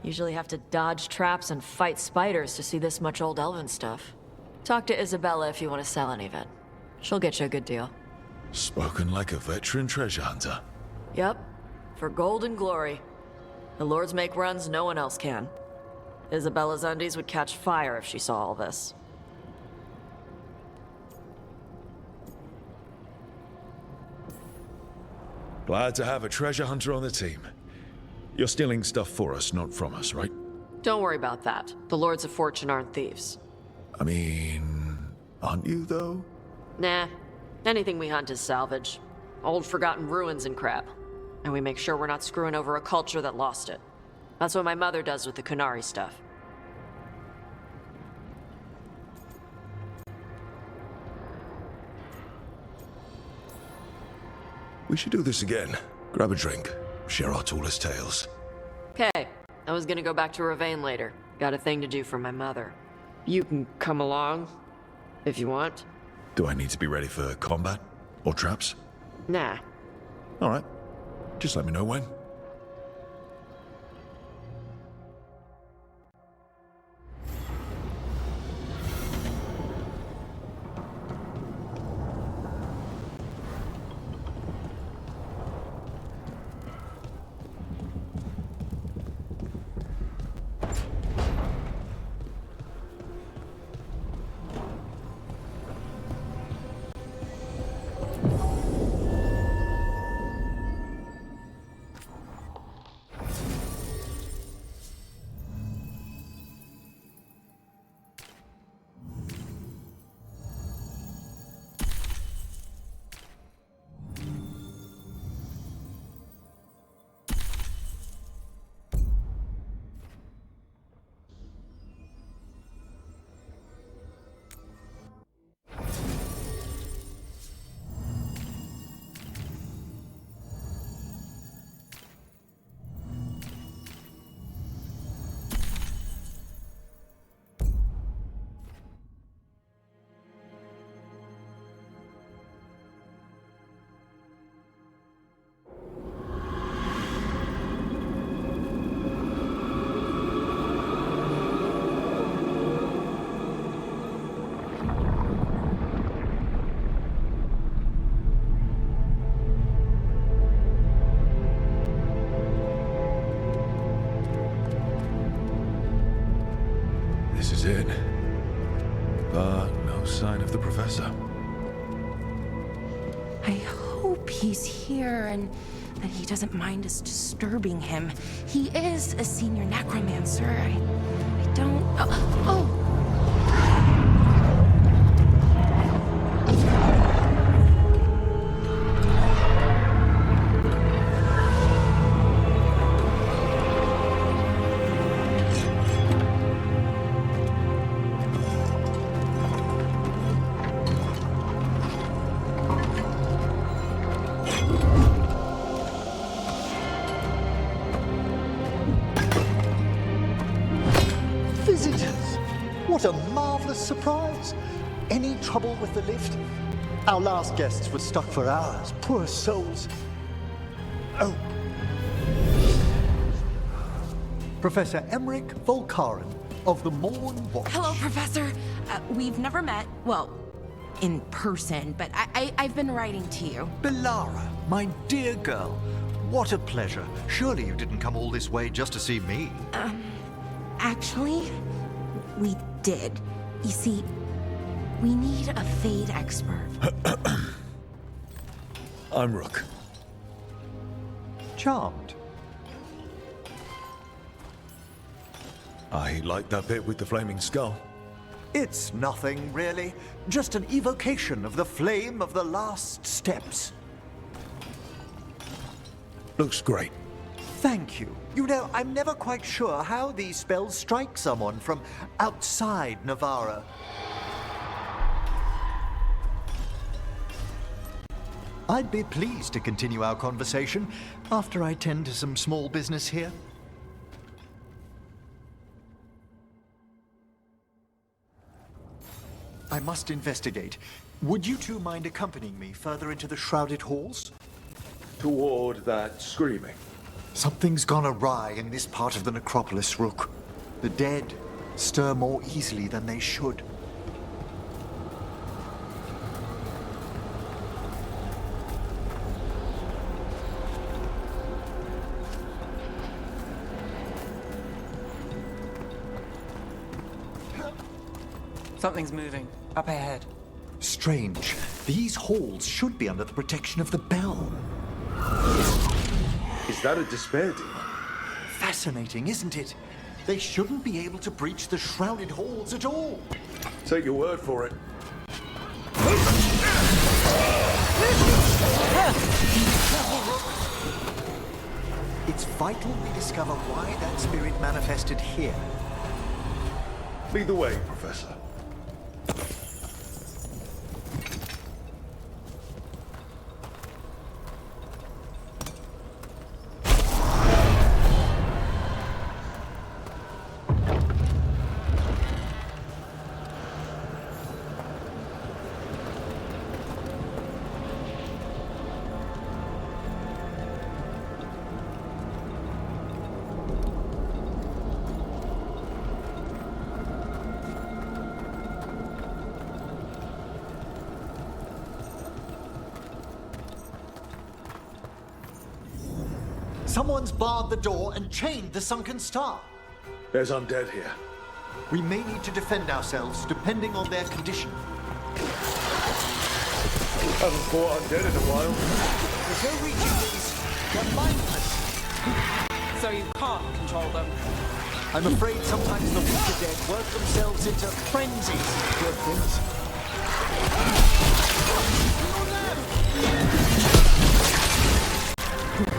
Usually have to dodge traps and fight spiders to see this much old elven stuff. Talk to Isabella if you want to sell any of it. She'll get you a good deal. Spoken like a veteran treasure hunter. Yep. For gold and glory. The lords make runs no one else can. Isabella's undies would catch fire if she saw all this. Glad to have a treasure hunter on the team. You're stealing stuff for us, not from us, right? Don't worry about that. The Lords of Fortune aren't thieves. I mean, aren't you, though? Nah. Anything we hunt is salvage. Old forgotten ruins and crap. And we make sure we're not screwing over a culture that lost it. That's what my mother does with the Kunari stuff. We should do this again. Grab a drink. Share our tallest tales. Okay. I was gonna go back to Ravane later. Got a thing to do for my mother. You can come along, if you want. Do I need to be ready for combat? Or traps? Nah. Alright. Just let me know when. This is it. But no sign of the professor. I hope he's here and that he doesn't mind us disturbing him. He is a senior necromancer. I don't... Oh! Visitors! What a marvelous surprise! Any trouble with the lift? Our last guests were stuck for hours. Poor souls. Oh. Professor Emmerich Volkaren of the Morn Watch. Hello, Professor. We've never met, well, in person, but I've been writing to you. Belara, my dear girl. What a pleasure. Surely you didn't come all this way just to see me. Actually, we did. You see, we need a Fade expert. I'm Rook. Charmed. I like that bit with the flaming skull. It's nothing, really. Just an evocation of the flame of the last steps. Looks great. Thank you. You know, I'm never quite sure how these spells strike someone from outside Navarra. I'd be pleased to continue our conversation after I tend to some small business here. I must investigate. Would you two mind accompanying me further into the shrouded halls? Toward that screaming. Something's gone awry in this part of the necropolis, Rook. The dead stir more easily than they should. Something's moving. Up ahead. Strange. These halls should be under the protection of the bell. Is that a despair demon? Fascinating, isn't it? They shouldn't be able to breach the shrouded halls at all. Take your word for it. It's vital we discover why that spirit manifested here. Lead the way, Professor. Someone's barred the door and chained the sunken star. There's undead here. We may need to defend ourselves depending on their condition. Haven't fought undead in a while. There's no reaching these. They're mindless. So you can't control them. I'm afraid sometimes the weaker dead work themselves into frenzies. Poor things.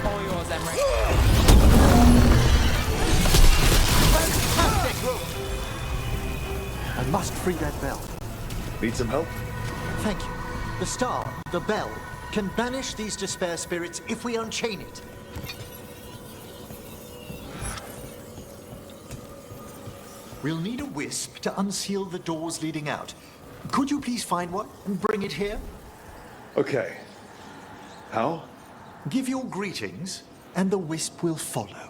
All yours, Emery. Fantastic! I must free that bell. Need some help? Thank you. The star, the bell, can banish these despair spirits if we unchain it. We'll need a wisp to unseal the doors leading out. Could you please find one and bring it here? Okay. How? Give your greetings, and the wisp will follow.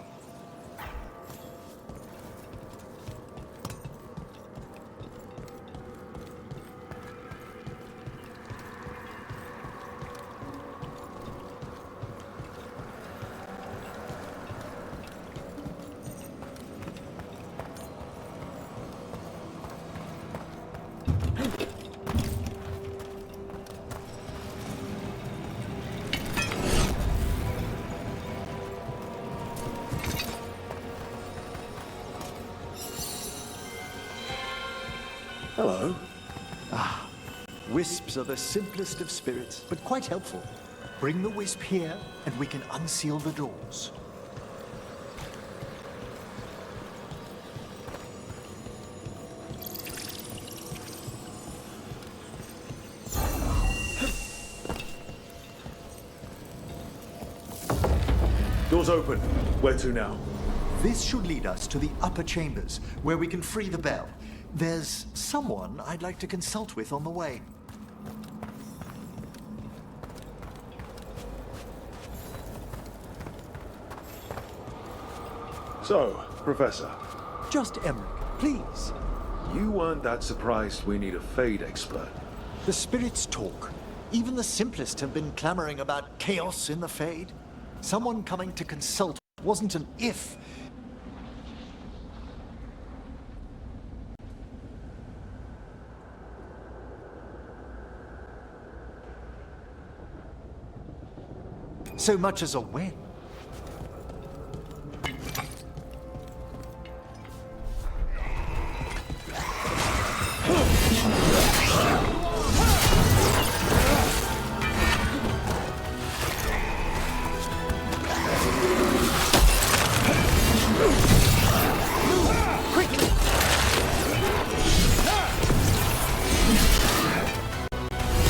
Hello. Wisps are the simplest of spirits, but quite helpful. Bring the wisp here, and we can unseal the doors. Doors open. Where to now? This should lead us to the upper chambers, where we can free the bell. There's someone I'd like to consult with on the way. So, Professor, Just Emmerich, please. you weren't that surprised we need a Fade expert. The spirits talk. Even the simplest have been clamoring about chaos in the Fade. Someone coming to consult wasn't an if. So much as a when.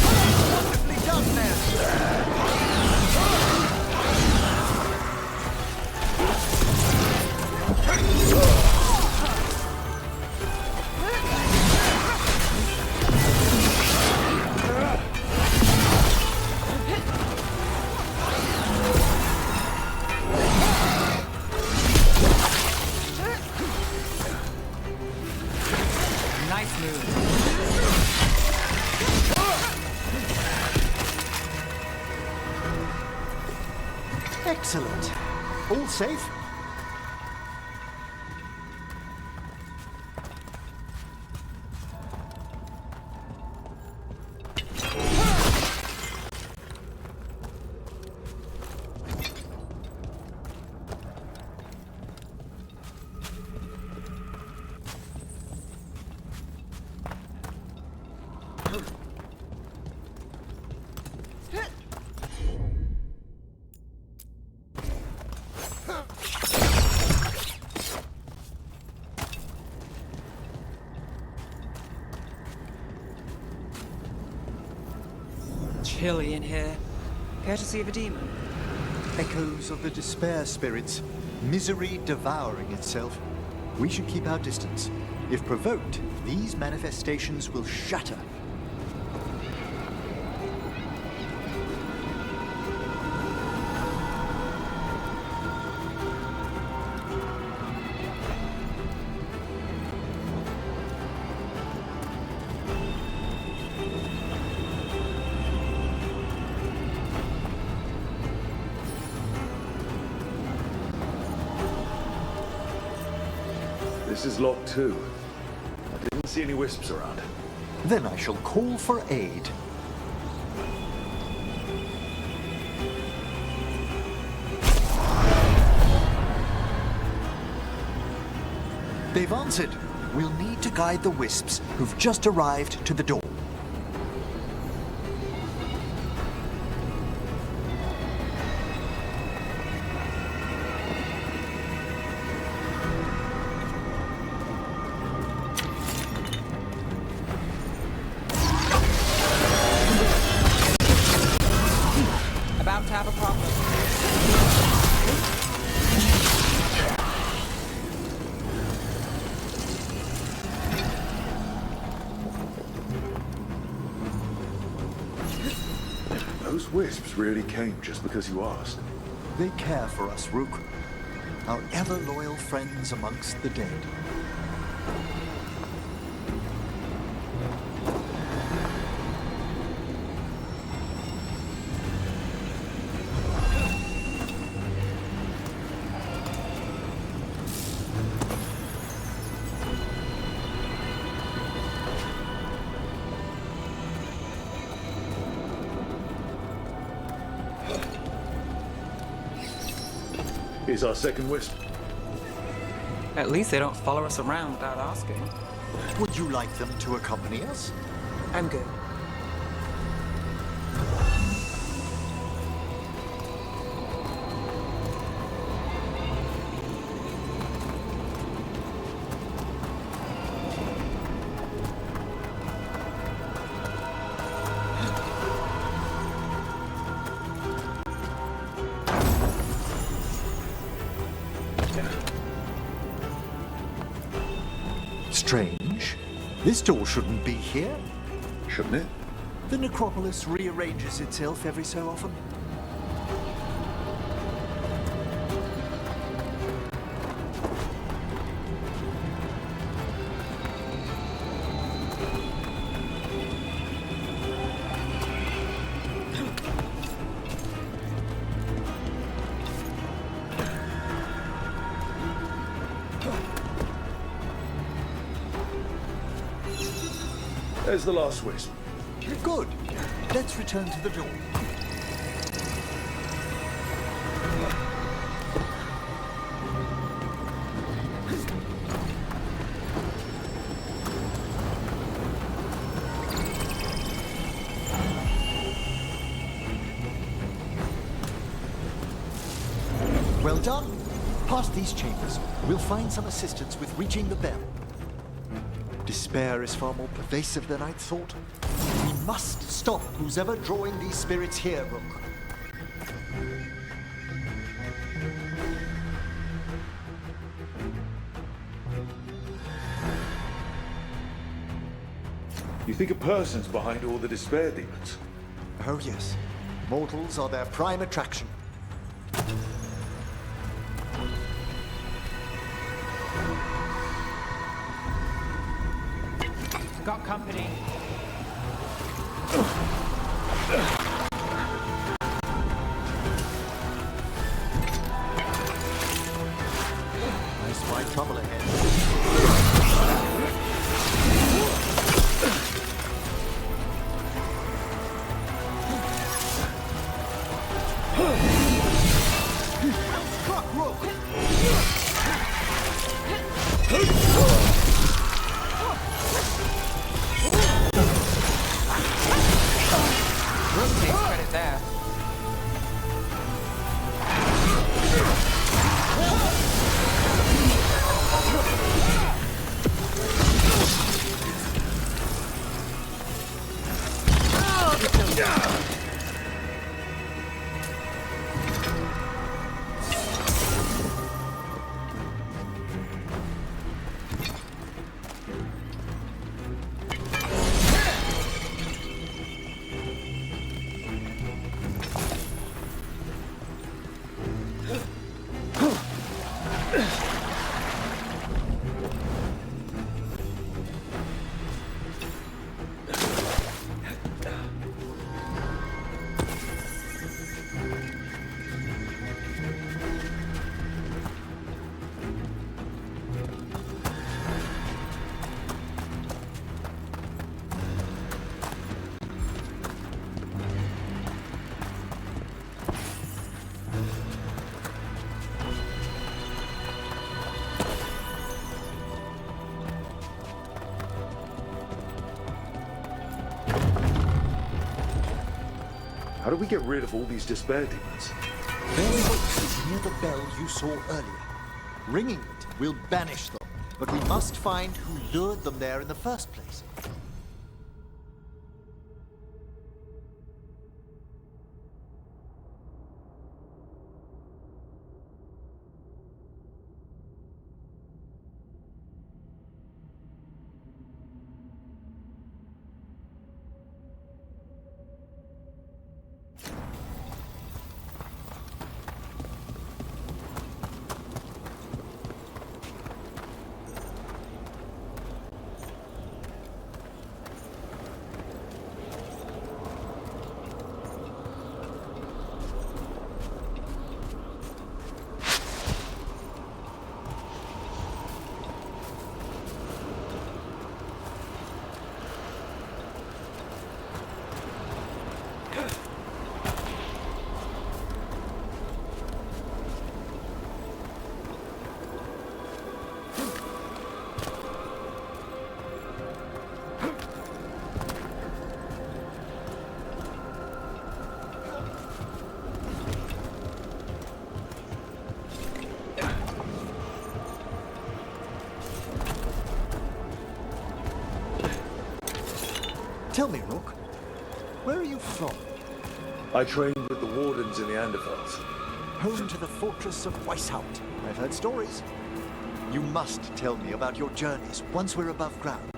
Wonderfully done, man. Excellent. All safe? Chilly in here. Courtesy of a demon. Echoes of the despair spirits, misery devouring itself. We should keep our distance. If provoked, these manifestations will shatter. This is locked too. I didn't see any wisps around. Then I shall call for aid. They've answered. We'll need to guide the wisps who've just arrived to the door. About to have a problem. Those wisps really came just because you asked. They care for us, Rook. Our ever-loyal friends amongst the dead. Here's our second wisp. At least they don't follow us around without asking. Would you like them to accompany us? I'm good. Strange. This door shouldn't be here. Shouldn't it? The necropolis rearranges itself every so often. There's the last wisp. Good. Let's return to the door. Well done. Past these chambers, we'll find some assistance with reaching the bell. Despair is far more pervasive than I'd thought. We must stop who's ever drawing these spirits here, Rook. You think a person's behind all the despair demons? Oh yes. Mortals are their prime attraction. Got company. Rook takes credit there. How do we get rid of all these despair demons? Their voice is near the bell you saw earlier. Ringing it will banish them, but we must find who lured them there in the first place. Tell me, Rook, where are you from? I trained with the Wardens in the Anderfels. Home to the fortress of Weishaupt. I've heard stories. You must tell me about your journeys once we're above ground.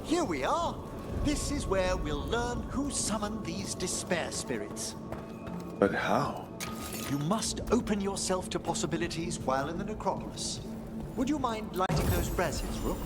Here we are. This is where we'll learn who summoned these despair spirits. But how? You must open yourself to possibilities while in the necropolis. Would you mind lighting those braziers, Rook?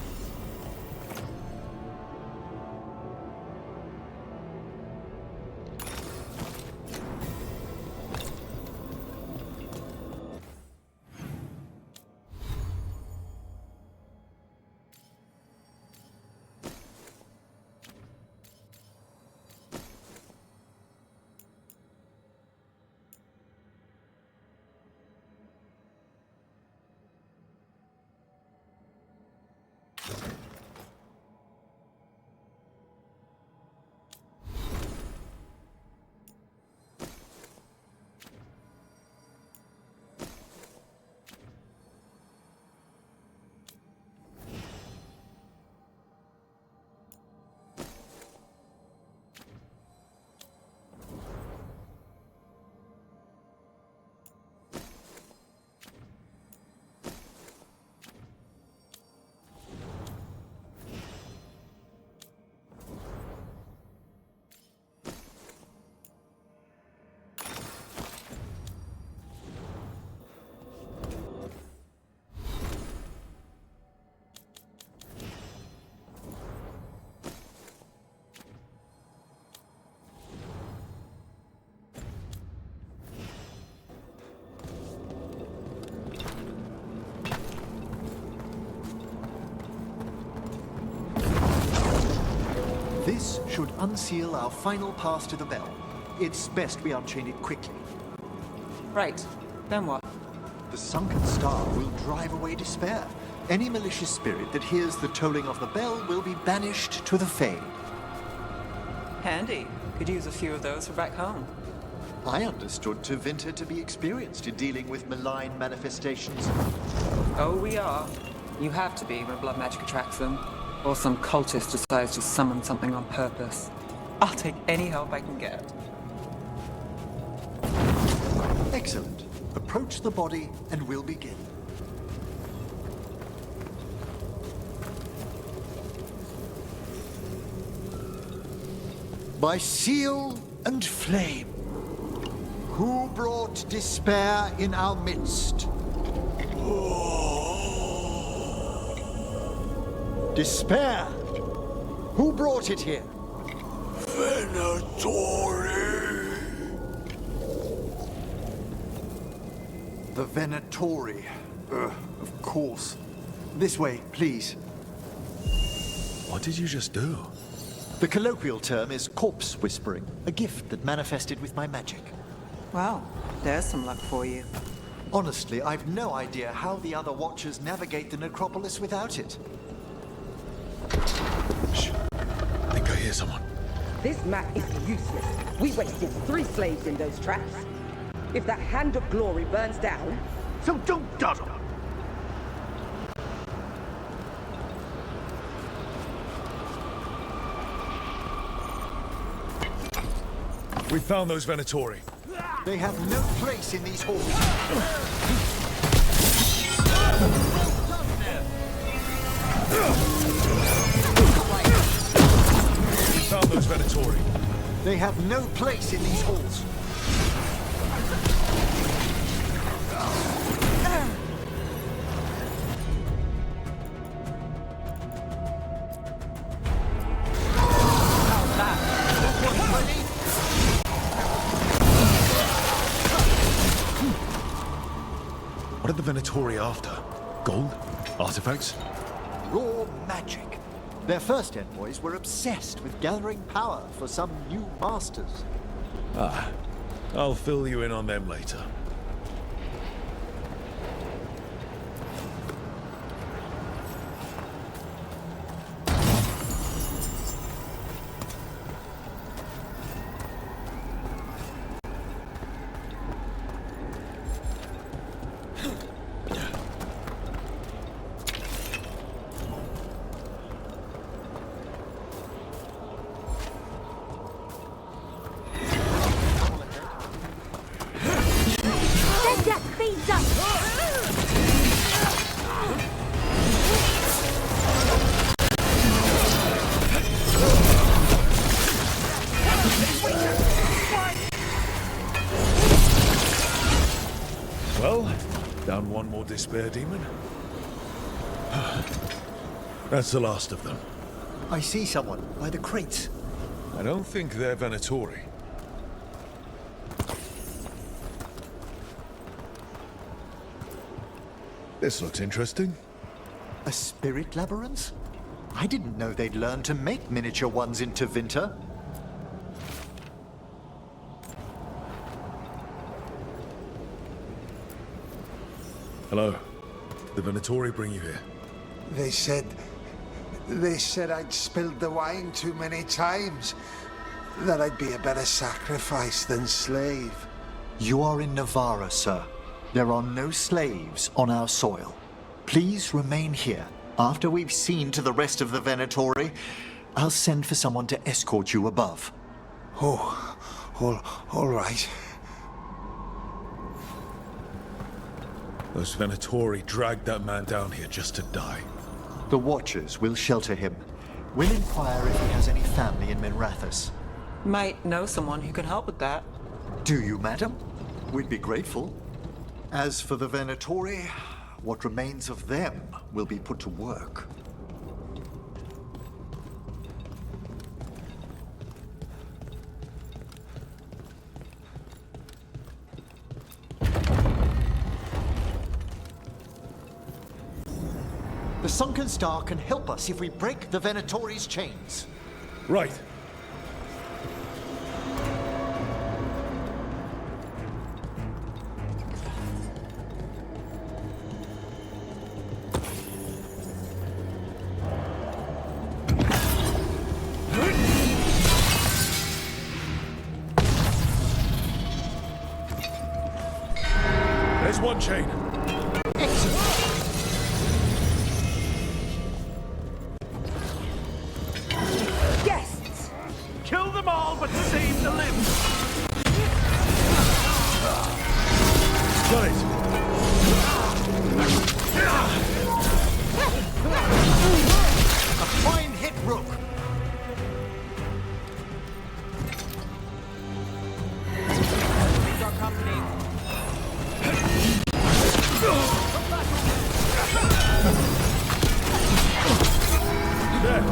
This should unseal our final pass to the bell. It's best we unchain it quickly. Right. Then what? The sunken star will drive away despair. Any malicious spirit that hears the tolling of the bell will be banished to the Fade. Handy. Could use a few of those for back home. I understood Tevinter to be experienced in dealing with malign manifestations. Oh, we are. You have to be when blood magic attracts them. Or some cultist decides to summon something on purpose. I'll take any help I can get. Excellent. Approach the body and we'll begin. By seal and flame, who brought despair in our midst? Despair! Who brought it here? Venatori! The Venatori. Of course. This way, please. What did you just do? The colloquial term is corpse whispering, a gift that manifested with my magic. Well, there's some luck for you. Honestly, I've no idea how the other Watchers navigate the necropolis without it. Shh. I think I hear someone. This map is useless. We wasted 3 slaves in those traps. If that Hand of Glory burns down... So don't dawdle! We found those Venatori. They have no place in these halls. Found those Venatori. They have no place in these halls. What are the Venatori after? Gold? Artifacts? Raw magic. Their first envoys were obsessed with gathering power for some new masters. I'll fill you in on them later. Well, down one more despair demon. That's the last of them. I see someone by the crates. I don't think they're Venatori. This looks interesting. A spirit labyrinth? I didn't know they'd learn to make miniature ones in Tevinter. Hello. The Venatori bring you here. They said I'd spilled the wine too many times. That I'd be a better sacrifice than slave. You are in Navarra, sir. There are no slaves on our soil. Please remain here. After we've seen to the rest of the Venatori, I'll send for someone to escort you above. Oh, all right. Those Venatori dragged that man down here just to die. The Watchers will shelter him. We'll inquire if he has any family in Minrathous. Might know someone who can help with that. Do you, madam? We'd be grateful. As for the Venatori, what remains of them will be put to work. The sunken star can help us if we break the Venatori's chains. Right. There's one chain. Guests! Kill them all, but save the limbs. Got it. A fine hit, Rook. We've got company. There.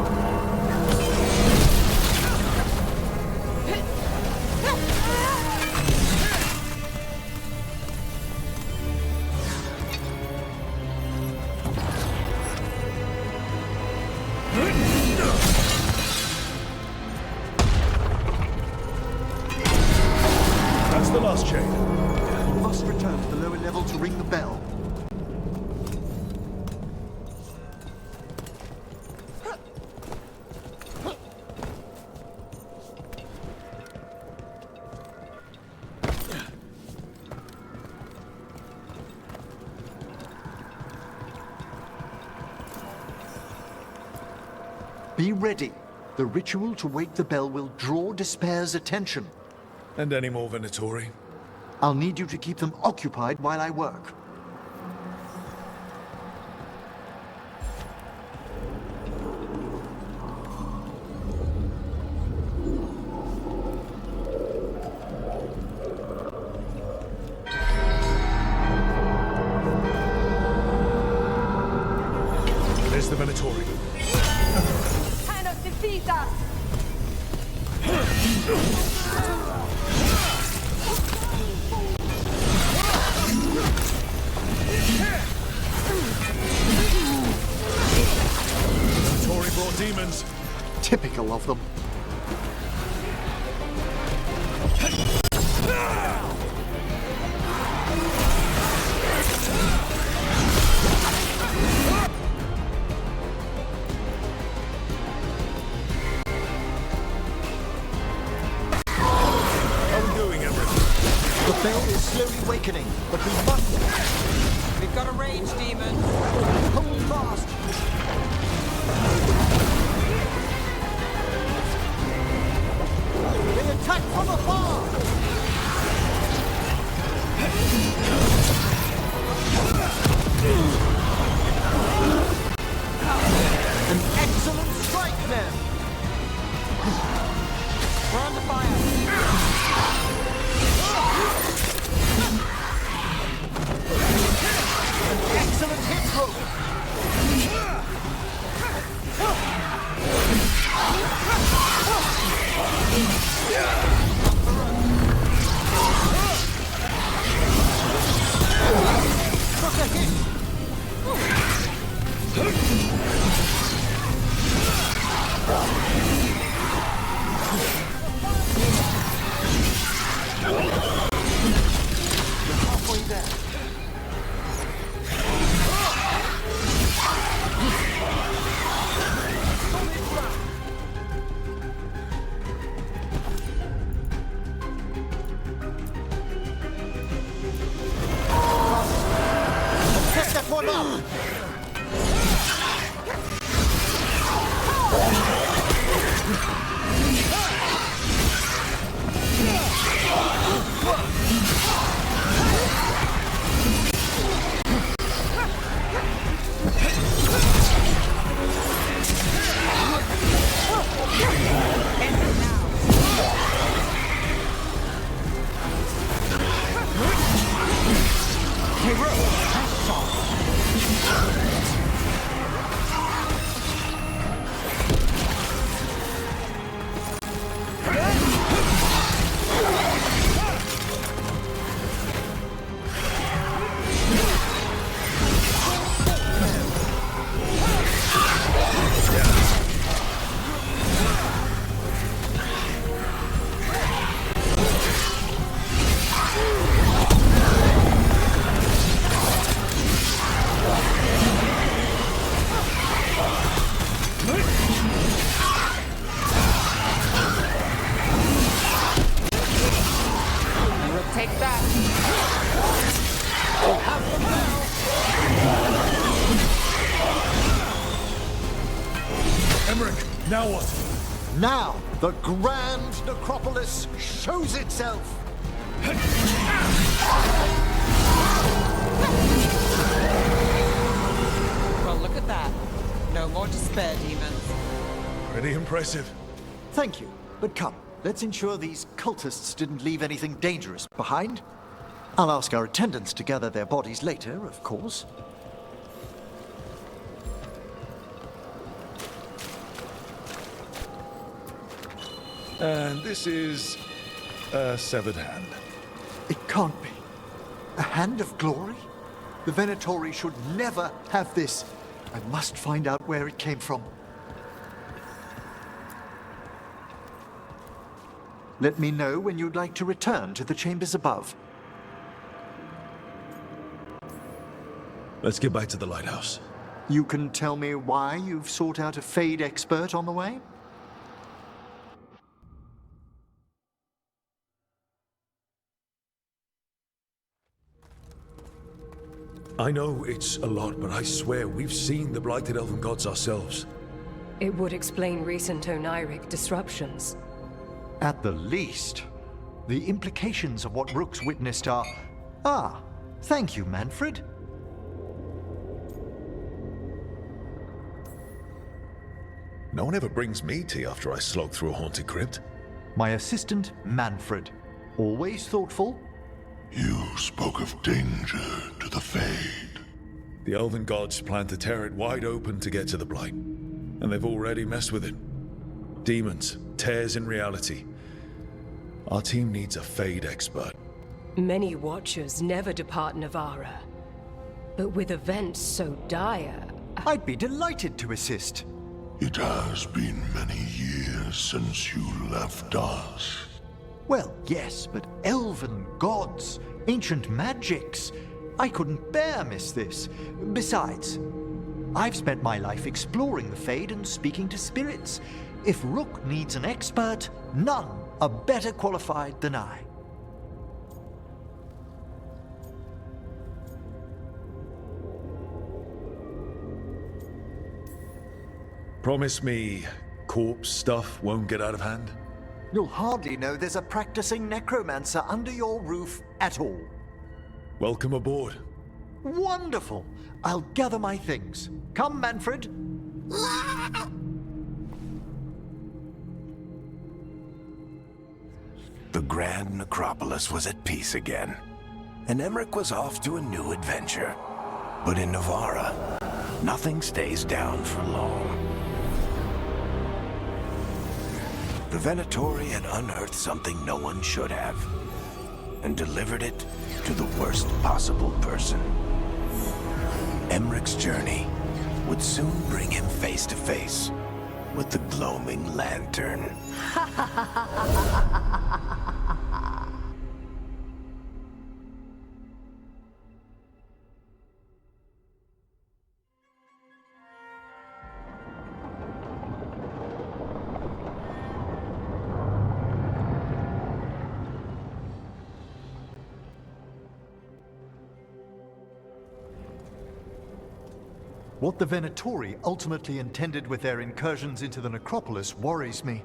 That's the last chain. We must return to the lower level to ring the bell. Be ready. The ritual to wake the bell will draw Despair's attention. And any more Venatori? I'll need you to keep them occupied while I work. There's the Venatori. Cannot defeat us! Venatori brought demons. Typical of them. How are we doing, Emmerich? The bell is slowly awakening, but we must We've got a range demon. hold fast. They attack from afar. An excellent strike, men. We're under fire. Excellent hit, Rook. Now what? Now, the grand necropolis shows itself! Well, look at that. No more despair, demons. Pretty impressive. Thank you, but come, let's ensure these cultists didn't leave anything dangerous behind. I'll ask our attendants to gather their bodies later, of course. And this is a severed hand. It can't be. A hand of glory? The Venatori should never have this. I must find out where it came from. Let me know when you'd like to return to the chambers above. Let's get back to the lighthouse. You can tell me why you've sought out a Fade expert on the way? I know it's a lot, but I swear we've seen the blighted elven gods ourselves. It would explain recent Oniric disruptions. At the least. The implications of what Rook's witnessed are... Ah, thank you, Manfred. No one ever brings me tea after I slog through a haunted crypt. My assistant, Manfred. Always thoughtful. You spoke of danger to the Fade. The elven gods plan to tear it wide open to get to the blight, and they've already messed with it. Demons, tears in reality. Our team needs a Fade expert. Many Watchers never depart Navara. But with events so dire... I'd be delighted to assist. It has been many years since you left us. Well, yes, but elven gods, ancient magics. I couldn't bear miss this. Besides, I've spent my life exploring the Fade and speaking to spirits. If Rook needs an expert, none are better qualified than I. Promise me corpse stuff won't get out of hand? You'll hardly know there's a practicing necromancer under your roof at all. Welcome aboard. Wonderful! I'll gather my things. Come, Manfred. The Grand Necropolis was at peace again, and Emmerich was off to a new adventure. But in Navara, nothing stays down for long. The Venatori had unearthed something no one should have, and delivered it to the worst possible person. Emmerich's journey would soon bring him face to face with the gloaming lantern. What the Venatori ultimately intended with their incursions into the necropolis worries me.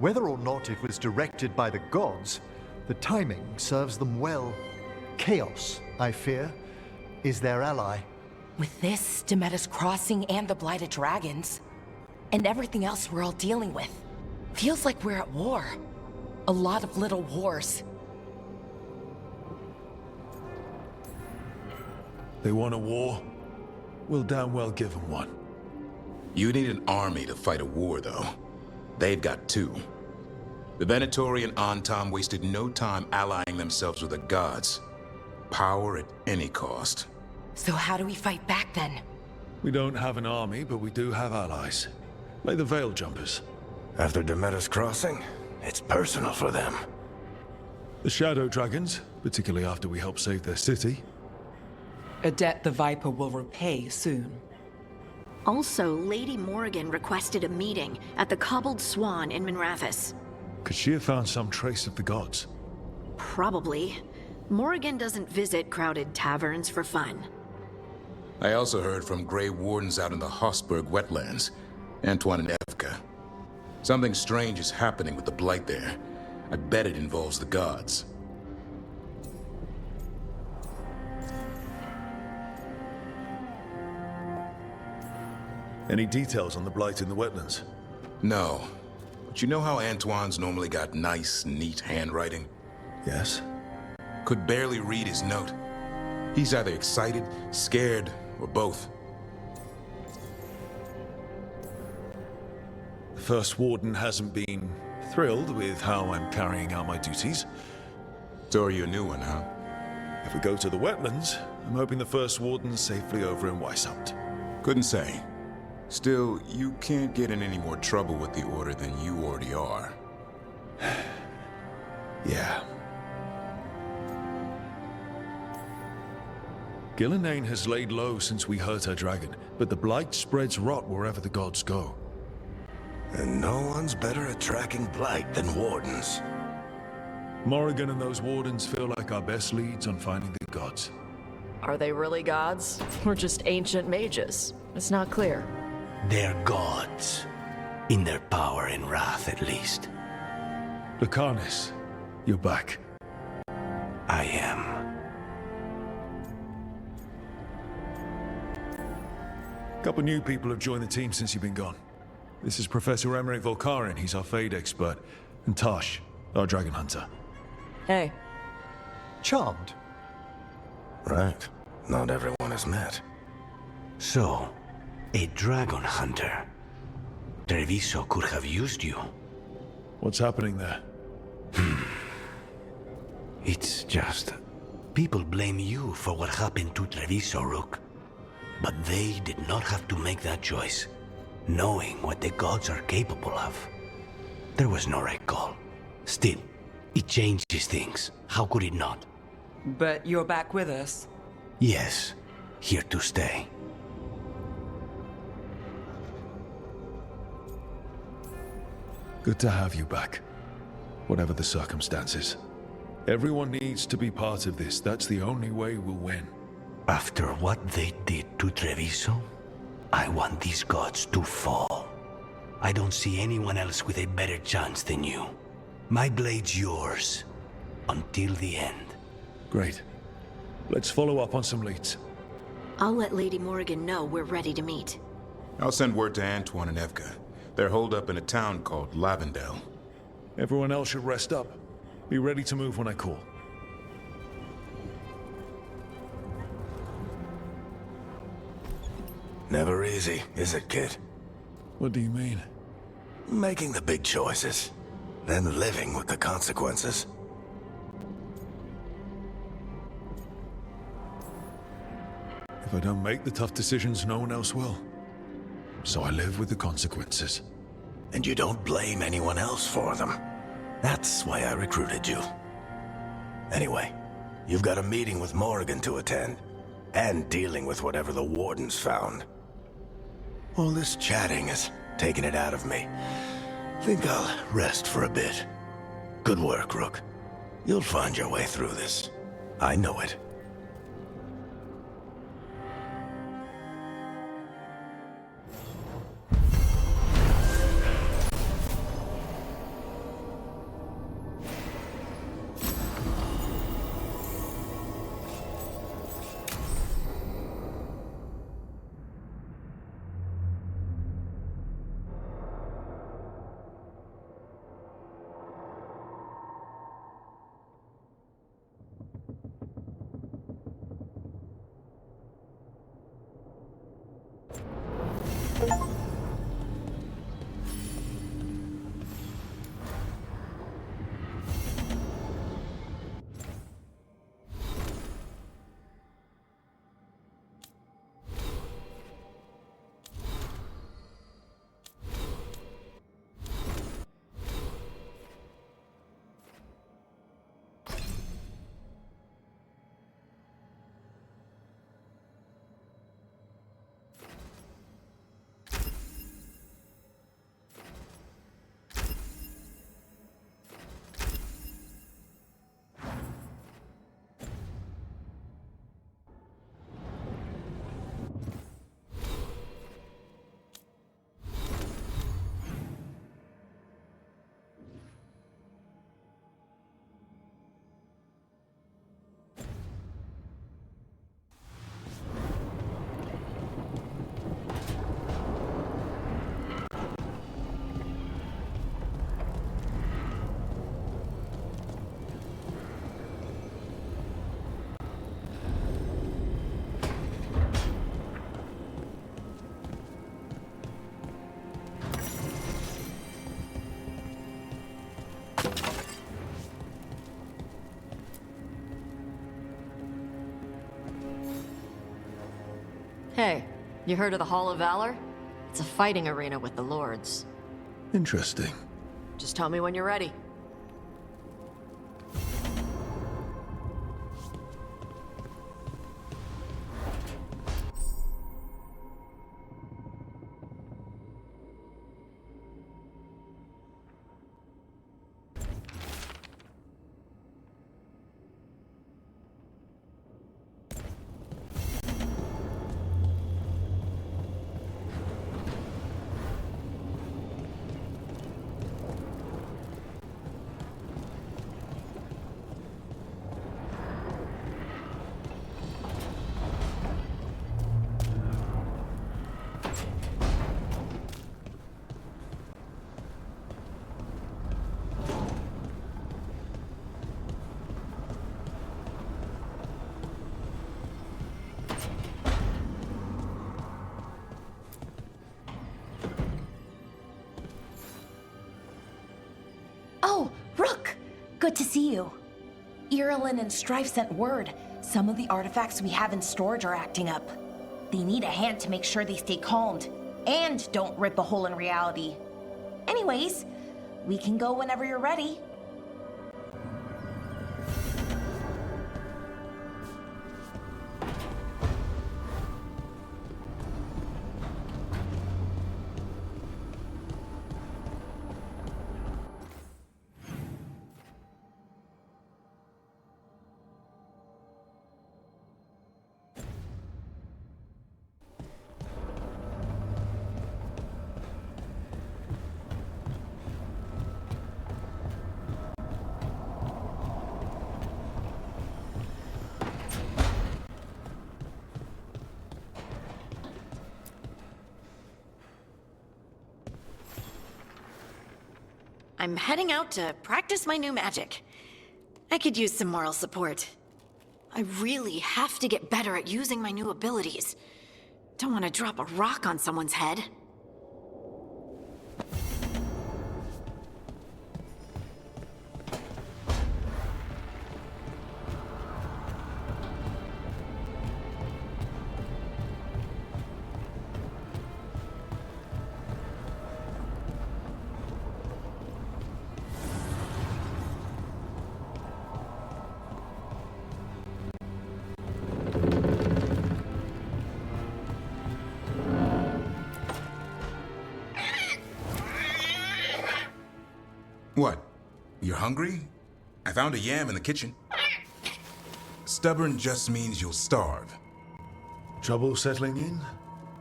Whether or not it was directed by the gods, the timing serves them well. Chaos, I fear, is their ally. With this, Demeter's Crossing and the Blighted Dragons, and everything else we're all dealing with, feels like we're at war. A lot of little wars. They want a war? We'll damn well give them one. You need an army to fight a war, though. They've got two. The Venatori and Antam wasted no time allying themselves with the gods. Power at any cost. So how do we fight back, then? We don't have an army, but we do have allies. Like the Veil Jumpers. After Demeter's Crossing, it's personal for them. The Shadow Dragons, particularly after we helped save their city. A debt the Viper will repay soon. Also, Lady Morrigan requested a meeting at the Cobbled Swan in Minrathous. Could she have found some trace of the gods? Probably. Morrigan doesn't visit crowded taverns for fun. I also heard from Greywardens out in the Hossberg wetlands. Antoine and Evka. Something strange is happening with the Blight there. I bet it involves the gods. Any details on the Blight in the wetlands? No. But you know how Antoine's normally got nice, neat handwriting? Yes. Could barely read his note. He's either excited, scared, or both. The First Warden hasn't been thrilled with how I'm carrying out my duties. So are you a new one, huh? If we go to the wetlands, I'm hoping the First Warden's safely over in Weishaupt. Couldn't say. Still, you can't get in any more trouble with the Order than you already are. Yeah. Gillenane has laid low since we hurt her dragon, but the Blight spreads rot wherever the gods go. And no one's better at tracking Blight than Wardens. Morrigan and those Wardens feel like our best leads on finding the gods. Are they really gods? Or just ancient mages? It's not clear. They're gods. In their power and wrath, at least. Lucanus, you're back. I am. Couple new people have joined the team since you've been gone. This is Professor Emmerich Volkarin, he's our Fade expert, and Tosh, our Dragon Hunter. Hey. Charmed. Right. Not everyone has met. So, a Dragon Hunter. Treviso could have used you. What's happening there? It's just... people blame you for what happened to Treviso, Rook. But they did not have to make that choice, knowing what the gods are capable of. There was no right call. Still, it changes things. How could it not? But you're back with us. Yes, here to stay. Good to have you back, whatever the circumstances. Everyone needs to be part of this. That's the only way we'll win. After what they did to Treviso, I want these gods to fall. I don't see anyone else with a better chance than you. My blade's yours, until the end. Great. Let's follow up on some leads. I'll let Lady Morrigan know we're ready to meet. I'll send word to Antoine and Evka. They're holed up in a town called Lavendel. Everyone else should rest up. Be ready to move when I call. Never easy, is it, kid? What do you mean? Making the big choices, then living with the consequences. If I don't make the tough decisions, no one else will. So I live with the consequences. And you don't blame anyone else for them. That's why I recruited you. Anyway, you've got a meeting with Morrigan to attend, and dealing with whatever the Wardens found. All this chatting is taking it out of me. Think I'll rest for a bit. Good work, Rook. You'll find your way through this. I know it. Hey, you heard of the Hall of Valor? It's a fighting arena with the lords. Interesting. Just tell me when you're ready. Oh, Rook! Good to see you. Irilyn and Strife sent word. Some of the artifacts we have in storage are acting up. They need a hand to make sure they stay calmed, and don't rip a hole in reality. Anyways, we can go whenever you're ready. I'm heading out to practice my new magic. I could use some moral support. I really have to get better at using my new abilities. Don't want to drop a rock on someone's head. What? You're hungry? I found a yam in the kitchen. Stubborn just means you'll starve. Trouble settling in?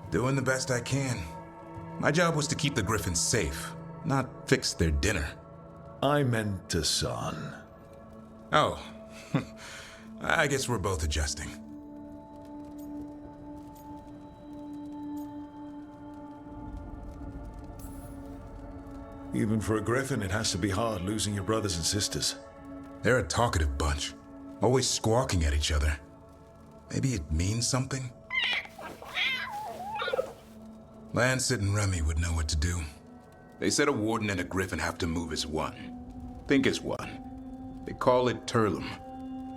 Doing the best I can. My job was to keep the Griffins safe, not fix their dinner. I meant to son. Oh. I guess we're both adjusting. Even for a Griffin, it has to be hard losing your brothers and sisters. They're a talkative bunch, always squawking at each other. Maybe it means something? Lancet and Remy would know what to do. They said a warden and a Griffin have to move as one. Think as one. They call it Turlum,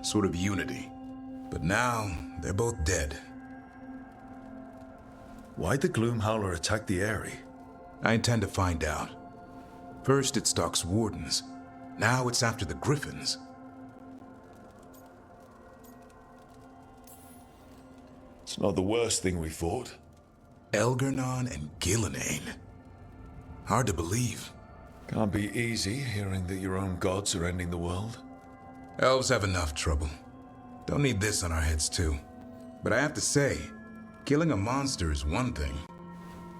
sort of unity. But now, they're both dead. Why'd the Gloomhowler attack the Eyrie? I intend to find out. First it stalks wardens. Now it's after the Griffins. It's not the worst thing we fought. Elgernon and Gillenane. Hard to believe. Can't be easy hearing that your own gods are ending the world. Elves have enough trouble. Don't need this on our heads too. But I have to say, killing a monster is one thing.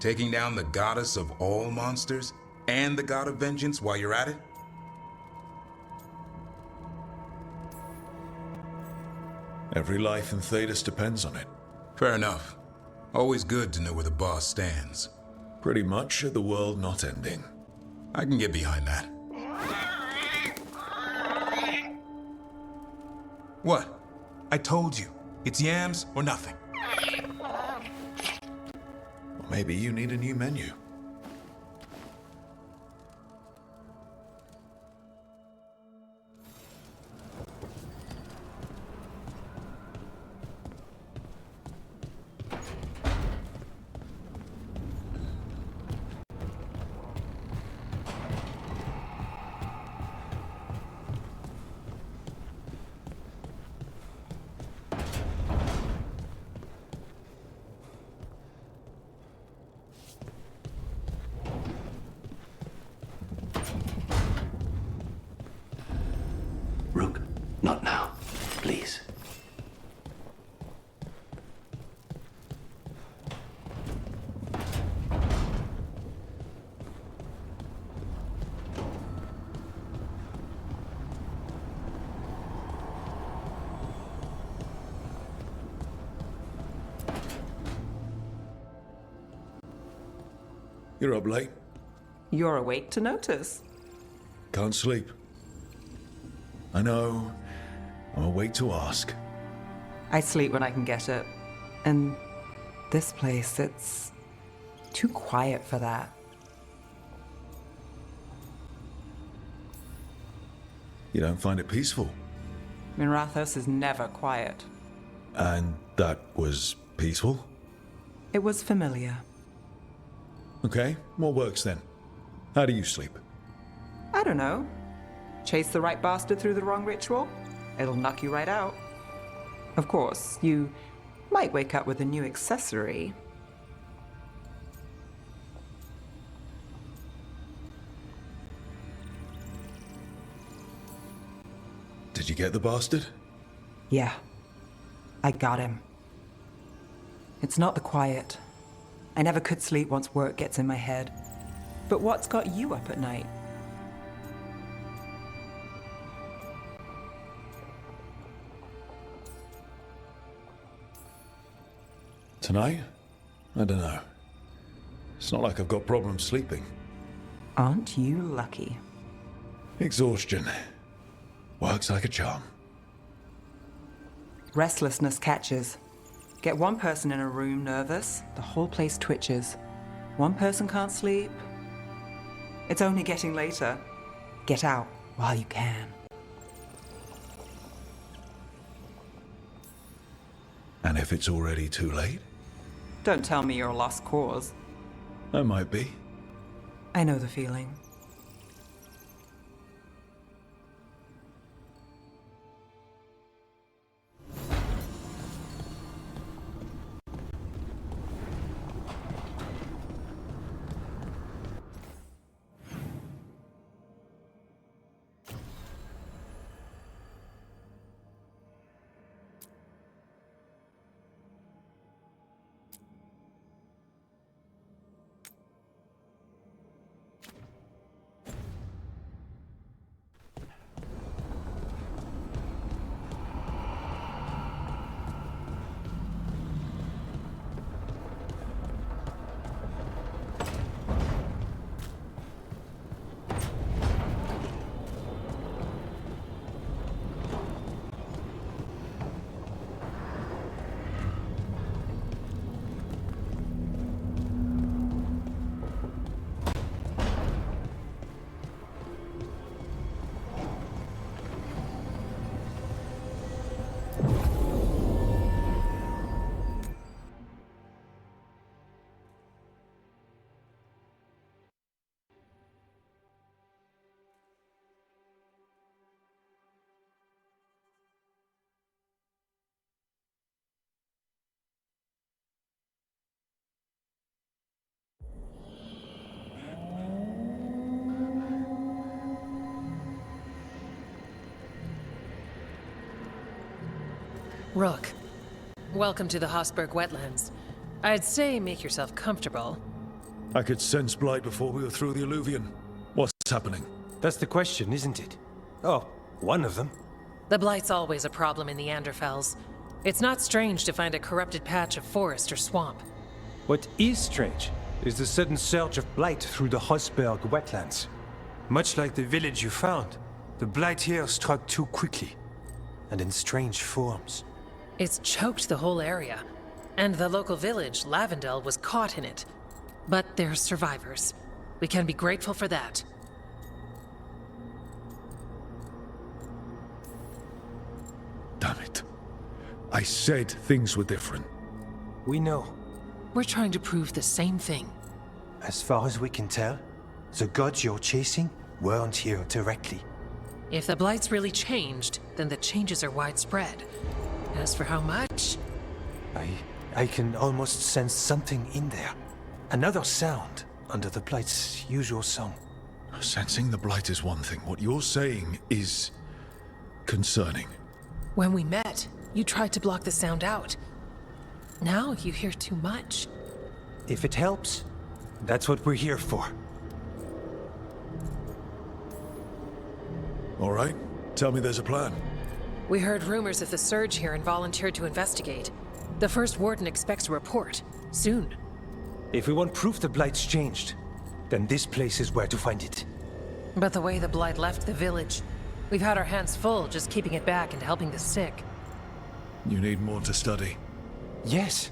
Taking down the goddess of all monsters and the god of vengeance while you're at it? Every life in Thedas depends on it. Fair enough. Always good to know where the boss stands. Pretty much the world not ending. I can get behind that. What? I told you. It's yams or nothing. Or maybe you need a new menu. You're up late. You're awake to notice. Can't sleep. I know. I'm awake to ask. I sleep when I can get it. And this place, it's too quiet for that. You don't find it peaceful? Minrathos is never quiet. And that was peaceful? It was familiar. Okay, what works then? How do you sleep? I don't know. Chase the right bastard through the wrong ritual? It'll knock you right out. Of course, you might wake up with a new accessory. Did you get the bastard? Yeah, I got him. It's not the quiet. I never could sleep once work gets in my head. But what's got you up at night? Tonight? I don't know. It's not like I've got problems sleeping. Aren't you lucky? Exhaustion. Works like a charm. Restlessness catches. Get one person in a room nervous, the whole place twitches. One person can't sleep. It's only getting later. Get out while you can. And if it's already too late? Don't tell me you're a lost cause. I might be. I know the feeling. Rook, welcome to the Hossberg wetlands. I'd say make yourself comfortable. I could sense blight before we were through the alluvion. What's happening? That's the question, isn't it? Oh, one of them. The blight's always a problem in the Anderfells. It's not strange to find a corrupted patch of forest or swamp. What is strange is the sudden surge of blight through the Hossberg wetlands. Much like the village you found, the blight here struck too quickly, and in strange forms. It's choked the whole area, and the local village, Lavendel, was caught in it. But they're survivors. We can be grateful for that. Damn it. I said things were different. We know. We're trying to prove the same thing. As far as we can tell, the gods you're chasing weren't here directly. If the blight's really changed, then the changes are widespread. As for how much... I can almost sense something in there. Another sound under the blight's usual song. Sensing the blight is one thing. What you're saying is concerning. When we met, you tried to block the sound out. Now you hear too much. If it helps, that's what we're here for. All right. Tell me there's a plan. We heard rumors of the surge here and volunteered to investigate. The first warden expects a report. Soon. If we want proof the blight's changed, then this place is where to find it. But the way the Blight left the village, we've had our hands full just keeping it back and helping the sick. You need more to study. Yes.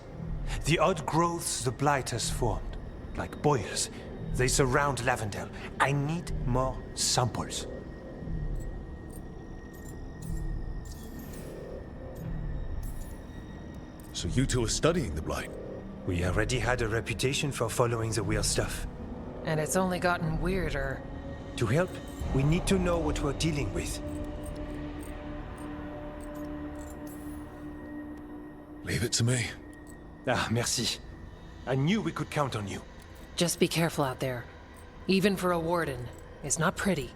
The odd growths the Blight has formed, like boils, they surround Lavendel. I need more samples. So you two are studying the Blight? We already had a reputation for following the weird stuff. And it's only gotten weirder. To help, we need to know what we're dealing with. Leave it to me. Ah, merci. I knew we could count on you. Just be careful out there. Even for a warden, it's not pretty.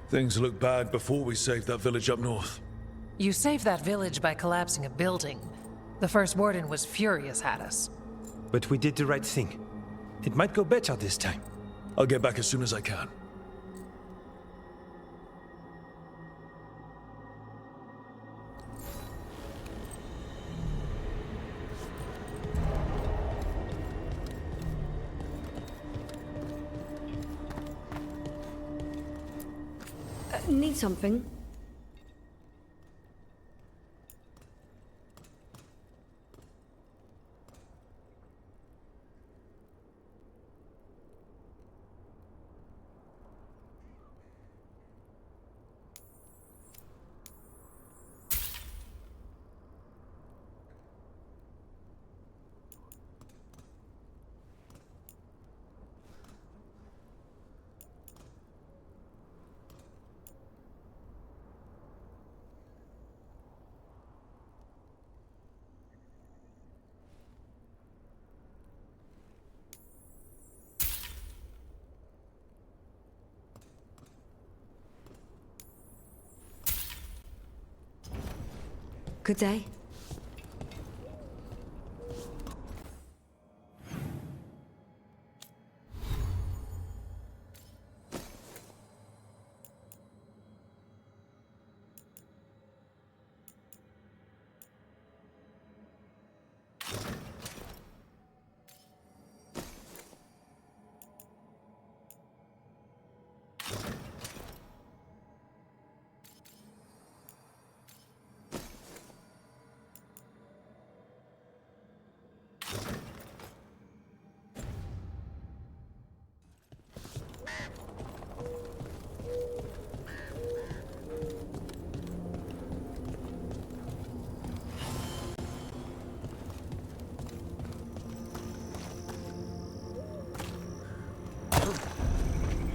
Things looked bad before we saved that village up north. You saved that village by collapsing a building. The first warden was furious at us. But we did the right thing. It might go better this time. I'll get back as soon as I can. Need something? Good day.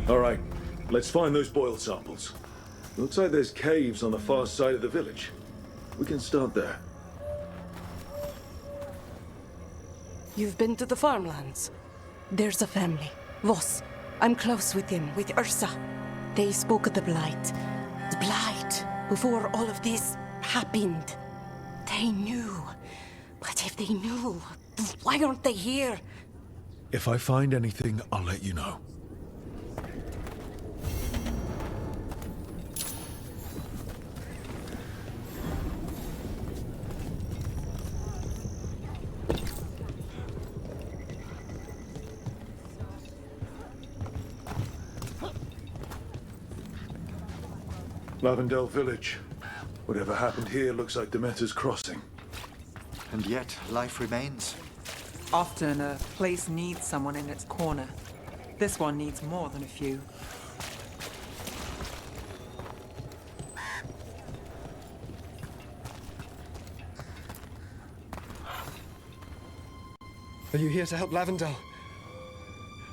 All right, let's find those boil samples. Looks like there's caves on the far side of the village. We can start there. You've been to the farmlands. There's a family, Voss. I'm close with them, with Ursa. They spoke of the Blight. The Blight, before all of this happened. They knew. But if they knew, why aren't they here? If I find anything, I'll let you know. Lavendel Village. Whatever happened here looks like Demeter's Crossing. And yet, life remains. Often a place needs someone in its corner. This one needs more than a few. Are you here to help Lavendel?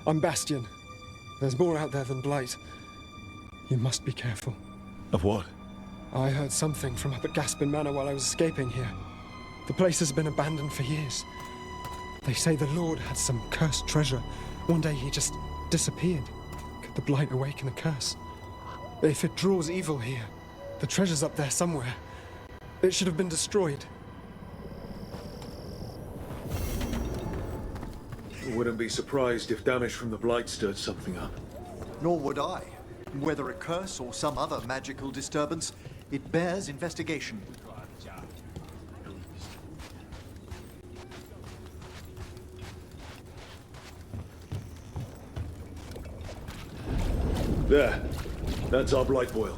I'm Bastion. There's more out there than Blight. You must be careful. Of what? I heard something from up at Gaspin Manor while I was escaping here. The place has been abandoned for years. They say the Lord had some cursed treasure. One day he just disappeared. Could the Blight awaken a curse? If it draws evil here, the treasure's up there somewhere. It should have been destroyed. I wouldn't be surprised if damage from the Blight stirred something up. Nor would I. Whether a curse or some other magical disturbance, it bears investigation. There. That's our blight boil.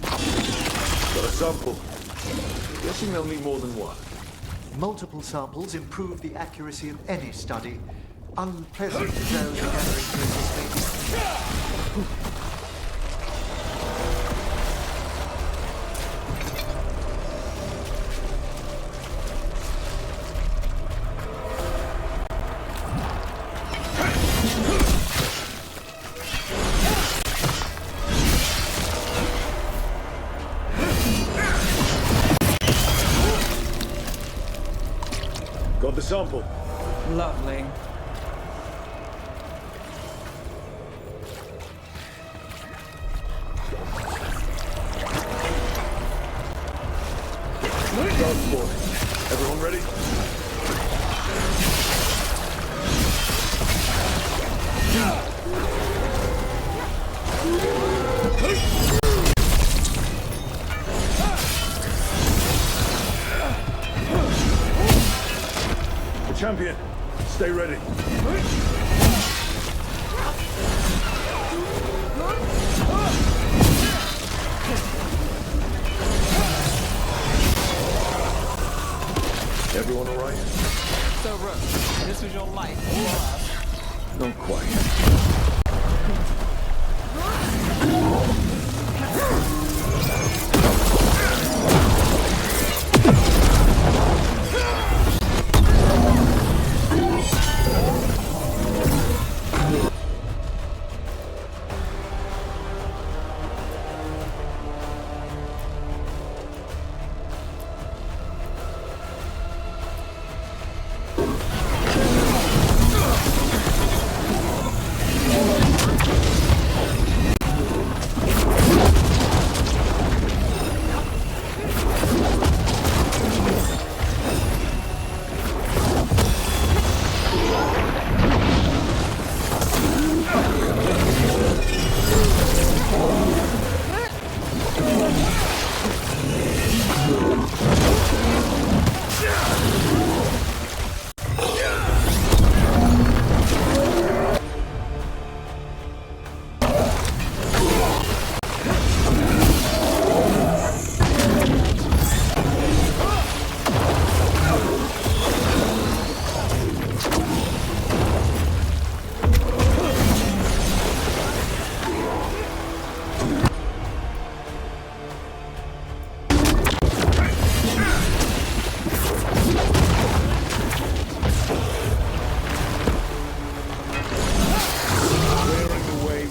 Got a sample. Guessing they'll need more than one. Multiple samples improve the accuracy of any study. Unpleasant to know the gathering process may be. Got the sample. Lovely. Done, boy. Everyone ready? The champion, stay ready. Everyone all right? So, Rook, this was your life for us. Not quite.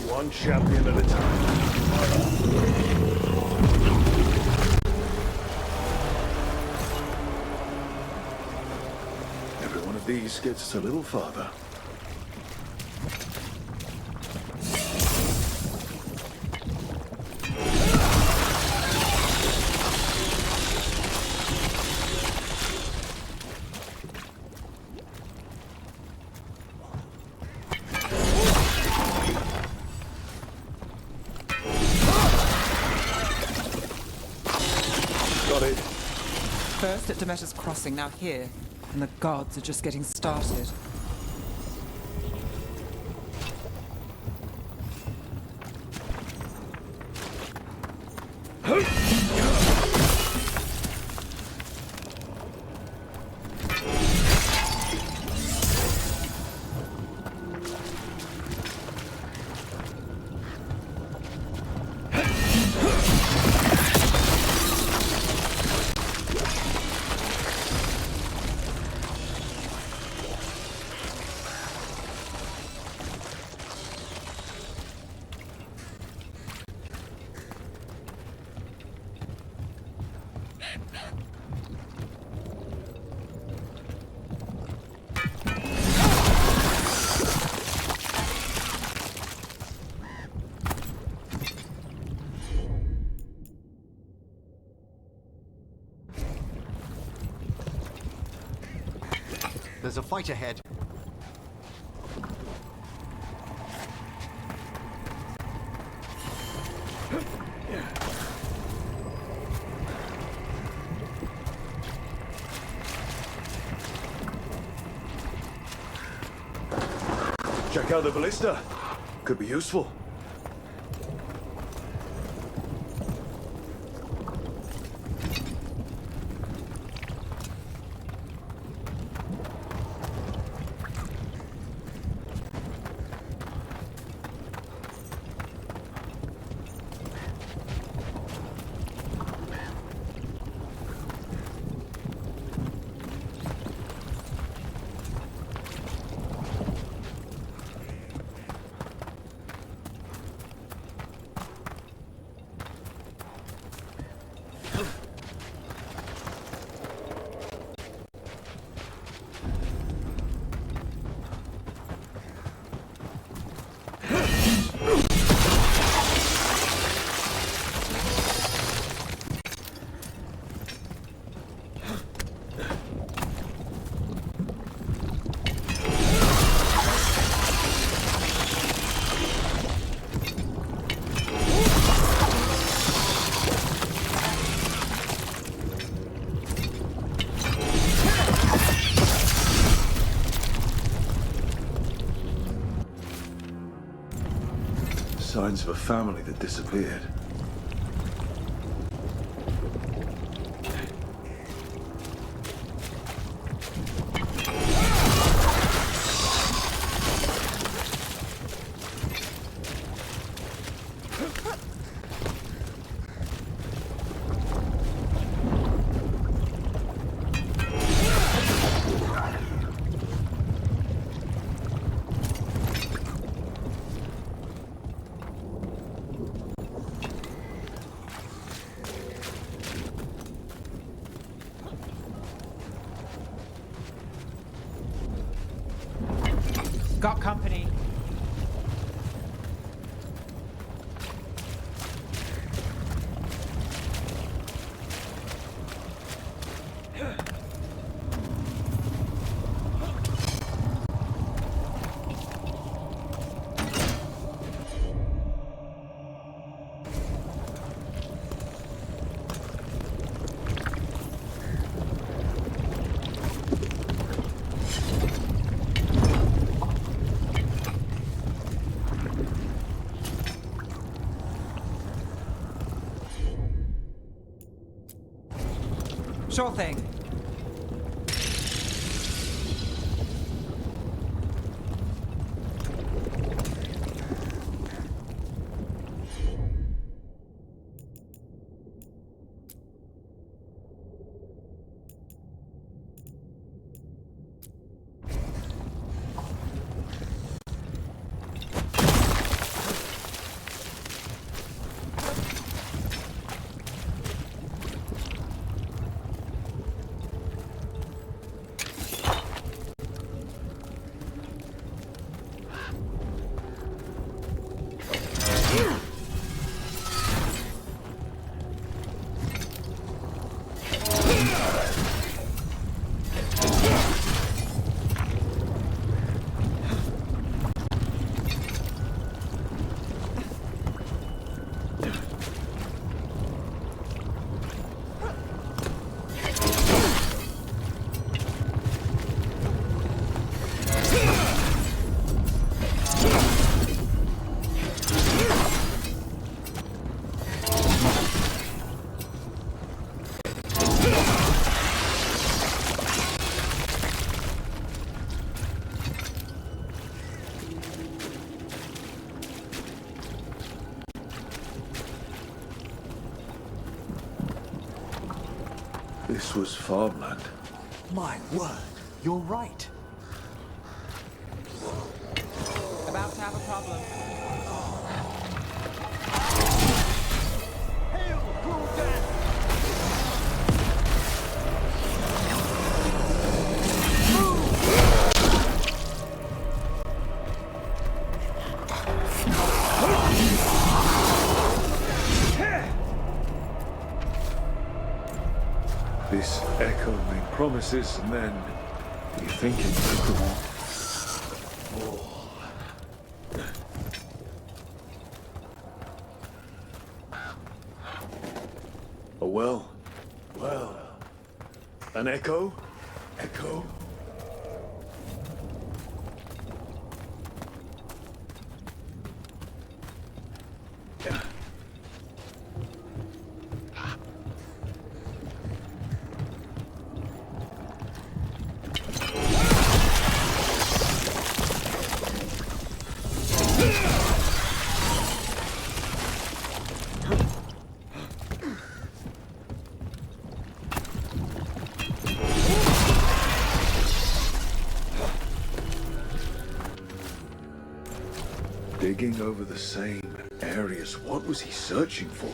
One champion at a time. Every one of these gets us a little farther. First at Demeter's Crossing, now here. And the gods are just getting started. There's a fight ahead. Check out the ballista. Could be useful. Signs of a family that disappeared. Got company. Sure thing. This was farmland. My word, you're right. About to have a problem. This echo made promises, and then you think it took them all. Oh well. Well. An echo? Echo? Digging over the same areas. What was he searching for?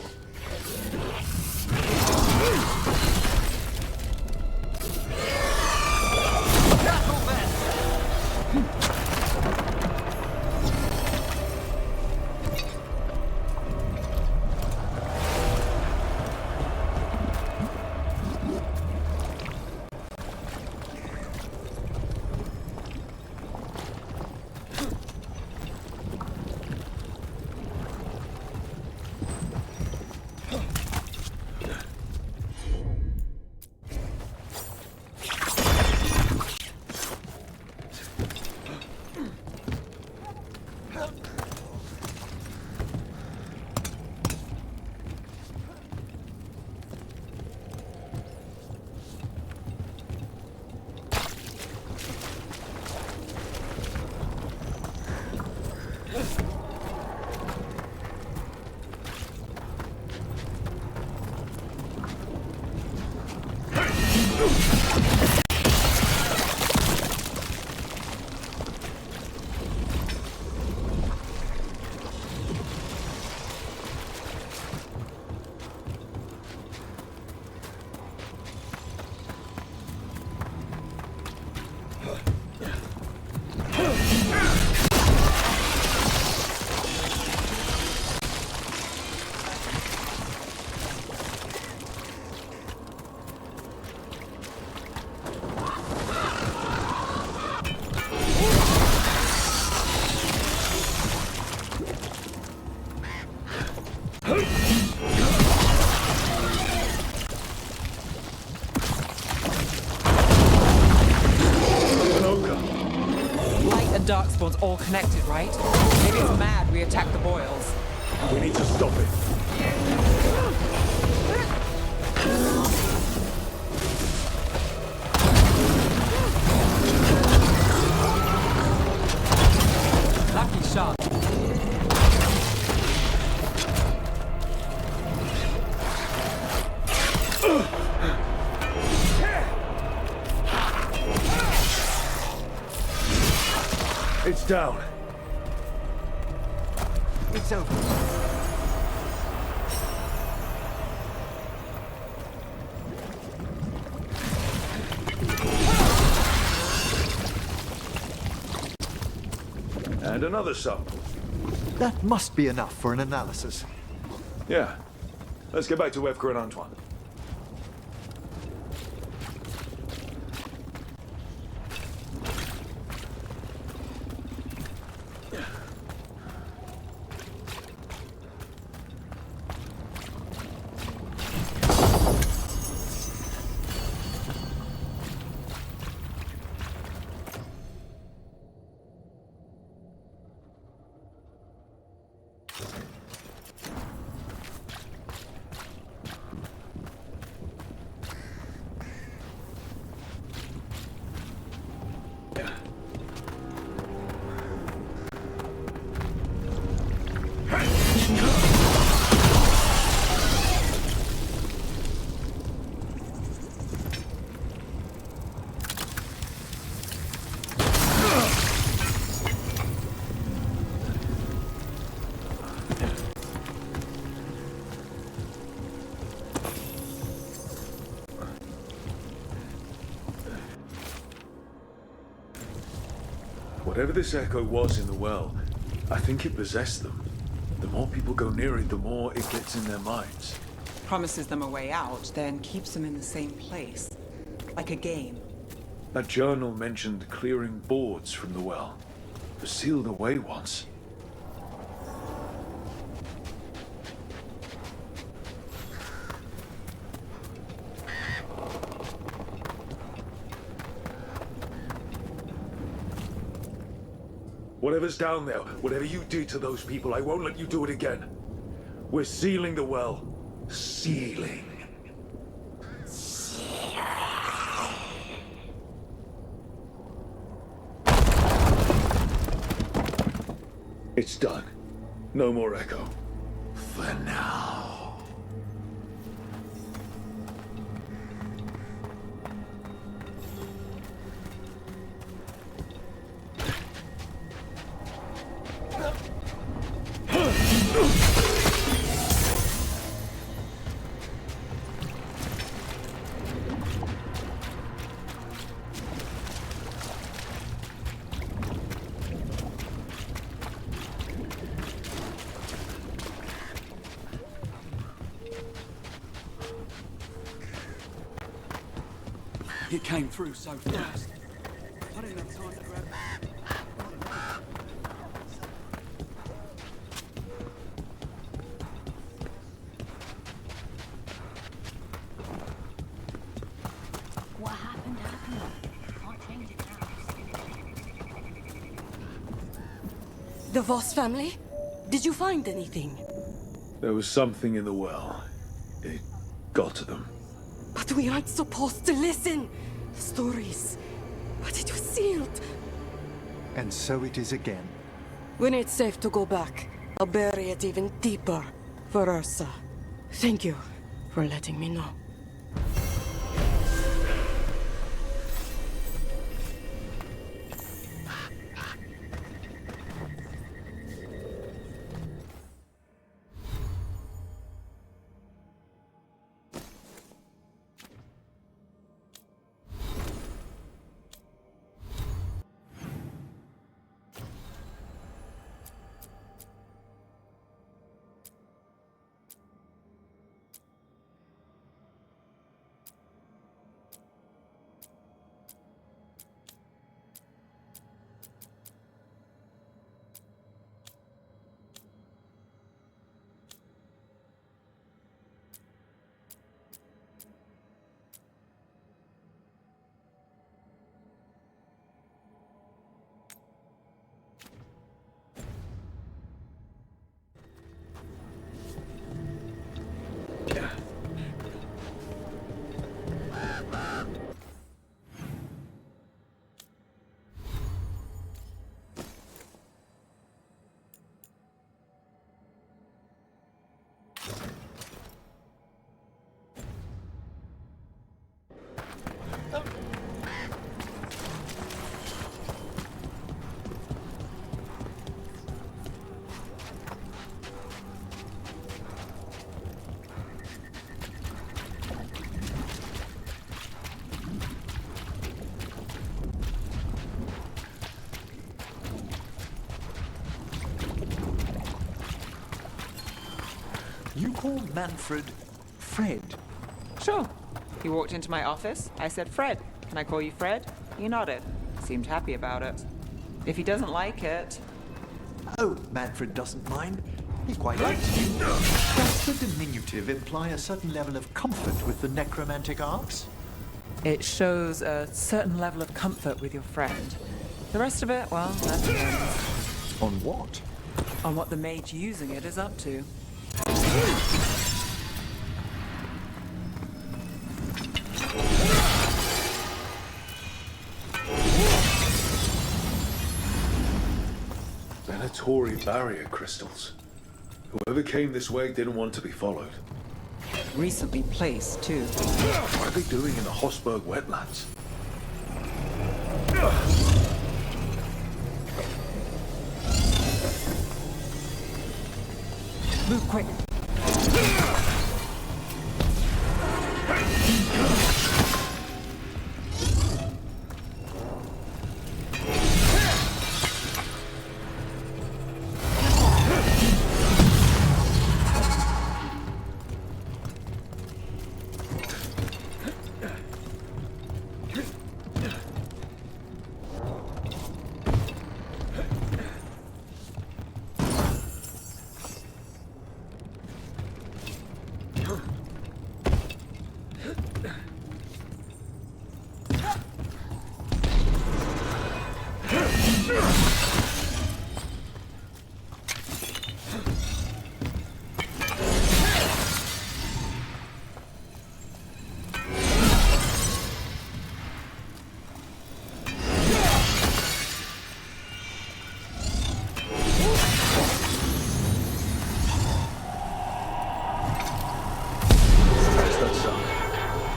Darkspawn's all connected, right? Maybe it's mad we attack the boils. We need to stop it. Lucky shot. It's down. It's over. And another sample. That must be enough for an analysis. Yeah. Let's get back to Evka and Antoine. Whatever this echo was in the well, I think it possessed them. The more people go near it, the more it gets in their minds. Promises them a way out, then keeps them in the same place. Like a game. That journal mentioned clearing boards from the well. It was sealed away once. Whatever's down there, whatever you did to those people, I won't let you do it again. We're sealing the well. Sealing. It's done. No more echo. For now. He came through so fast. I didn't have time to grab him. What happened happened. Can't change it now. The Voss family? Did you find anything? There was something in the well. It got to them. But we aren't supposed to listen. Stories. But it was sealed. And so it is again. When it's safe to go back, I'll bury it even deeper for Ursa. Thank you for letting me know. You call Manfred Fred? Sure. He walked into my office. I said, Fred, can I call you Fred? He nodded. Seemed happy about it. If he doesn't like it... Oh, Manfred doesn't mind. He quite likes you. Does the diminutive imply a certain level of comfort with the necromantic arts? It shows a certain level of comfort with your friend. The rest of it, well, that depends. On what? On what the mage using it is up to. Venatori barrier crystals. Whoever came this way didn't want to be followed. Recently placed, too. What are they doing in the Hossberg wetlands? Move quick.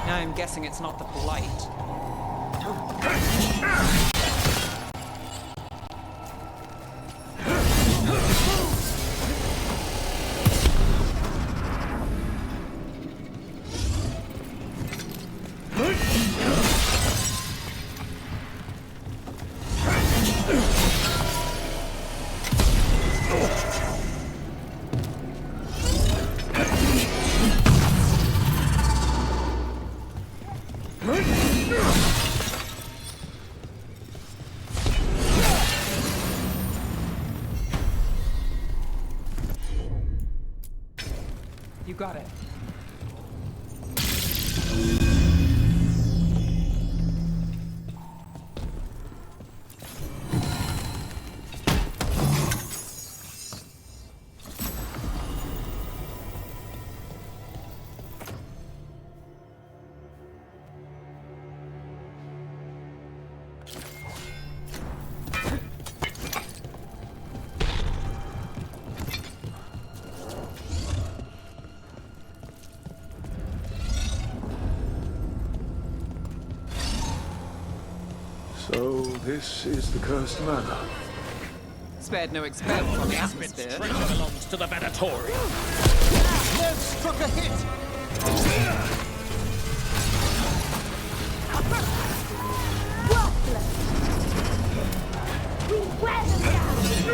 I'm guessing it's not the Blight. Huh? You got it. So, this is the cursed manor. Spared no expense on the atmosphere. Treasure belongs to the Venatori. Nev struck a hit! We wear them down!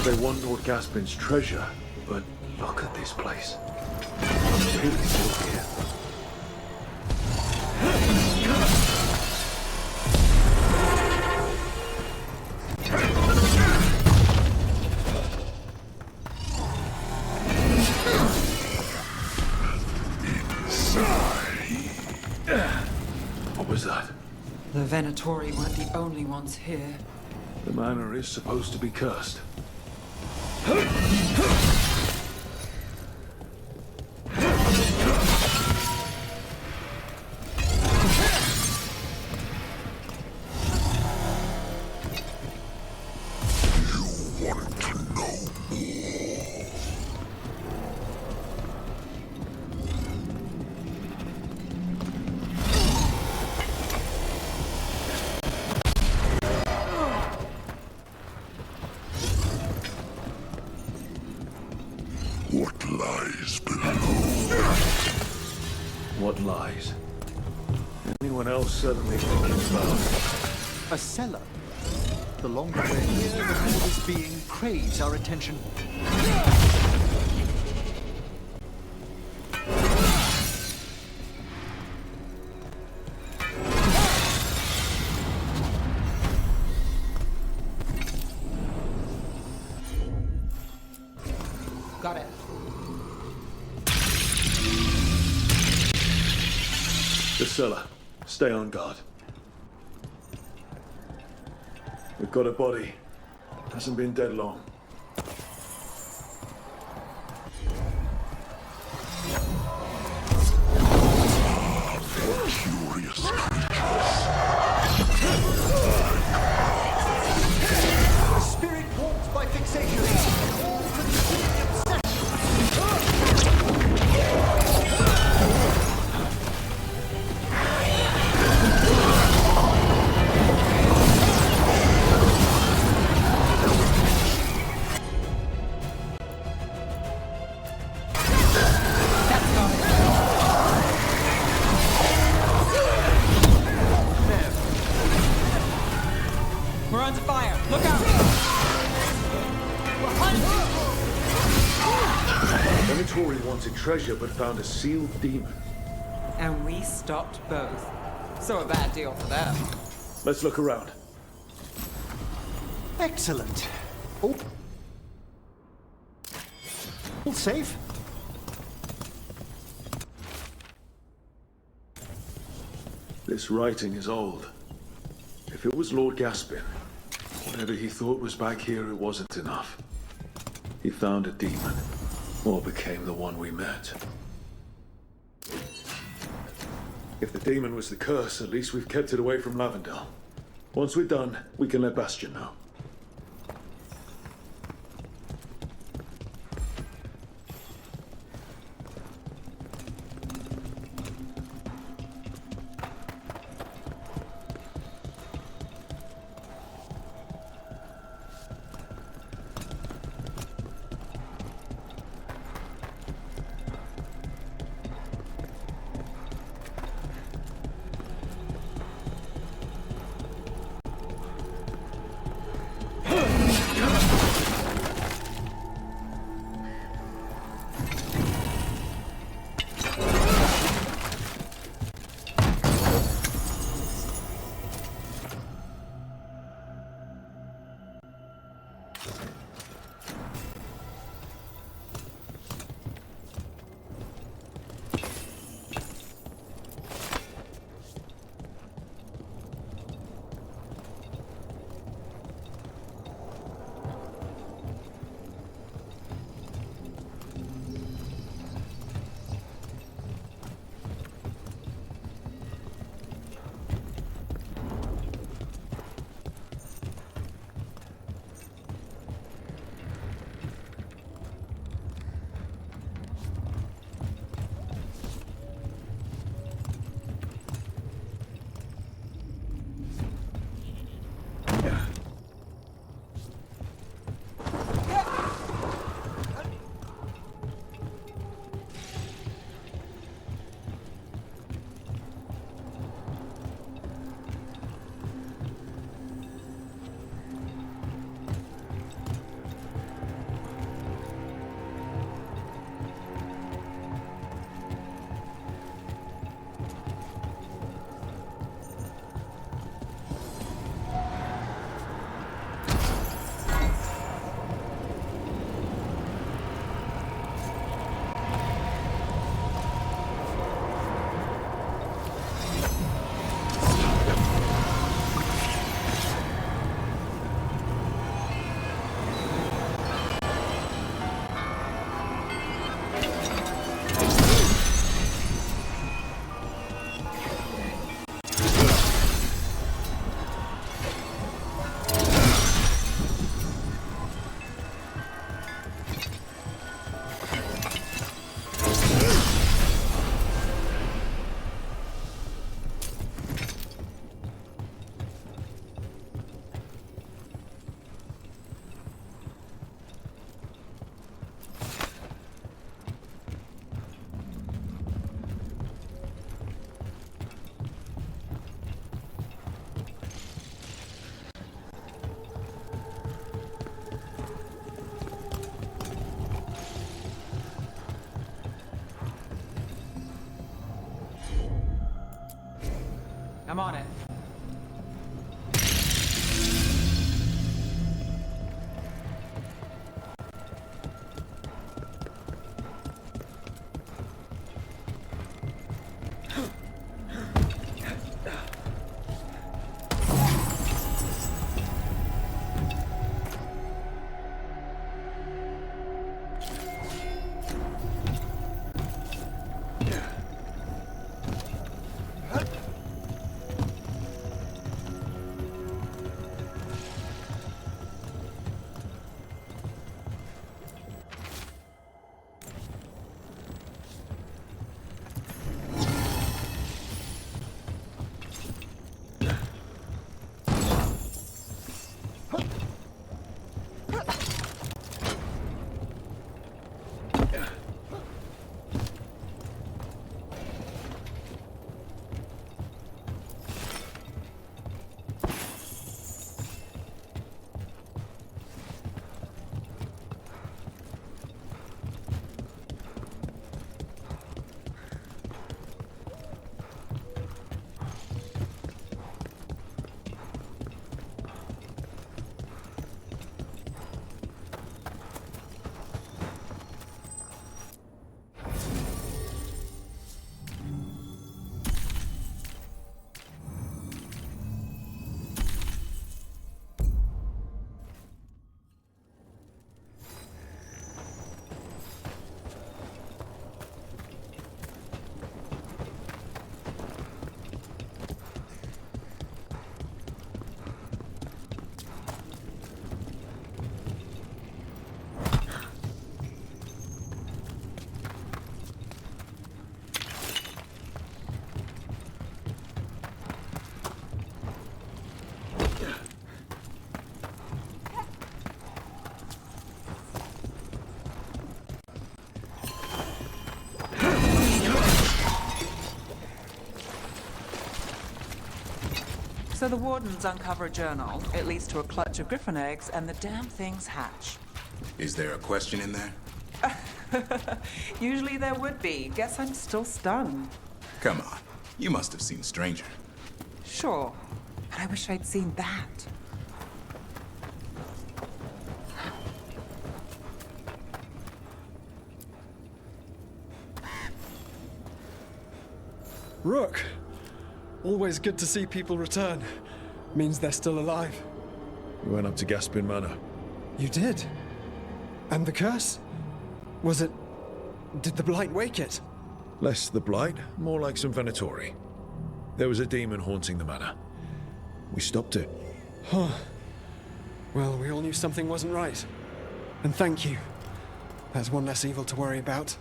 They want Lord Gaspin's treasure, but look at this place. It's really still here. What was that? The Venatori weren't the only ones here. The manor is supposed to be cursed. What lies below? What lies? Anyone else suddenly thinking about? A cellar. The longer we're here, the more this being craves our attention. Got it. The cellar. Stay on guard. We've got a body. Hasn't been dead long. What curious A spirit warped by fixation. We're under fire. Look out! Venatori wanted treasure but found a sealed demon. And we stopped both. So a bad deal for them. Let's look around. Excellent. Oh. All safe? This writing is old. If it was Lord Gaspin, whatever he thought was back here, it wasn't enough. He found a demon, or became the one we met. If the demon was the curse, at least we've kept it away from Lavendel. Once we're done, we can let Bastion know. I'm on it. So the Wardens uncover a journal. It leads to a clutch of griffin eggs, and the damn things hatch. Is there a question in there? Usually there would be. Guess I'm still stunned. Come on. You must have seen Stranger. Sure. But I wish I'd seen that. Rook! Always good to see people return. Means they're still alive. We went up to Gaspin Manor. You did? And the curse? Was it... Did the Blight wake it? Less the Blight, more like some Venatori. There was a demon haunting the manor. We stopped it. Huh. Well, we all knew something wasn't right. And thank you. There's one less evil to worry about.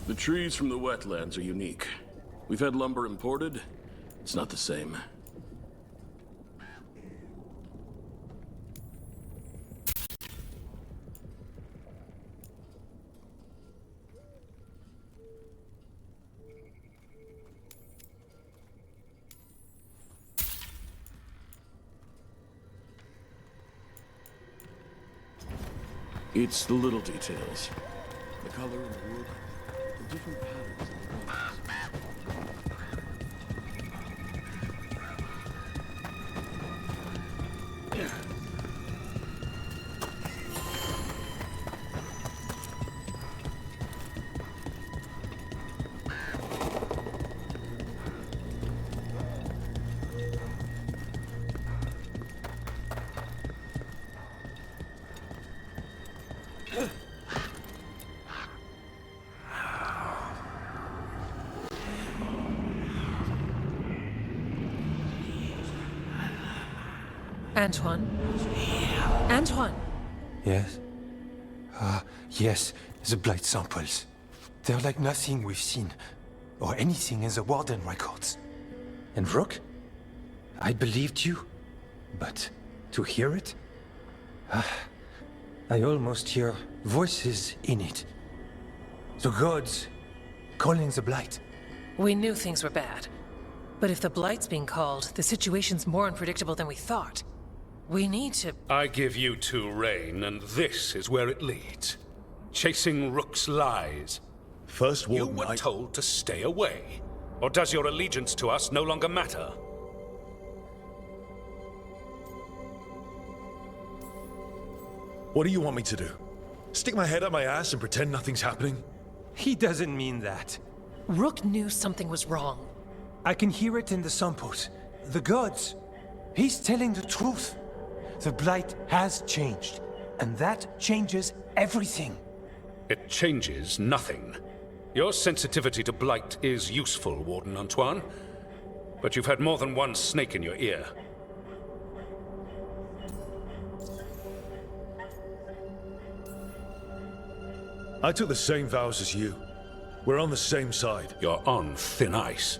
The trees from the wetlands are unique. We've had lumber imported. It's not the same. It's the little details. The color of the wood, the different patterns in the branches. Antoine? Antoine! Yes? Yes, the blight samples. They're like nothing we've seen, or anything in the Warden records. And Rook? I believed you, but to hear it? I almost hear voices in it. The gods calling the blight. We knew things were bad. But if the Blight's being called, the situation's more unpredictable than we thought. We need to... I give you two reign, and this is where it leads. Chasing Rook's lies. First You were told to stay away. Or does your allegiance to us no longer matter? What do you want me to do? Stick my head up my ass and pretend nothing's happening? He doesn't mean that. Rook knew something was wrong. I can hear it in the samples. The gods. He's telling the truth. The blight has changed, and that changes everything. It changes nothing. Your sensitivity to blight is useful, Warden Antoine. But you've had more than one snake in your ear. I took the same vows as you. We're on the same side. You're on thin ice.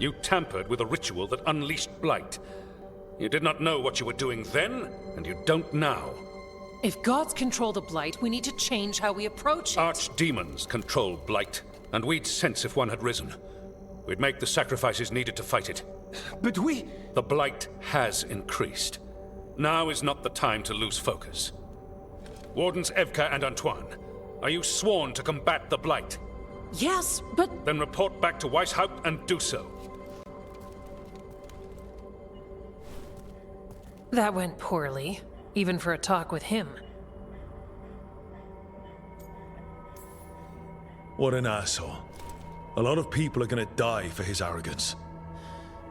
You tampered with a ritual that unleashed blight. You did not know what you were doing then, and you don't now. If gods control the Blight, we need to change how we approach it. Archdemons control blight, and we'd sense if one had risen. We'd make the sacrifices needed to fight it. But we... The blight has increased. Now is not the time to lose focus. Wardens Evka and Antoine, are you sworn to combat the blight? Yes, but... Then report back to Weishaupt and do so. That went poorly, even for a talk with him. What an asshole. A lot of people are gonna die for his arrogance.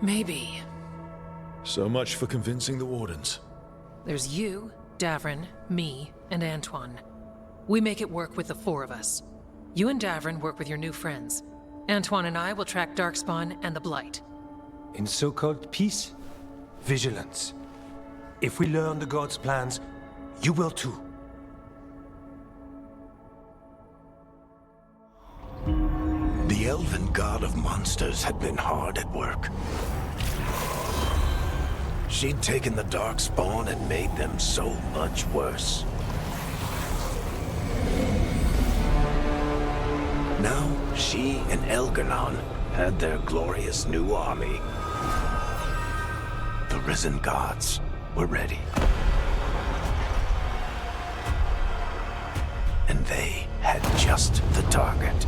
Maybe. So much for convincing the Wardens. There's you, Davrin, me, and Antoine. We make it work with the four of us. You and Davrin work with your new friends. Antoine and I will track Darkspawn and the Blight. In so-called peace, vigilance. If we learn the gods' plans, you will too. The elven god of monsters had been hard at work. She'd taken the Darkspawn and made them so much worse. Now, she and Elgar'nan had their glorious new army. The risen gods were ready. And they had just the target.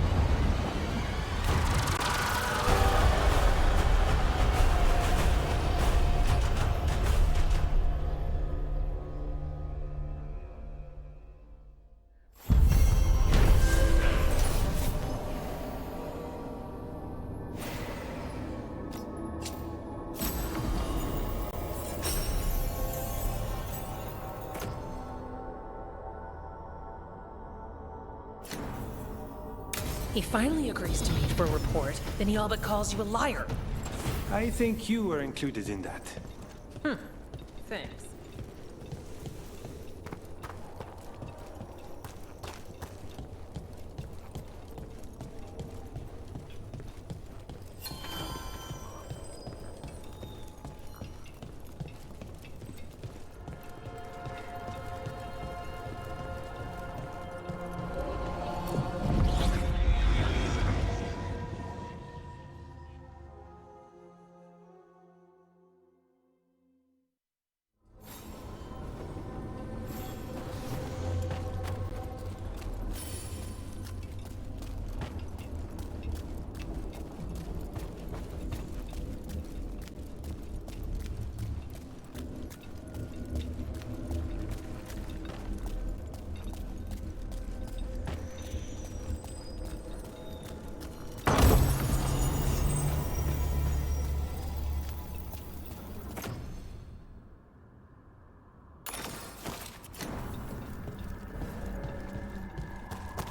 He finally agrees to meet for a report, then he all but calls you a liar. I think you were included in that. Thanks.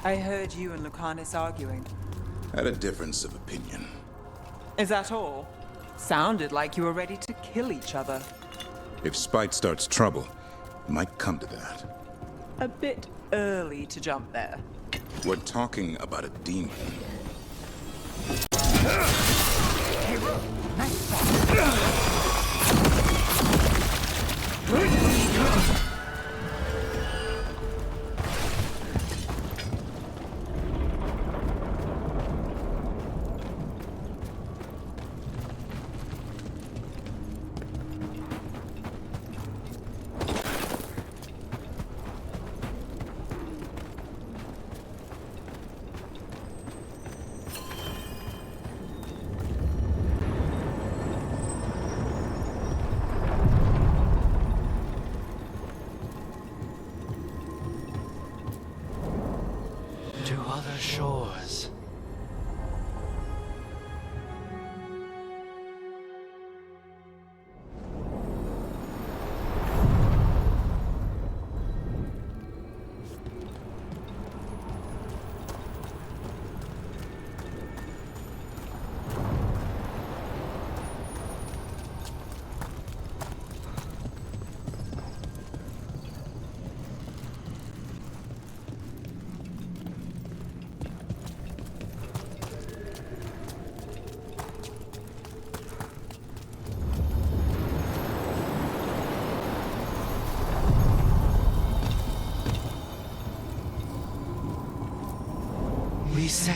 I heard you and Lucanus arguing. Had a difference of opinion. Is that all? Sounded like you were ready to kill each other. If spite starts trouble, it might come to that. A bit early to jump there. We're talking about a demon. To other shores. We sail.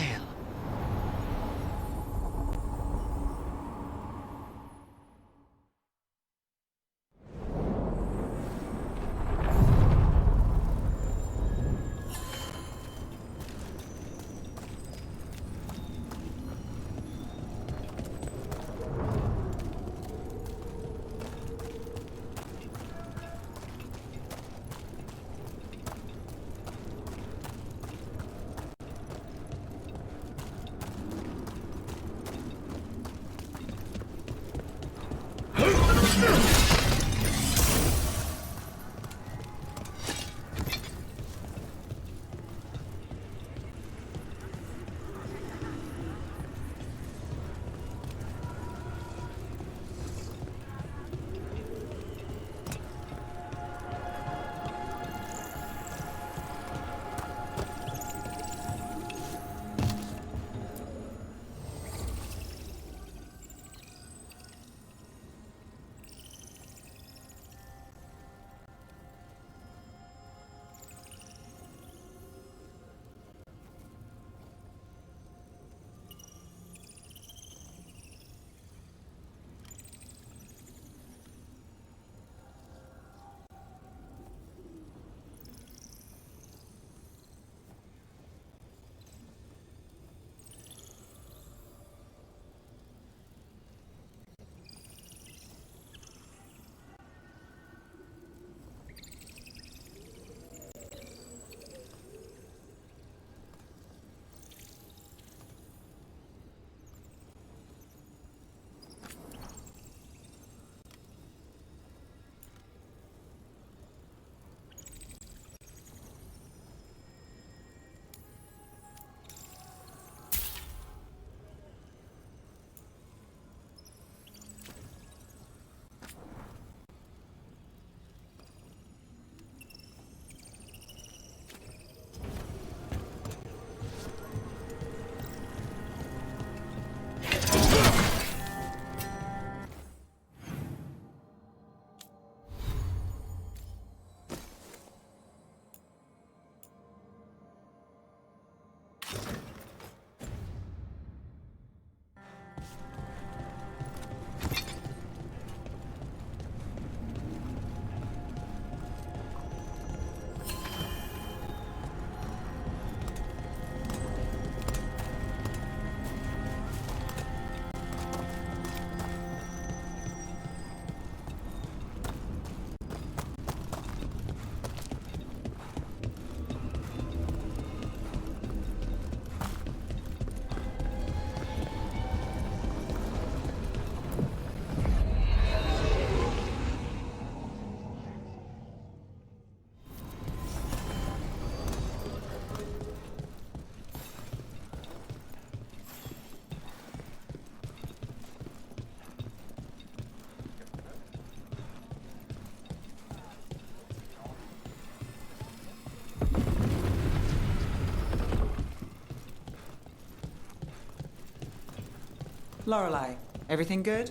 Lorelei, everything good?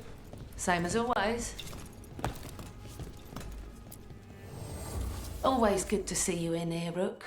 Same as always. Always good to see you in here, Rook.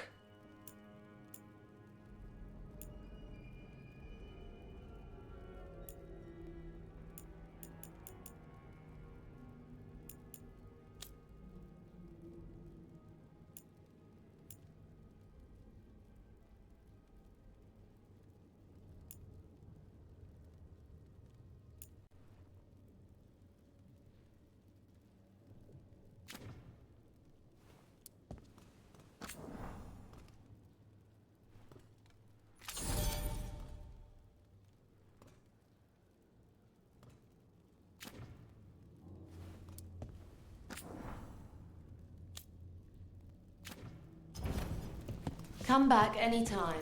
Come back anytime.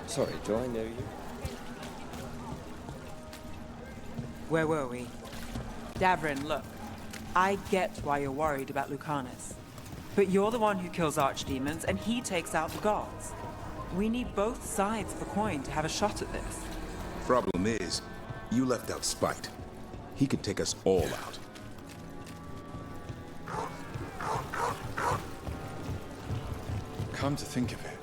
Sorry, do I know you? Where were we? Davrin, look. I get why you're worried about Lucanus. But you're the one who kills archdemons, and he takes out the gods. We need both sides of the coin to have a shot at this. Problem is, you left out Spite. He could take us all out. Come to think of it.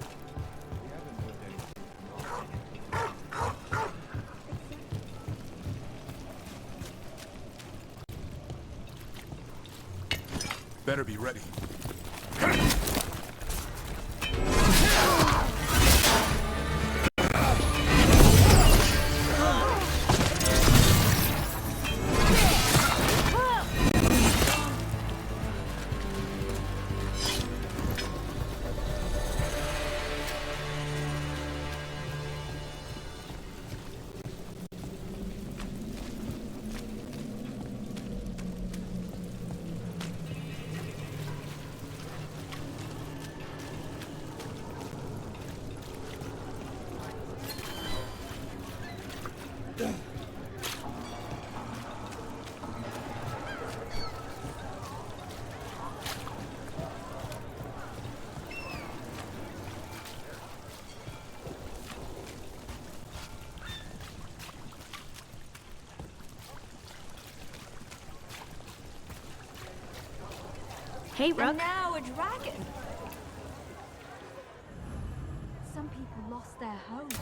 Better be ready. Hey, Rook. And now a dragon. Some people lost their homes.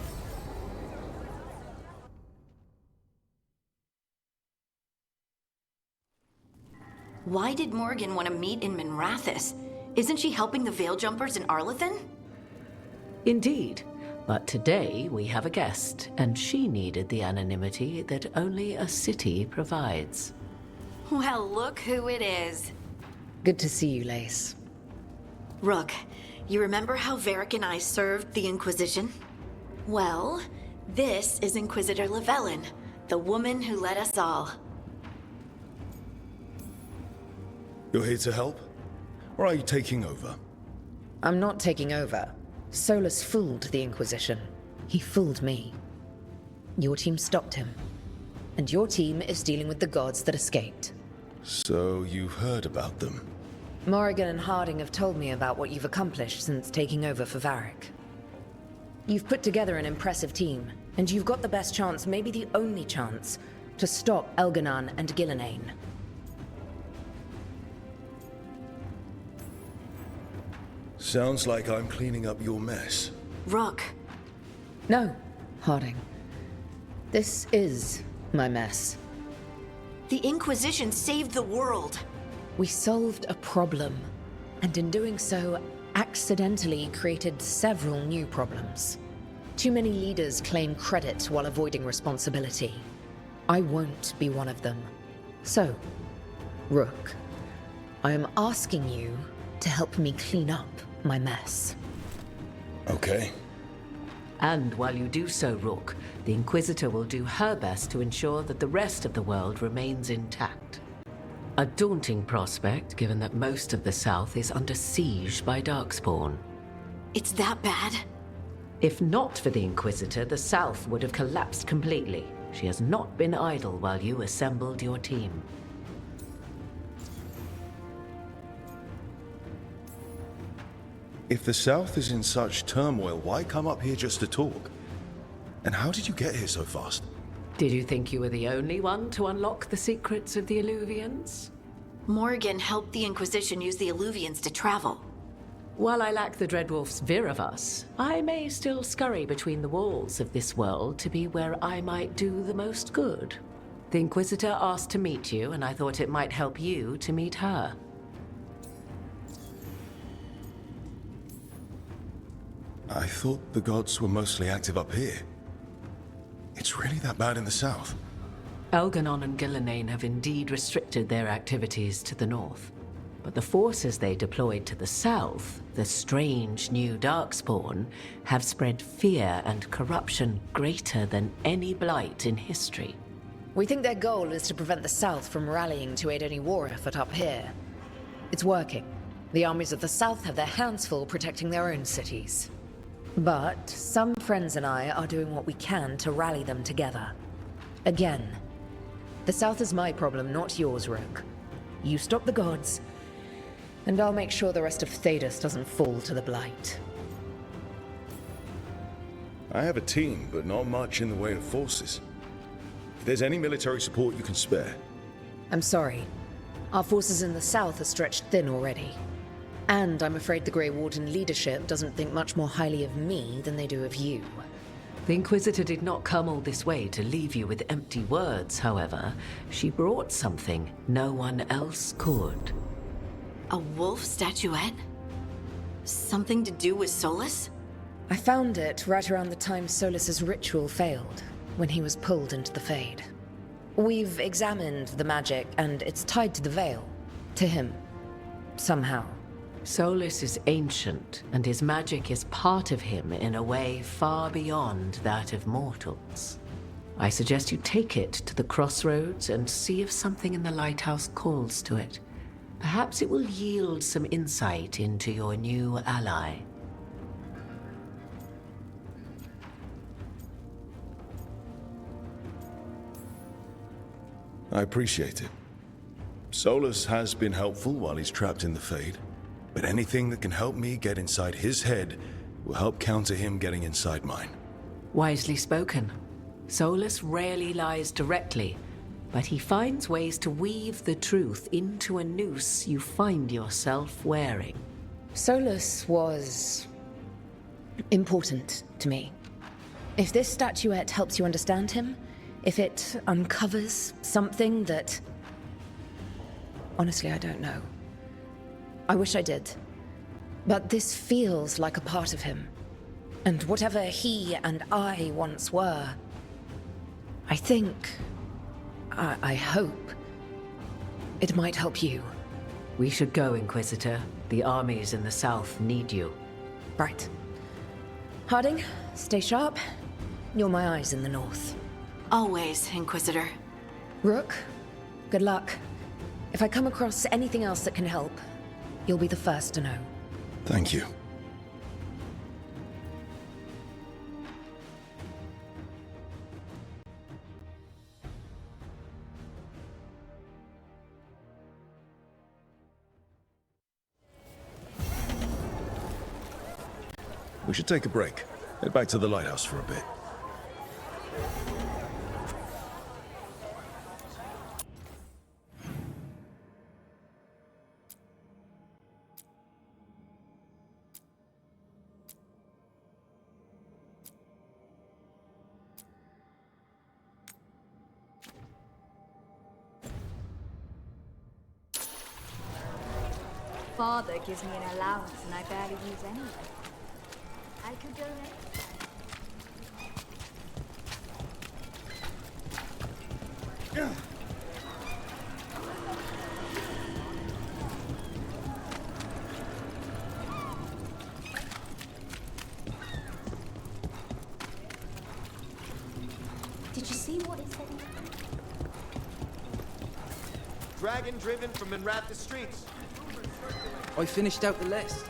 Why did Morgan want to meet in Minrathous? Isn't she helping the Veil Jumpers in Arlathan? Indeed. But today we have a guest, and she needed the anonymity that only a city provides. Well, look who it is. Good to see you, Lace. Rook, you remember how Varric and I served the Inquisition? Well, this is Inquisitor Llewellyn, the woman who led us all. You're here to help? Or are you taking over? I'm not taking over. Solus fooled the Inquisition. He fooled me. Your team stopped him. And your team is dealing with the gods that escaped. So you've heard about them? Morrigan and Harding have told me about what you've accomplished since taking over for Varric. You've put together an impressive team, and you've got the best chance, maybe the only chance, to stop Elganon and Gillenane. Sounds like I'm cleaning up your mess. Rook. No, Harding. This is my mess. The Inquisition saved the world. We solved a problem, and in doing so, accidentally created several new problems. Too many leaders claim credit while avoiding responsibility. I won't be one of them. So, Rook, I am asking you to help me clean up my mess. Okay. And while you do so, Rook, the Inquisitor will do her best to ensure that the rest of the world remains intact. A daunting prospect, given that most of the South is under siege by Darkspawn. It's that bad? If not for the Inquisitor, the South would have collapsed completely. She has not been idle while you assembled your team. If the South is in such turmoil, why come up here just to talk? And how did you get here so fast? Did you think you were the only one to unlock the secrets of the Illuvians? Morgan helped the Inquisition use the Illuvians to travel. While I lack the Dreadwolf's Viravus, I may still scurry between the walls of this world to be where I might do the most good. The Inquisitor asked to meet you, and I thought it might help you to meet her. I thought the gods were mostly active up here. It's really that bad in the south? Elganon and Gillenane have indeed restricted their activities to the north. But the forces they deployed to the south, the strange new Darkspawn, have spread fear and corruption greater than any blight in history. We think their goal is to prevent the South from rallying to aid any war effort up here. It's working. The armies of the South have their hands full protecting their own cities. But some friends and I are doing what we can to rally them together. Again, the South is my problem, not yours, Rook. You stop the gods, and I'll make sure the rest of Thedas doesn't fall to the Blight. I have a team, but not much in the way of forces. If there's any military support you can spare. I'm sorry. Our forces in the South are stretched thin already. And I'm afraid the Greywarden leadership doesn't think much more highly of me than they do of you. The Inquisitor did not come all this way to leave you with empty words, however. She brought something no one else could. A wolf statuette? Something to do with Solus? I found it right around the time Solus's ritual failed, when he was pulled into the Fade. We've examined the magic, and it's tied to the Veil. To him. Somehow. Solus is ancient, and his magic is part of him in a way far beyond that of mortals. I suggest you take it to the crossroads and see if something in the lighthouse calls to it. Perhaps it will yield some insight into your new ally. I appreciate it. Solus has been helpful while he's trapped in the Fade. But anything that can help me get inside his head will help counter him getting inside mine. Wisely spoken. Solus rarely lies directly, but he finds ways to weave the truth into a noose you find yourself wearing. Solus was important to me. If this statuette helps you understand him, if it uncovers something that... Honestly, I don't know. I wish I did. But this feels like a part of him. And whatever he and I once were, I think... I hope... it might help you. We should go, Inquisitor. The armies in the south need you. Right. Harding, stay sharp. You're my eyes in the north. Always, Inquisitor. Rook, good luck. If I come across anything else that can help, you'll be the first to know. Thank you. We should take a break. Head back to the lighthouse for a bit. Father gives me an allowance and I barely use any of it. I could donate. Did you see what it said? Dragon driven from Enwrath streets. I finished out the list.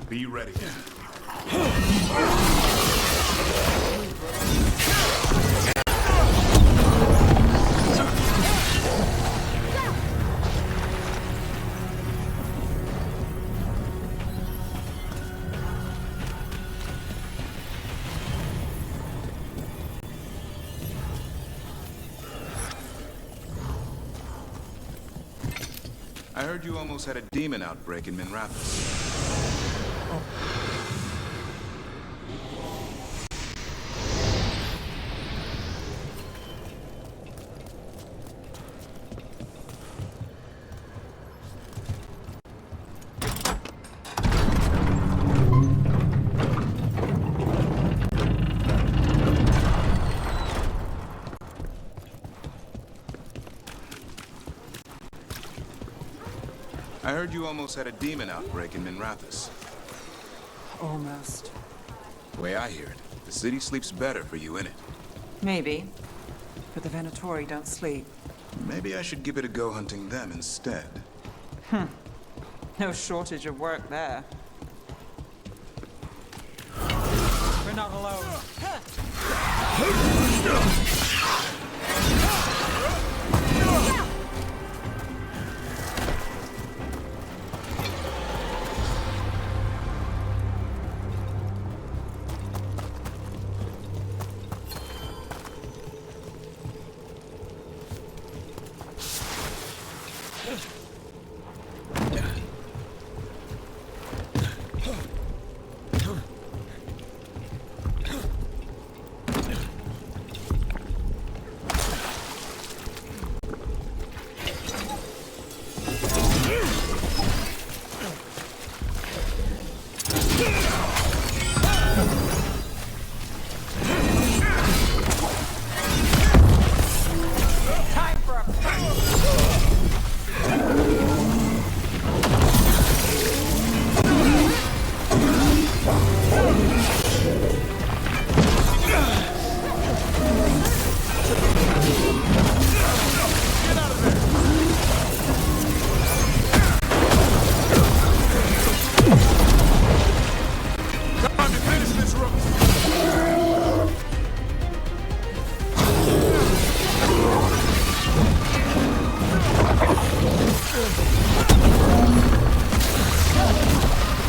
Be ready. I heard you almost had a demon outbreak in Minrathous. I heard you almost had a demon outbreak in Minrathous. Almost. Way I hear it, the city sleeps better for you in it. Maybe. But the Venatori don't sleep. Maybe I should give it a go hunting them instead. No shortage of work there. We're not alone.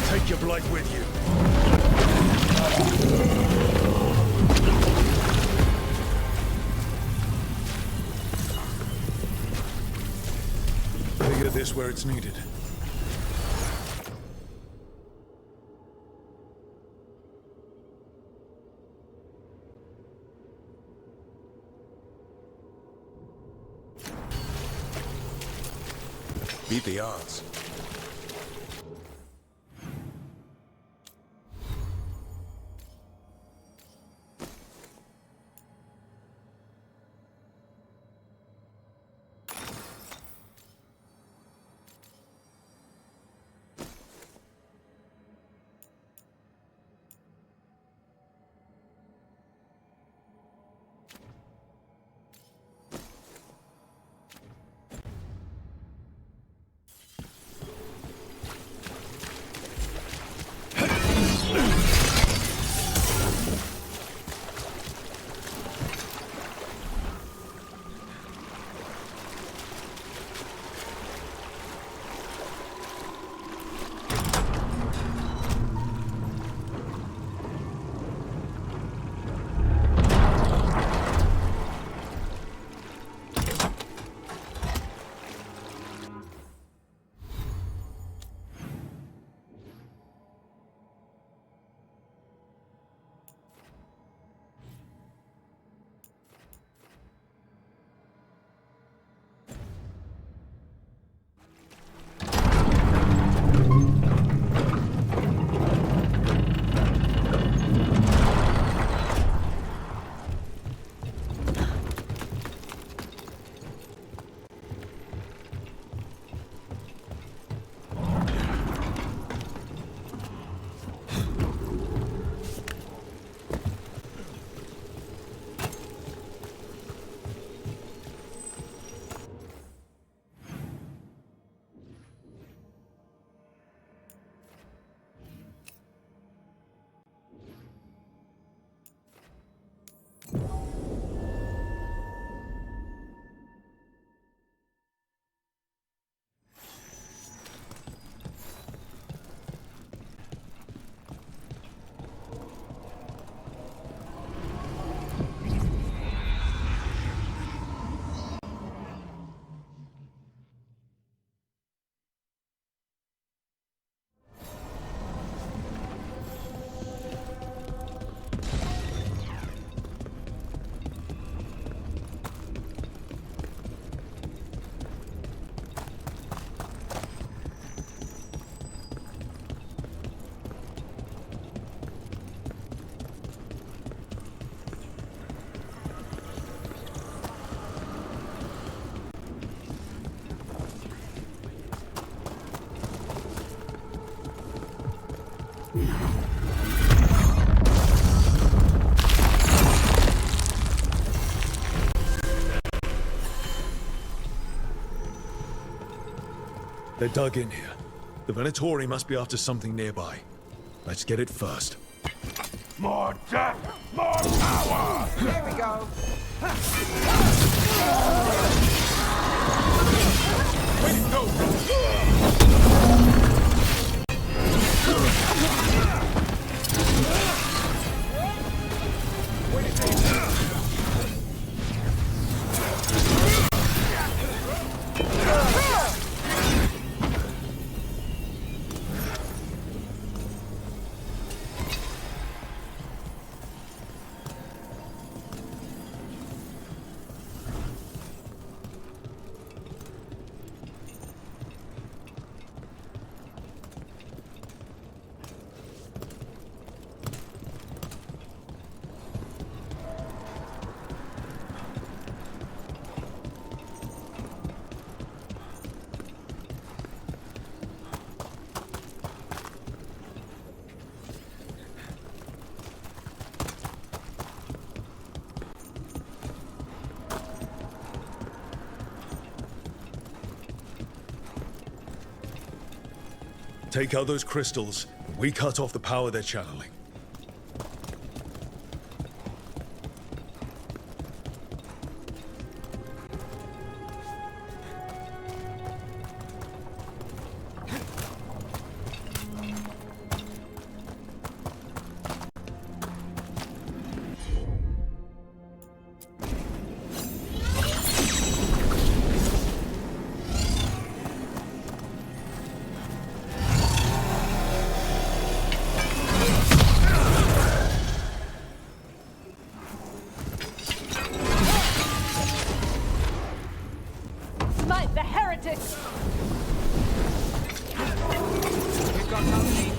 Take your blight with you. Figure this where it's needed. Beat the odds. They're dug in here. The Venatori must be after something nearby. Let's get it first. More death! More power! There we go. Way to go, Take out those crystals. We cut off the power they're channeling. Smite the heretics! We've got company.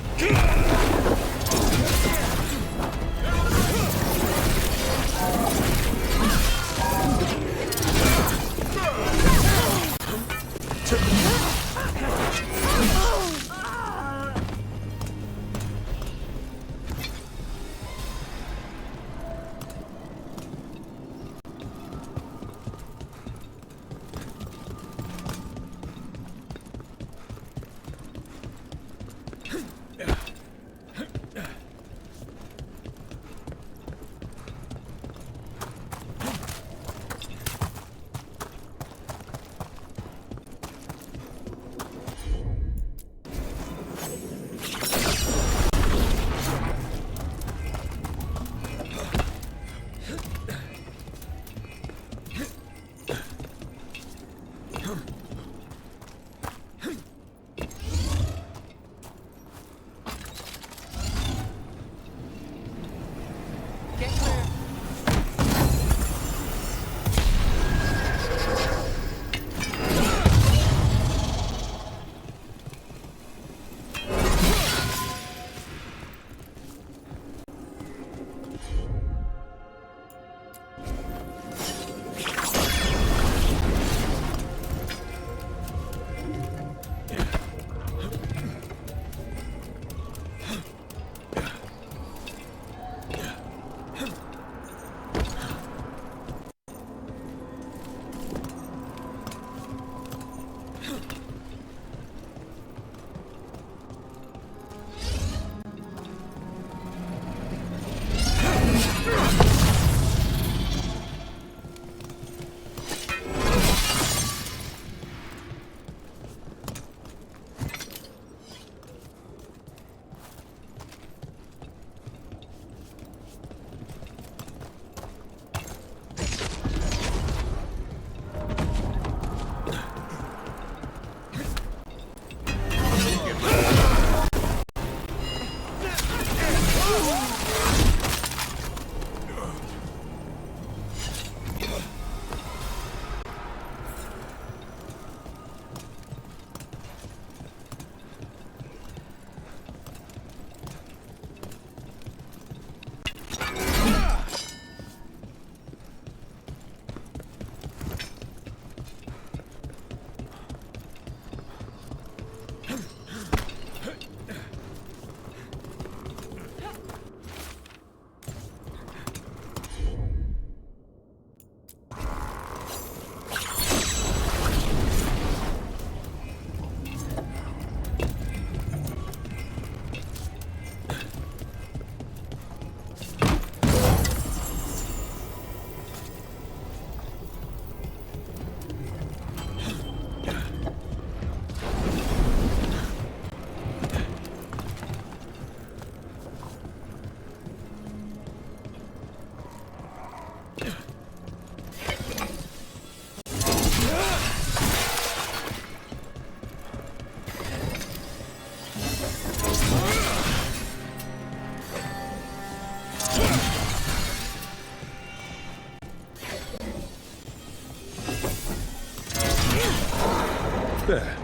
There.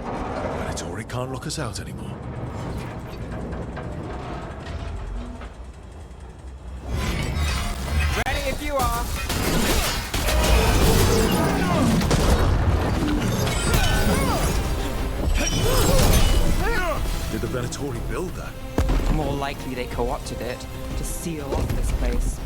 Venatori can't lock us out anymore. Ready if you are. Did the Venatori build that? More likely they co-opted it to seal off this place.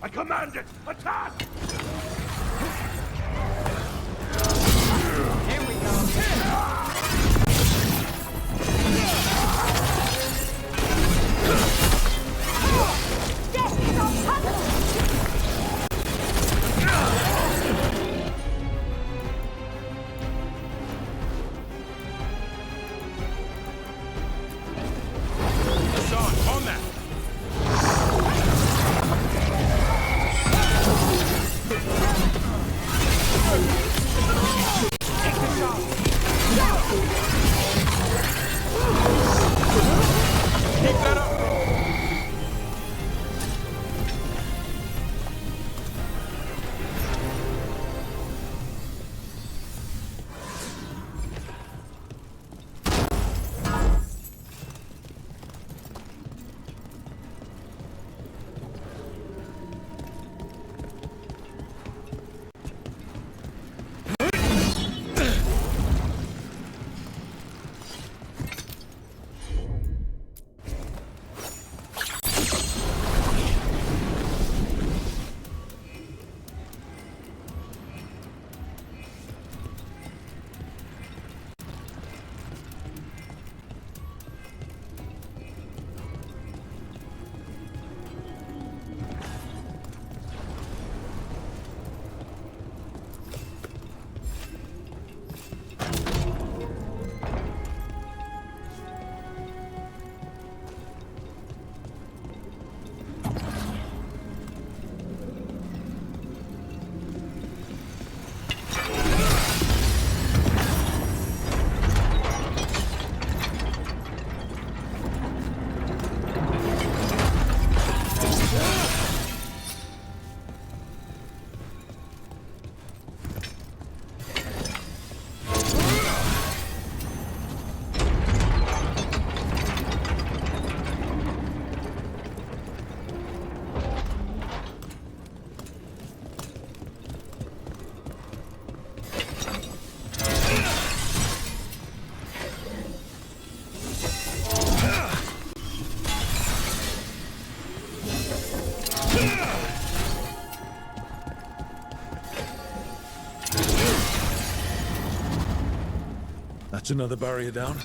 I command it! Attack! Here we go. Death is on top! Hassan, on that! Go! That's another barrier down.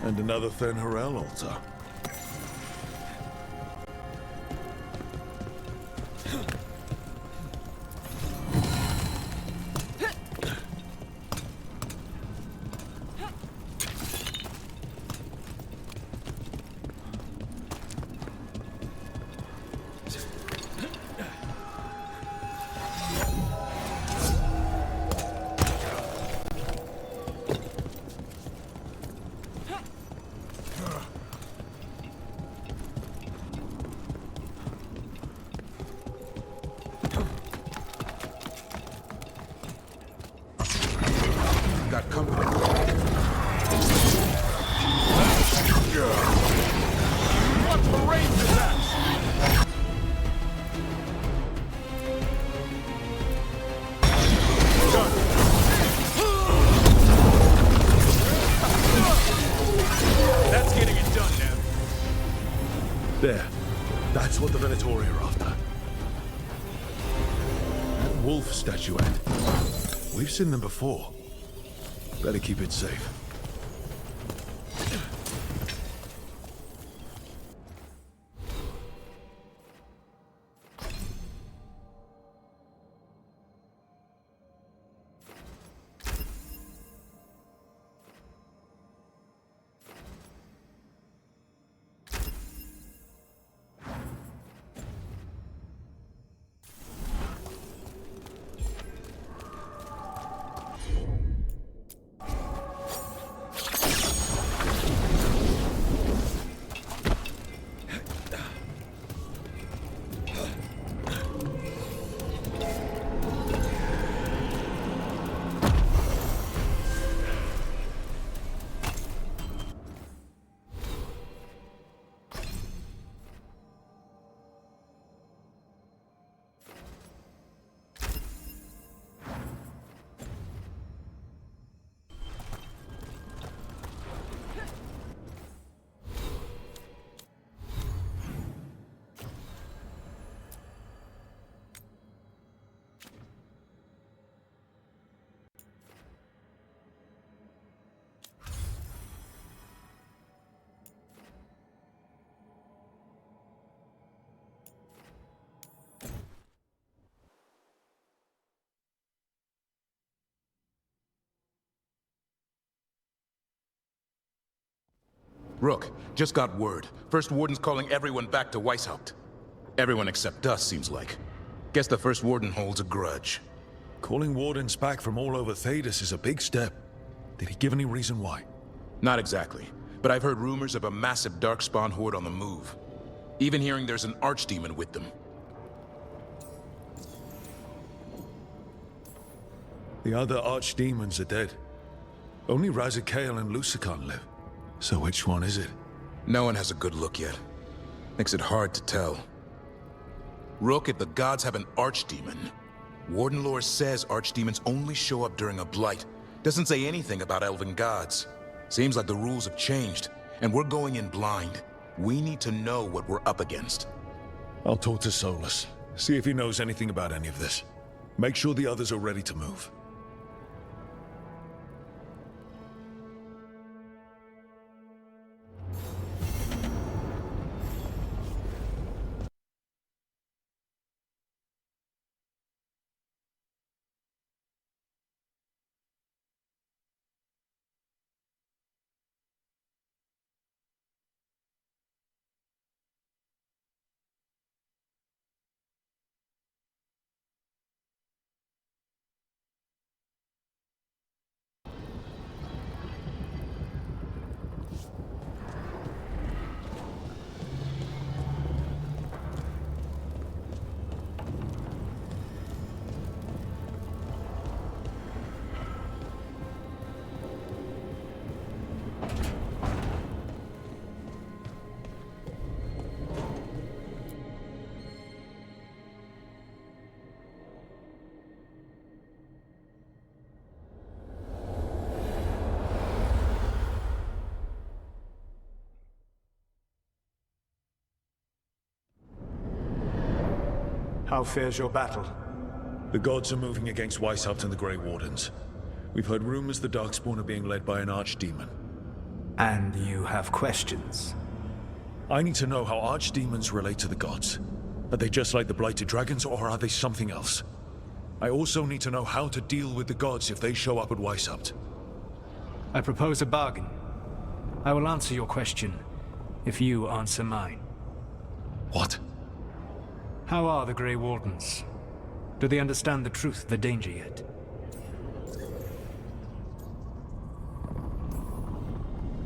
And another Fen Harel altar. Got company. Watch for ranged attacks! That's getting it done now. There. That's what the Venatori are after. That wolf statuette. We've seen them before. Better keep it safe. Rook, just got word. First Warden's calling everyone back to Weishaupt. Everyone except us, seems like. Guess the First Warden holds a grudge. Calling Wardens back from all over Thedas is a big step. Did he give any reason why? Not exactly, but I've heard rumors of a massive Darkspawn horde on the move. Even hearing there's an archdemon with them. The other archdemons are dead. Only Razikael and Lusicon live. So which one is it? No one has a good look yet. Makes it hard to tell. Rook, if the gods have an archdemon, Warden lore says archdemons only show up during a blight. Doesn't say anything about elven gods. Seems like the rules have changed, and we're going in blind. We need to know what we're up against. I'll talk to Solus. See if he knows anything about any of this. Make sure the others are ready to move. How fares your battle? The gods are moving against Weishaupt and the Greywardens. We've heard rumors the Darkspawn are being led by an archdemon. And you have questions? I need to know how archdemons relate to the gods. Are they just like the Blighted Dragons, or are they something else? I also need to know how to deal with the gods if they show up at Weishaupt. I propose a bargain. I will answer your question if you answer mine. What? How are the Greywardens? Do they understand the truth of the danger yet?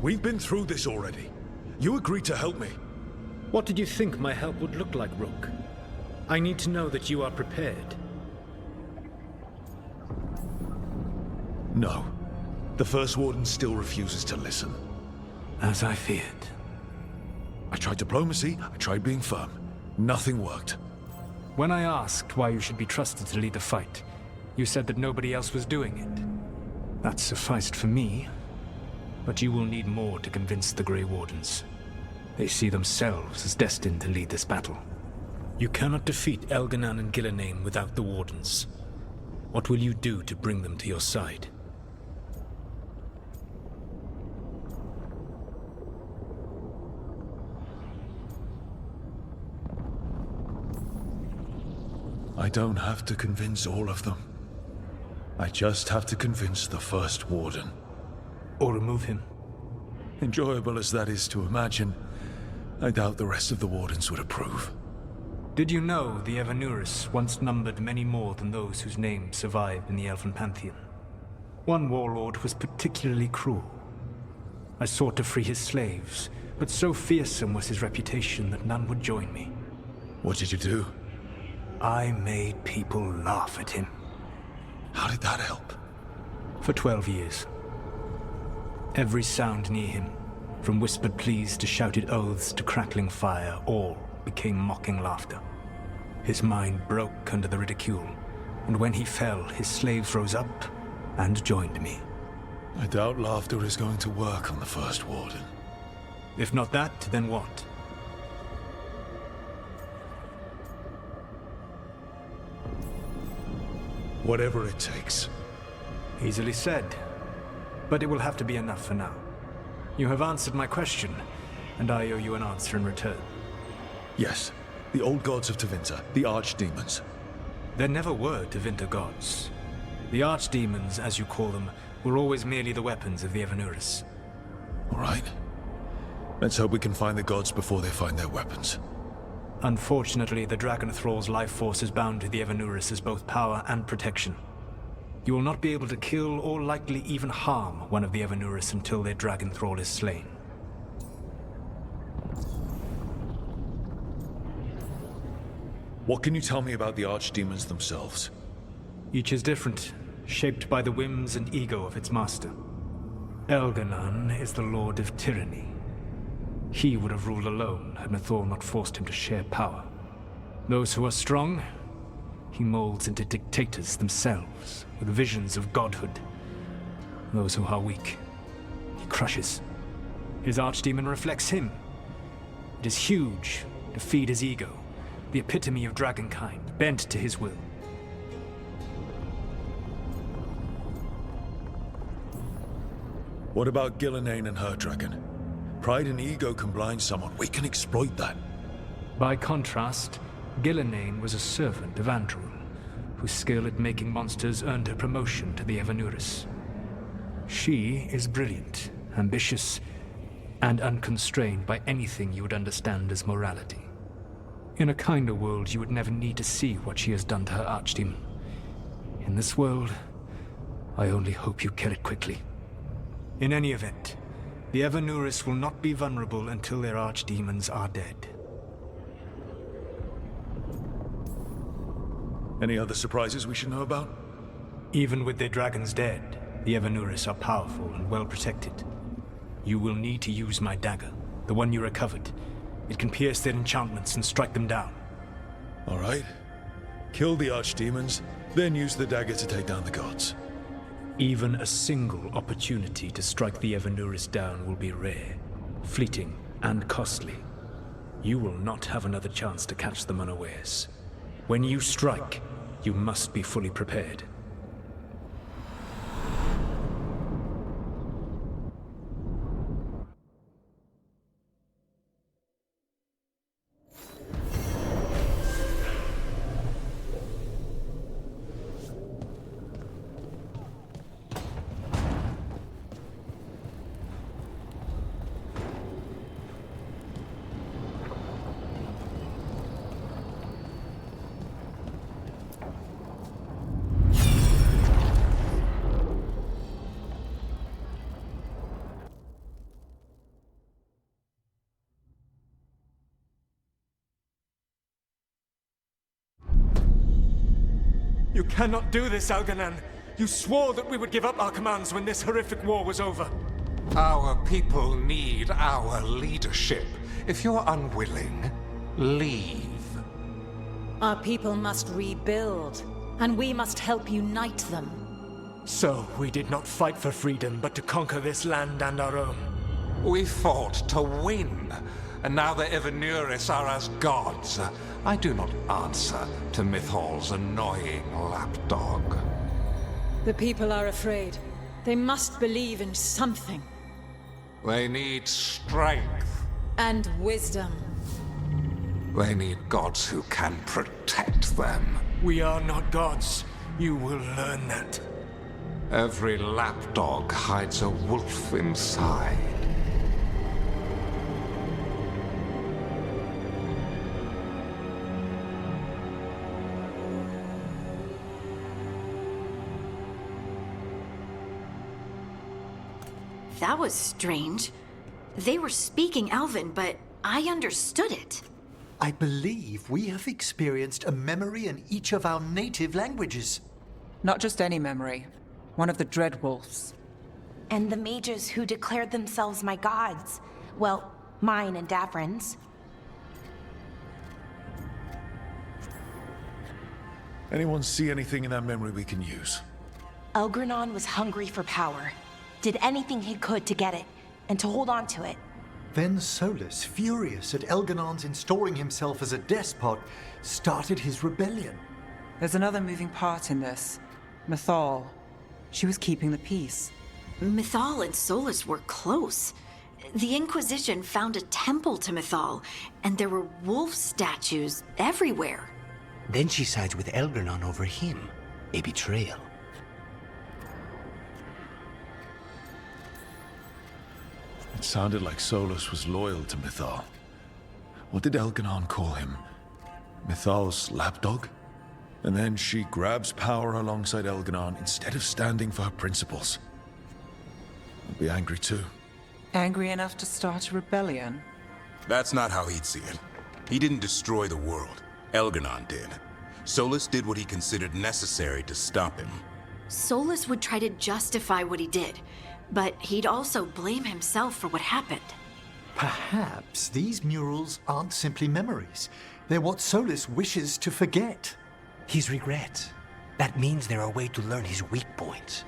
We've been through this already. You agreed to help me. What did you think my help would look like, Rook? I need to know that you are prepared. No. The First Warden still refuses to listen. As I feared. I tried diplomacy, I tried being firm. Nothing worked. When I asked why you should be trusted to lead the fight, you said that nobody else was doing it. That sufficed for me. But you will need more to convince the Greywardens. They see themselves as destined to lead this battle. You cannot defeat Elganan and Gillenane without the Wardens. What will you do to bring them to your side? I don't have to convince all of them. I just have to convince the First Warden. Or remove him. Enjoyable as that is to imagine, I doubt the rest of the Wardens would approve. Did you know the Evanurus once numbered many more than those whose names survive in the Elven Pantheon? One warlord was particularly cruel. I sought to free his slaves, but so fearsome was his reputation that none would join me. What did you do? I made people laugh at him. How did that help? For 12 years. Every sound near him, from whispered pleas to shouted oaths to crackling fire, all became mocking laughter. His mind broke under the ridicule, and when he fell, his slaves rose up and joined me. I doubt laughter is going to work on the First Warden. If not that, then what? Whatever it takes. Easily said. But it will have to be enough for now. You have answered my question, and I owe you an answer in return. Yes. The old gods of Tevinter, the archdemons. There never were Tevinter gods. The archdemons, as you call them, were always merely the weapons of the Evanurus. All right. Let's hope we can find the gods before they find their weapons. Unfortunately, the Dragon Thrall's life force is bound to the Evanurus as both power and protection. You will not be able to kill or likely even harm one of the Evanurus until their Dragon Thrall is slain. What can you tell me about the archdemons themselves? Each is different, shaped by the whims and ego of its master. Elganan is the Lord of Tyranny. He would have ruled alone had Nathor not forced him to share power. Those who are strong, he molds into dictators themselves, with visions of godhood. Those who are weak, he crushes. His archdemon reflects him. It is huge to feed his ego, the epitome of dragonkind, bent to his will. What about Gillenane and her dragon? Pride and ego can blind someone. We can exploit that. By contrast, Gillenane was a servant of Andrul, whose skill at making monsters earned her promotion to the Evanurus. She is brilliant, ambitious, and unconstrained by anything you would understand as morality. In a kinder world, you would never need to see what she has done to her archdemon. In this world, I only hope you kill it quickly. In any event, the Evanurus will not be vulnerable until their archdemons are dead. Any other surprises we should know about? Even with their dragons dead, the Evanurus are powerful and well protected. You will need to use my dagger, the one you recovered. It can pierce their enchantments and strike them down. All right. Kill the archdemons, then use the dagger to take down the gods. Even a single opportunity to strike the Evanurus down will be rare, fleeting, and costly. You will not have another chance to catch them unawares. When you strike, you must be fully prepared. You cannot do this, Algernon. You swore that we would give up our commands when this horrific war was over. Our people need our leadership. If you're unwilling, leave. Our people must rebuild, and we must help unite them. So, we did not fight for freedom, but to conquer this land and our own. We fought to win, and now the Evanuris are as gods. I do not answer to Mythal's annoying lapdog. The people are afraid. They must believe in something. They need strength. And wisdom. They need gods who can protect them. We are not gods. You will learn that. Every lapdog hides a wolf inside. That was strange. They were speaking Elven, but I understood it. I believe we have experienced a memory in each of our native languages. Not just any memory. One of the Dread Wolves. And the mages who declared themselves my gods. Well, mine and Davrin's. Anyone see anything in that memory we can use? Elgranon was hungry for power. Did anything he could to get it, and to hold on to it. Then Solus, furious at Elganon's installing himself as a despot, started his rebellion. There's another moving part in this. Mythal. She was keeping the peace. Mythal and Solus were close. The Inquisition found a temple to Mythal, and there were wolf statues everywhere. Then she sides with Elgranon over him. A betrayal. It sounded like Solus was loyal to Mythal. What did Elganon call him? Mythal's lapdog? And then she grabs power alongside Elganon instead of standing for her principles. I'd be angry too. Angry enough to start a rebellion? That's not how he'd see it. He didn't destroy the world. Elganon did. Solus did what he considered necessary to stop him. Solus would try to justify what he did, but he'd also blame himself for what happened. Perhaps these murals aren't simply memories. They're what Solus wishes to forget. His regret. That means they're a way to learn his weak points.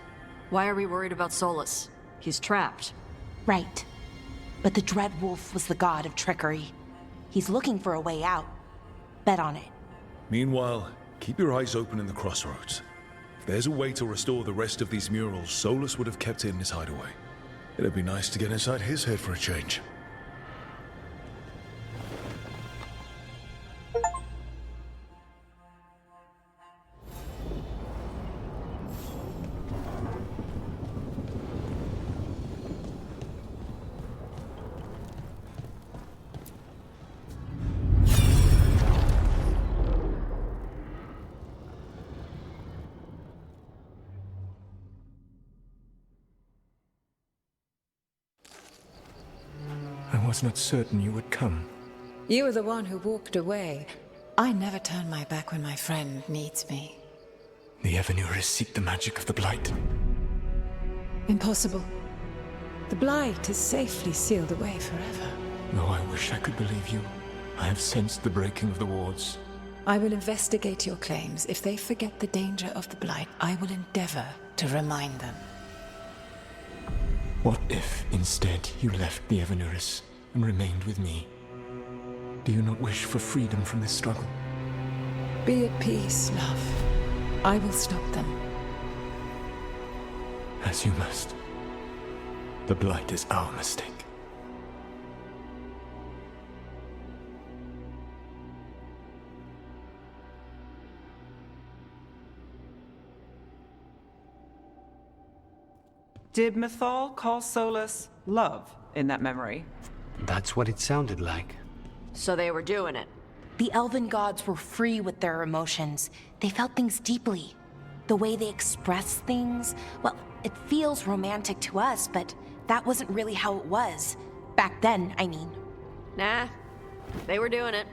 Why are we worried about Solus? He's trapped. Right. But the Dread Wolf was the god of trickery. He's looking for a way out. Bet on it. Meanwhile, keep your eyes open in the crossroads. If there's a way to restore the rest of these murals, Solus would have kept it in his hideaway. It'd be nice to get inside his head for a change. I was not certain you would come. You were the one who walked away. I never turn my back when my friend needs me. The Evanuris seek the magic of the Blight. Impossible. The Blight is safely sealed away forever. Though I wish I could believe you. I have sensed the breaking of the wards. I will investigate your claims. If they forget the danger of the Blight, I will endeavor to remind them. What if, instead, you left the Evanuris and remained with me? Do you not wish for freedom from this struggle? Be at peace, love. I will stop them. As you must. The Blight is our mistake. Did Mythal call Solus love in that memory? That's what it sounded like. So they were doing it. The elven gods were free with their emotions. They felt things deeply. The way they expressed things, well, it feels romantic to us, but that wasn't really how it was. Back then, I mean. Nah, they were doing it.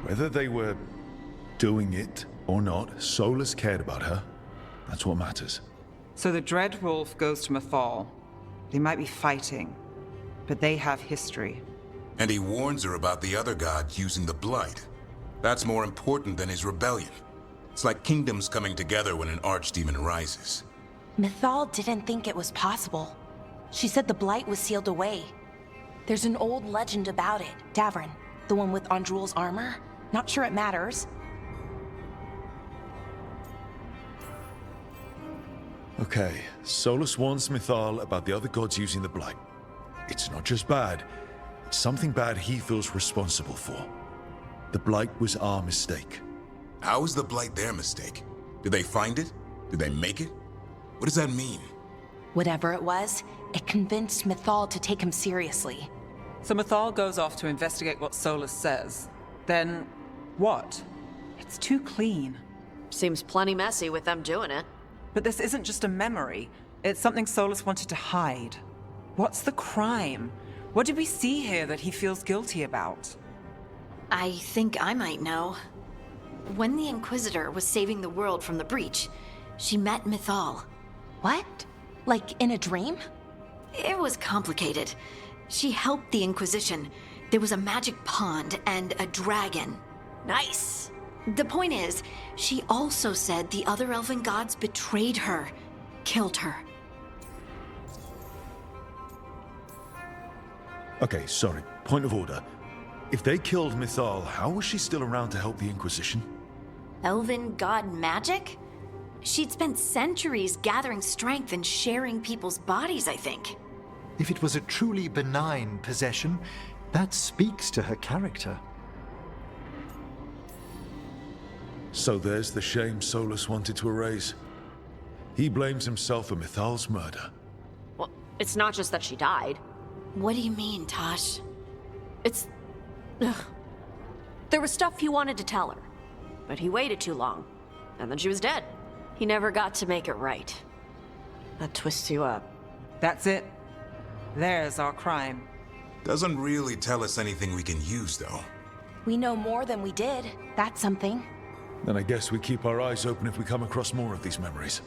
Whether they were doing it or not, Solus cared about her. That's what matters. So the Dread Wolf goes to Mythal. They might be fighting, but they have history. And he warns her about the other god using the Blight. That's more important than his rebellion. It's like kingdoms coming together when an archdemon rises. Mythal didn't think it was possible. She said the Blight was sealed away. There's an old legend about it. Davrin, the one with Andrul's armor. Not sure it matters. Okay, Solus warns Mythal about the other gods using the Blight. It's not just bad, it's something bad he feels responsible for. The Blight was our mistake. How is the Blight their mistake? Did they find it? Did they make it? What does that mean? Whatever it was, it convinced Mythal to take him seriously. So Mythal goes off to investigate what Solus says. Then, what? It's too clean. Seems plenty messy with them doing it. But this isn't just a memory. It's something Solus wanted to hide. What's the crime? What did we see here that he feels guilty about? I think I might know. When the Inquisitor was saving the world from the breach, she met Mythal. What? Like in a dream? It was complicated. She helped the Inquisition. There was a magic pond and a dragon. Nice! The point is, she also said the other elven gods betrayed her, killed her. Okay, sorry. Point of order. If they killed Mythal, how was she still around to help the Inquisition? Elven god magic? She'd spent centuries gathering strength and sharing people's bodies, I think. If it was a truly benign possession, that speaks to her character. So there's the shame Solus wanted to erase. He blames himself for Mythal's murder. Well, it's not just that she died. What do you mean, Tosh? It's... Ugh. There was stuff he wanted to tell her, but he waited too long, and then she was dead. He never got to make it right. That twists you up. That's it. There's our crime. Doesn't really tell us anything we can use, though. We know more than we did. That's something. Then I guess we keep our eyes open if we come across more of these memories.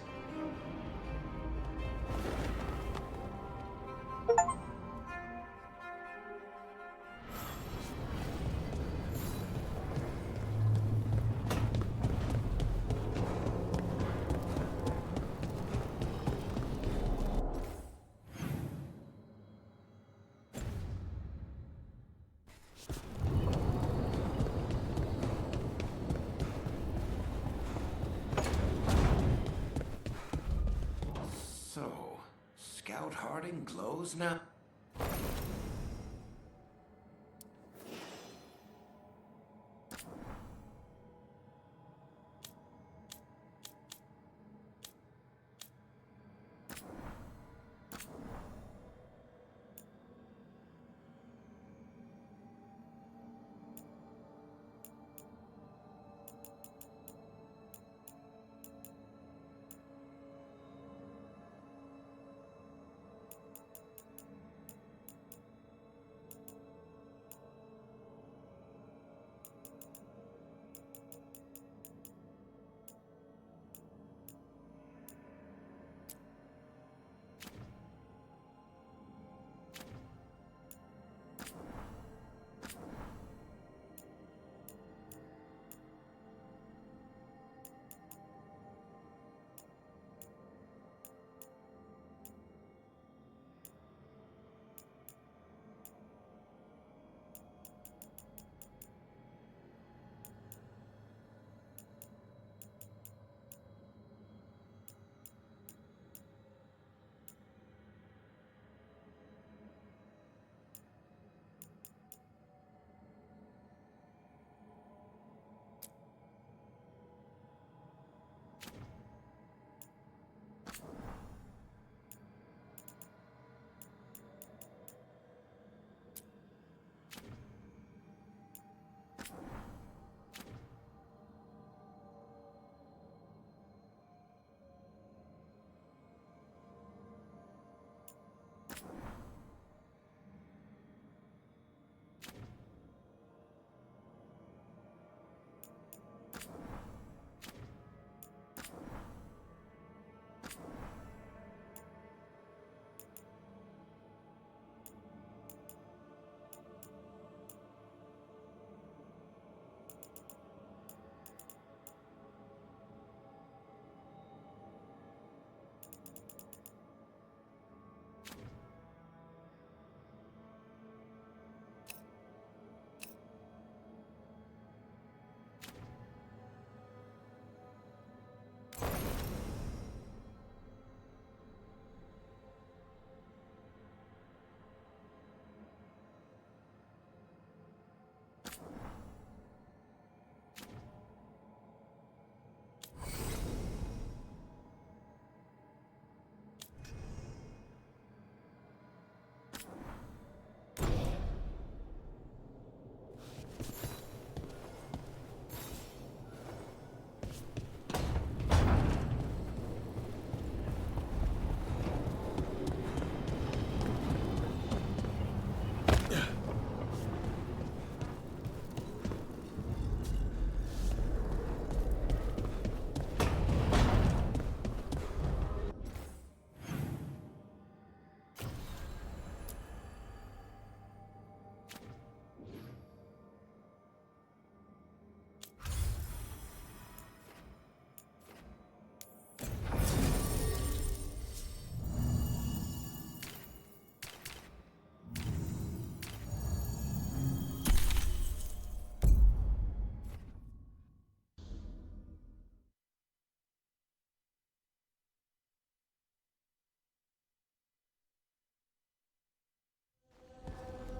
Scout Harding glows now?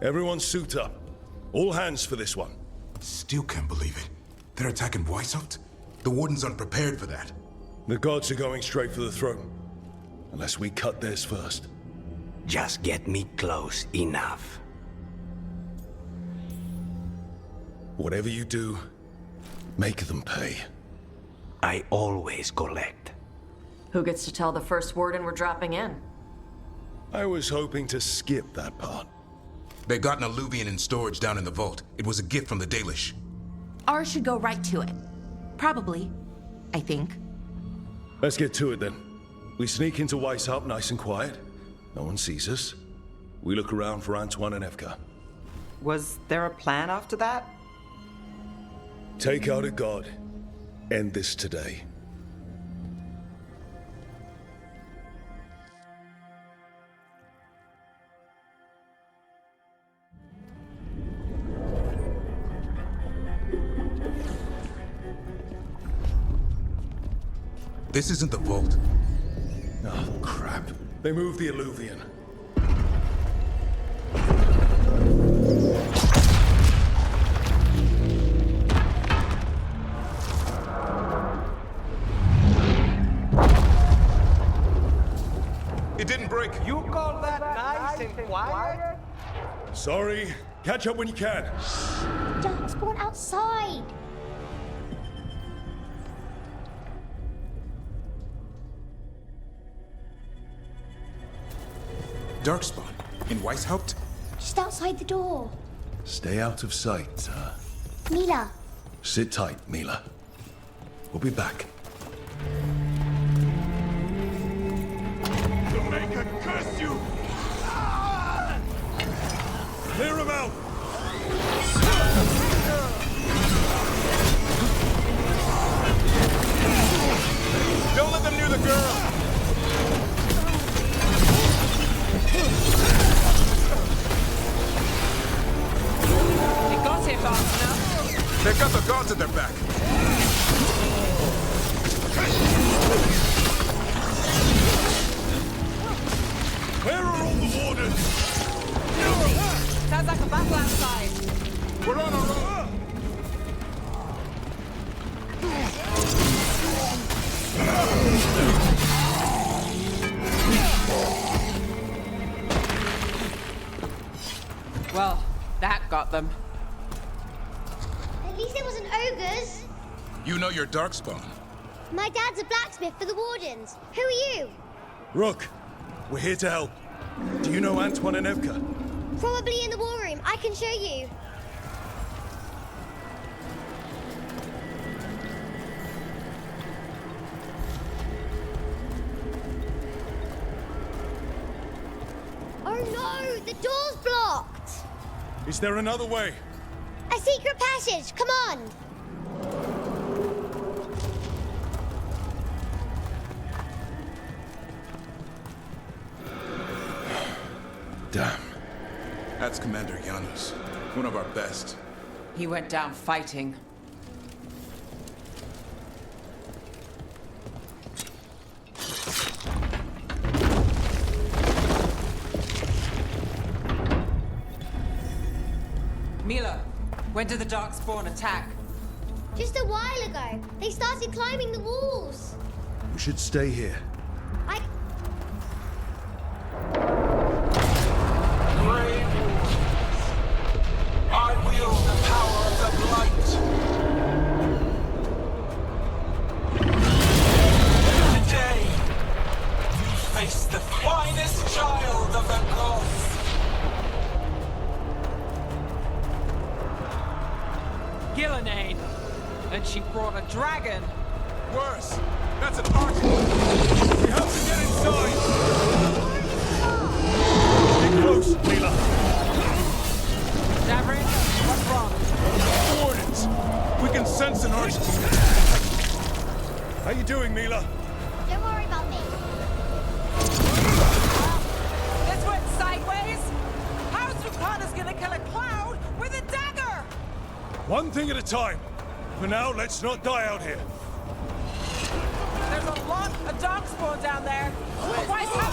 Everyone suit up. All hands for this one. Still can't believe it. They're attacking Weishaupt? The Wardens aren't prepared for that. The gods are going straight for the throne. Unless we cut theirs first. Just get me close enough. Whatever you do, make them pay. I always collect. Who gets to tell the first warden we're dropping in? I was hoping to skip that part. They got an Alluvian in storage down in the vault. It was a gift from the Dalish. Ours should go right to it. Probably. I think. Let's get to it then. We sneak into Weishaupt nice and quiet. No one sees us. We look around for Antoine and Evka. Was there a plan after that? Take out a god. End this today. This isn't the vault. Oh, crap. They moved the Alluvian. It didn't break. You call that nice and quiet? Sorry. Catch up when you can. Darkspawn outside. Darkspawn? In Weishaupt? Just outside the door. Stay out of sight. Mila. Sit tight, Mila. We'll be back. The Maker curse you! Clear him out! Don't let them near the girl! They got it fast enough. They've got the gods at their back. Where are all the wardens? Sounds like a battle outside. We're on our own! Well, that got them. At least it wasn't ogres. You know your Darkspawn. My dad's a blacksmith for the Wardens. Who are you? Rook, we're here to help. Do you know Antoine and Evka? Probably in the war room. I can show you. Oh no! The door's blocked! Is there another way? A secret passage! Come on! Damn. That's Commander Janos. One of our best. He went down fighting. Mila, when did the Darkspawn attack? Just a while ago. They started climbing the walls. We should stay here. I wield the power of the blight. Today, you face the finest child of the gods. Gillenane. And she brought a dragon. Worse. That's an arc. We have to get inside. Get close, Mila. Davrin, what's wrong? Wardens. We can sense an arch. How you doing, Mila? Don't worry about me. This went sideways. How's Lucana's gonna kill a cloud with a dagger? One thing at a time. For now, let's not die out here. There's a lot of Darkspawn down there. Why is that?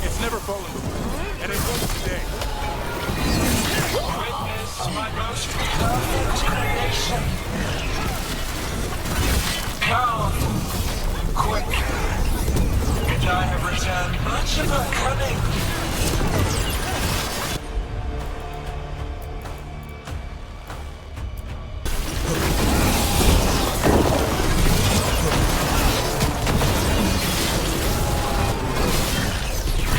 It's never fallen before, and it won't today. my most perfect creation. Powerful, quick, and I have returned much of her cunning.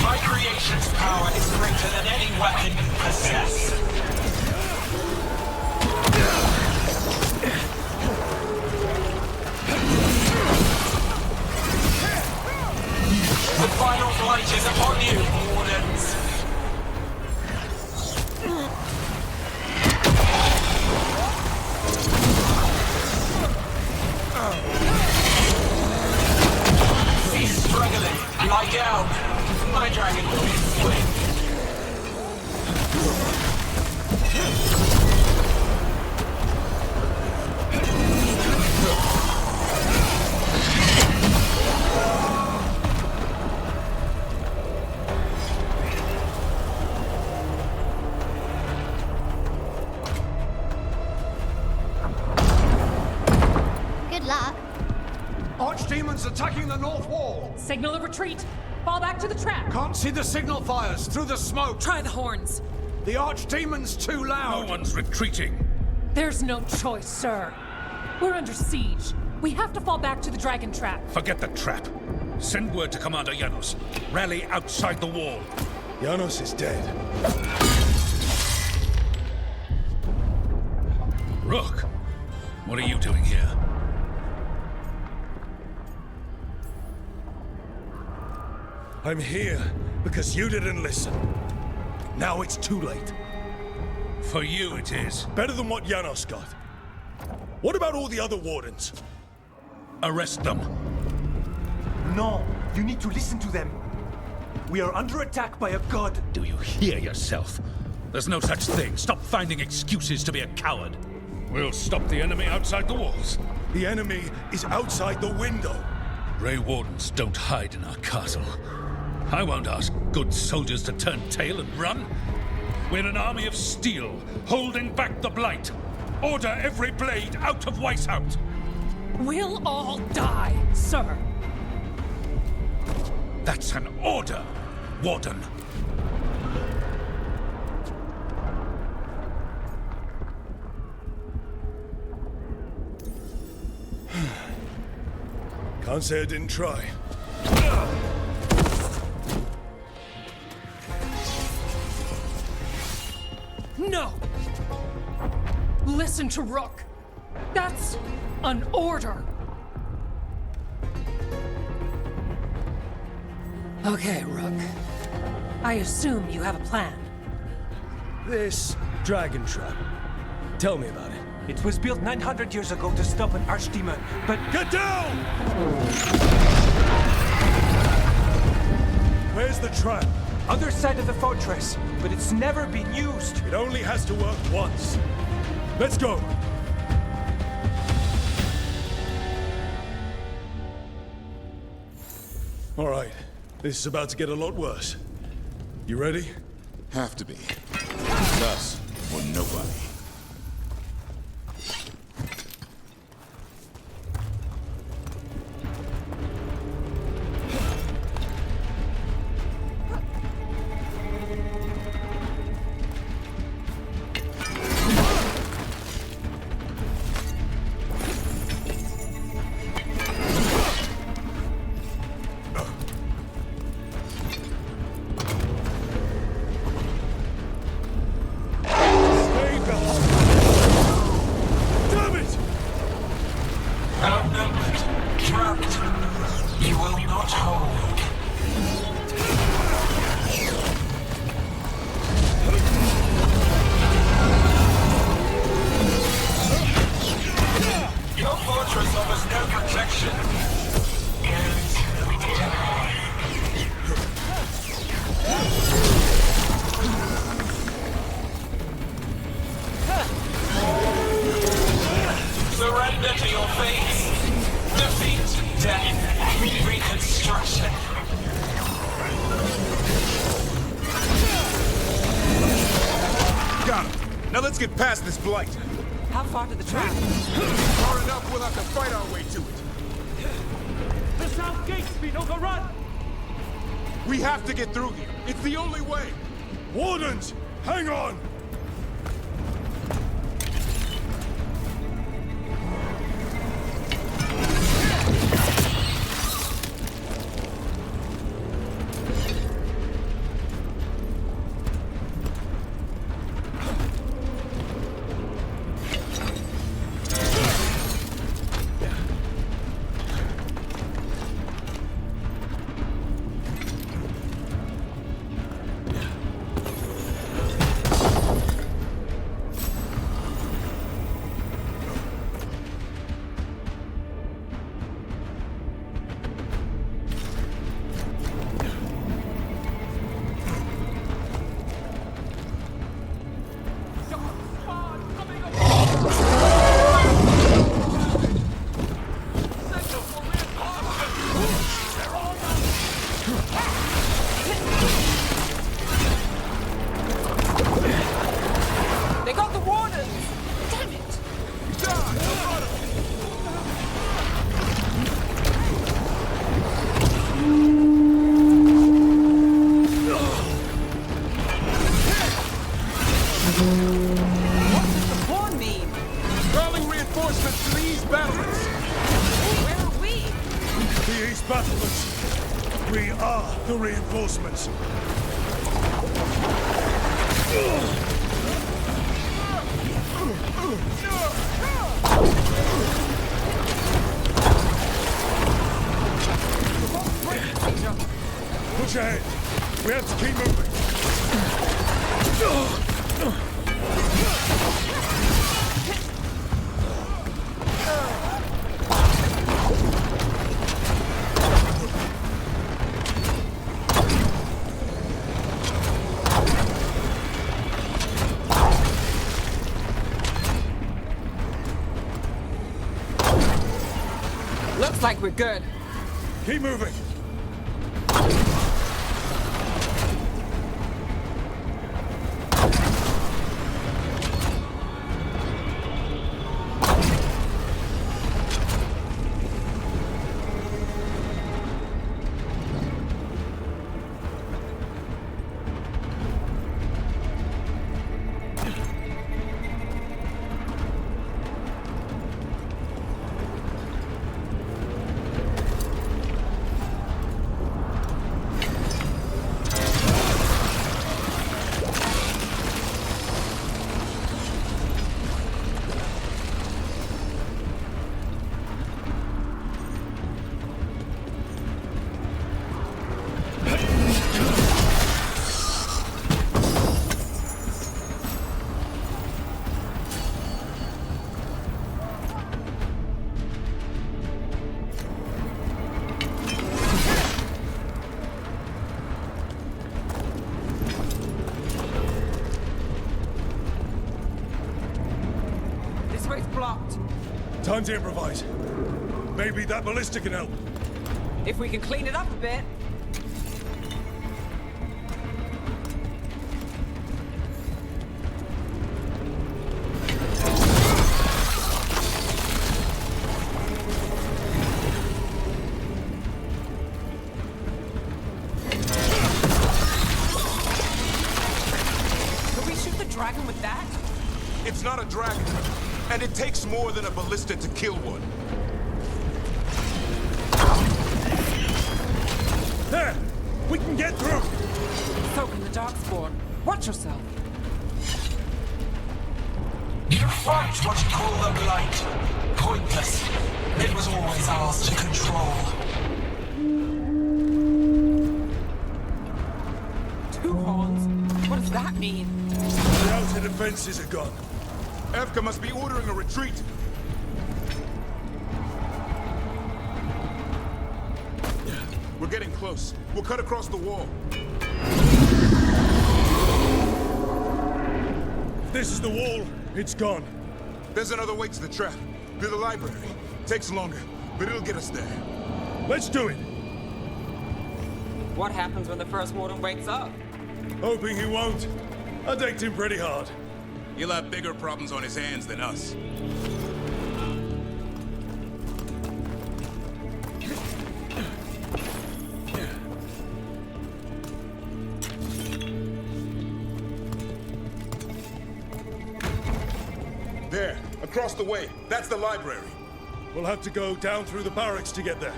My creation's power is greater than any weapon you possess. The final flight is upon you, Wardens. Cease struggling. Lie down. My dragon will be slain. Good luck. Archdemons attacking the north wall! Signal a retreat! Fall back to the trap! Can't see the signal fires through the smoke! Try the horns! The Archdemon's too loud! No one's retreating! There's no choice, sir. We're under siege. We have to fall back to the dragon trap. Forget the trap. Send word to Commander Janos. Rally outside the wall. Janos is dead. Rook, what are you doing here? I'm here because you didn't listen. Now it's too late. For you it is. Better than what Janos got. What about all the other Wardens? Arrest them. No, you need to listen to them. We are under attack by a god. Do you hear yourself? There's no such thing. Stop finding excuses to be a coward. We'll stop the enemy outside the walls. The enemy is outside the window. Greywardens don't hide in our castle. I won't ask good soldiers to turn tail and run. We're an army of steel, holding back the blight. Order every blade out of Weisshaupt. We'll all die, sir. That's an order, Warden. Can't say I didn't try. No! Listen to Rook. That's an order. Okay, Rook. I assume you have a plan. This dragon trap. Tell me about it. It was built 900 years ago to stop an archdemon, but... Get down! Where's the trap? Other side of the fortress, but it's never been used. It only has to work once. Let's go! All right, this is about to get a lot worse. You ready? Have to be. It's us or nobody. Surrender to your fate. Defeat, death, reconstruction. Got him. Now let's get past this blight. How far to the trap? Far enough, we'll have to fight our way to it. The south gate's been overrun! We have to get through here. It's the only way. Wardens, hang on! They got the Wardens! Damn it! What does the horn mean? Calling reinforcements to the east battlements. Where are we? The east battlements. We are the reinforcements. Push ahead. We have to keep moving. Looks like we're good. Keep moving. Blocked. Time to improvise. Maybe that ballista can help. If we can clean it up a bit. Could we shoot the dragon with that? It's not a dragon. And it takes more than a ballista to kill one. There! We can get through! So can the Darkspawn. Watch yourself. You fight what you call the Blight. Pointless. It was always ours to control. Two horns? What does that mean? The outer defenses are gone. Evka must be ordering a retreat. We're getting close. We'll cut across the wall. If this is the wall, it's gone. There's another way to the trap. Through the library. Takes longer, but it'll get us there. Let's do it. What happens when the first warden wakes up? Hoping he won't. I decked him pretty hard. He'll have bigger problems on his hands than us. There, across the way. That's the library. We'll have to go down through the barracks to get there.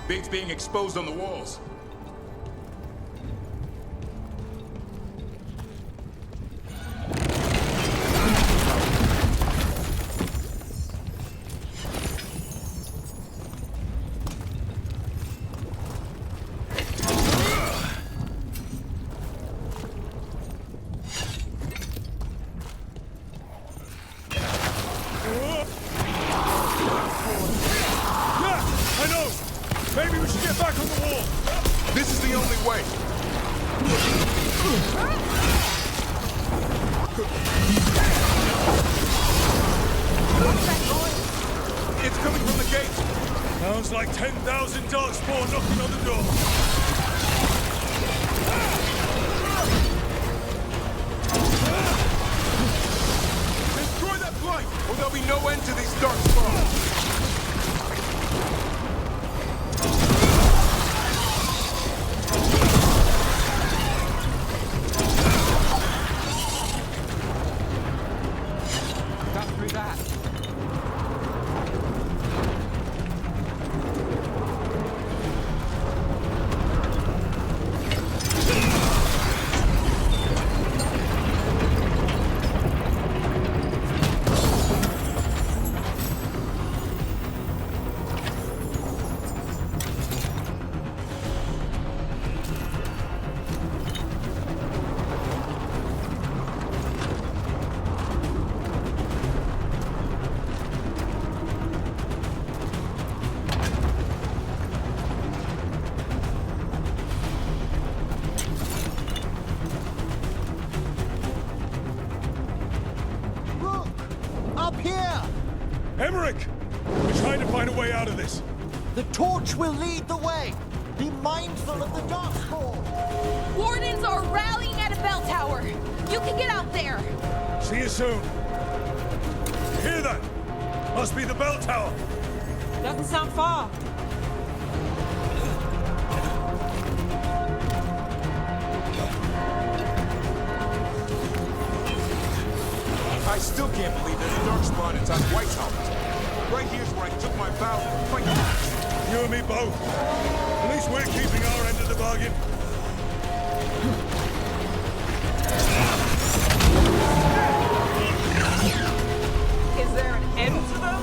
Big's being exposed on the walls. Maybe we should get back on the wall. This is the only way. It's coming from the gate. Sounds like 10,000 darkspawn knocking on the door. Destroy that blight, or there'll be no end to these darkspawn. Emmerich! We're trying to find a way out of this. The torch will lead the way. Be mindful of the darkspawn. Wardens are rallying at a bell tower. You can get out there. See you soon. Hear that? Must be the bell tower. Doesn't sound far. I still can't believe there's a darkspawn inside White's helmet. Right here's where I took my vow to fight. You and me both. At least we're keeping our end of the bargain. Is there an end to them?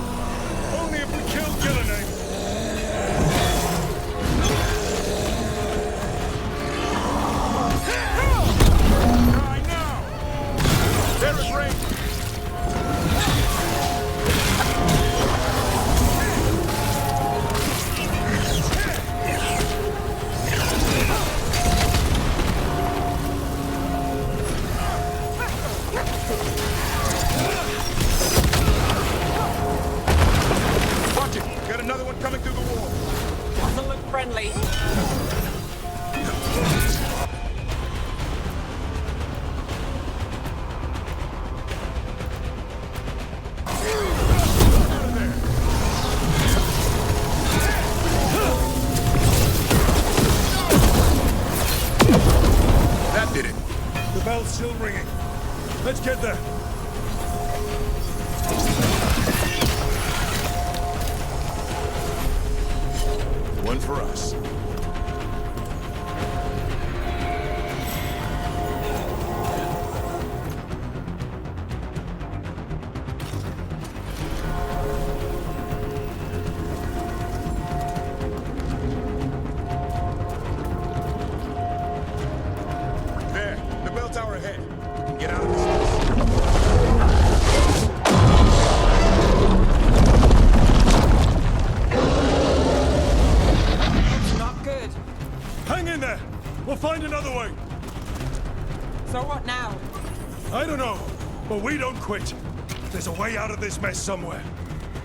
Only if we kill Gillenane. Die now! There is rain! Watch it! Got another one coming through the wall. Doesn't look friendly. That did it. The bell's still ringing. Let's get there. One for us. There, the bell tower ahead. We can get out of this mess. Not good. Hang in there. We'll find another way. So what now? I don't know, but we don't quit. There's a way out of this mess somewhere.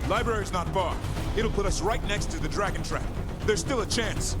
Library's not far. It'll put us right next to the dragon trap. There's still a chance.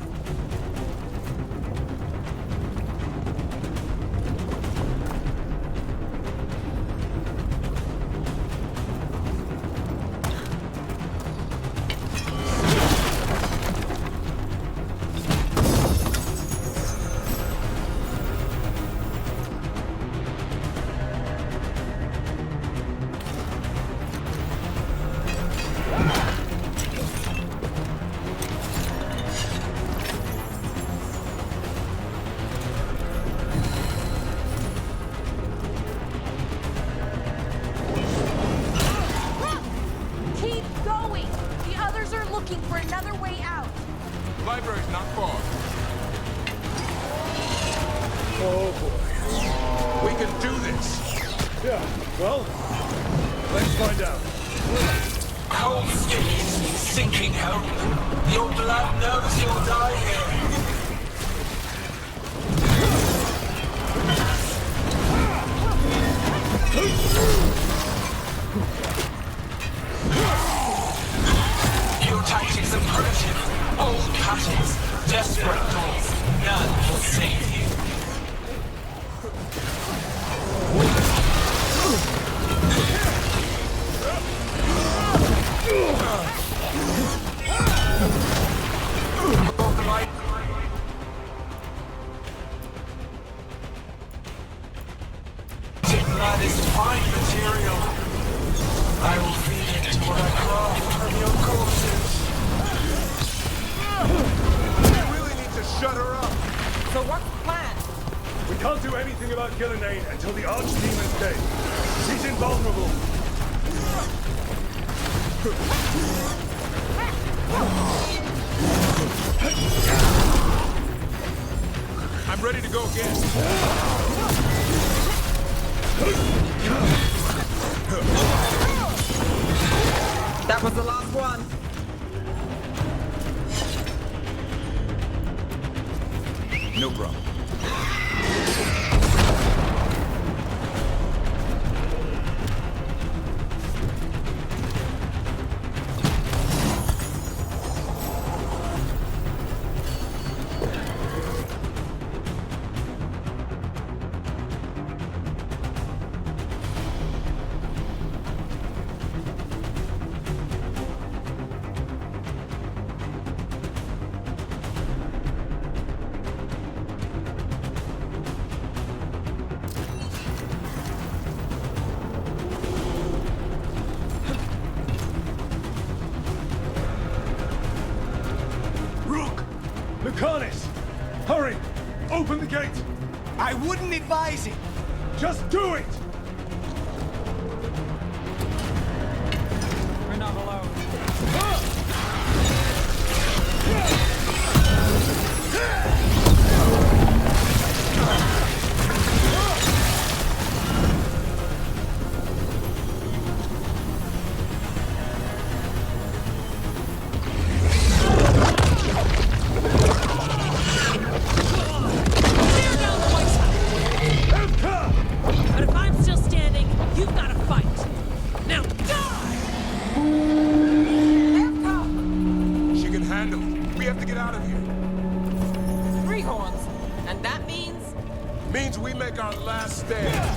library's not far. Oh boy. We can do this. Yeah, well, let's find out. Cold stickies, sinking hope. Your blood knows you'll die here. Your tactics are primitive. Old patterns, desperate doors. None will save you. Blood is fine material. I will feed it to what I craft from your corpses. We really need to shut her up. So what's the plan? We can't do anything about Gillenane until the Archdemon's dead. He's invulnerable. I'm ready to go again. That was the last one. No problem. Lucanus! Hurry! Open the gate! I wouldn't advise it. Just do it! We're not alone. But if I'm still standing, you've got to fight. Now die! She can handle it. We have to get out of here. 3 horns. And that means? Means we make our last stand.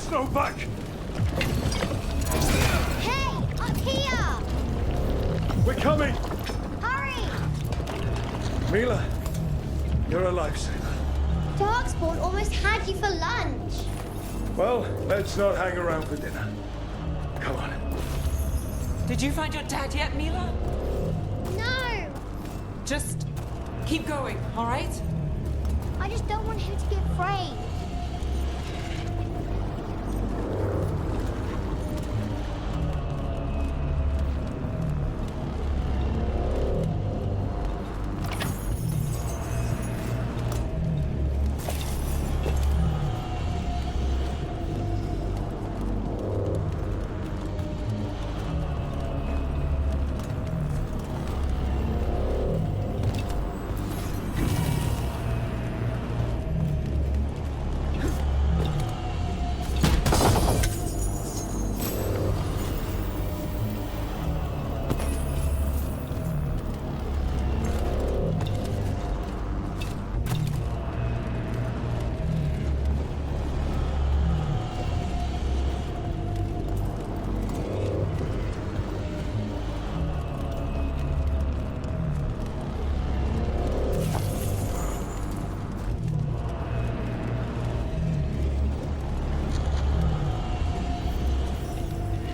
No back! Hey, up here! We're coming! Hurry! Mila, you're a lifesaver. Darkspawn almost had you for lunch. Well, let's not hang around for dinner. Come on. Did you find your dad yet, Mila? No! Just keep going, all right? I just don't want him to be afraid.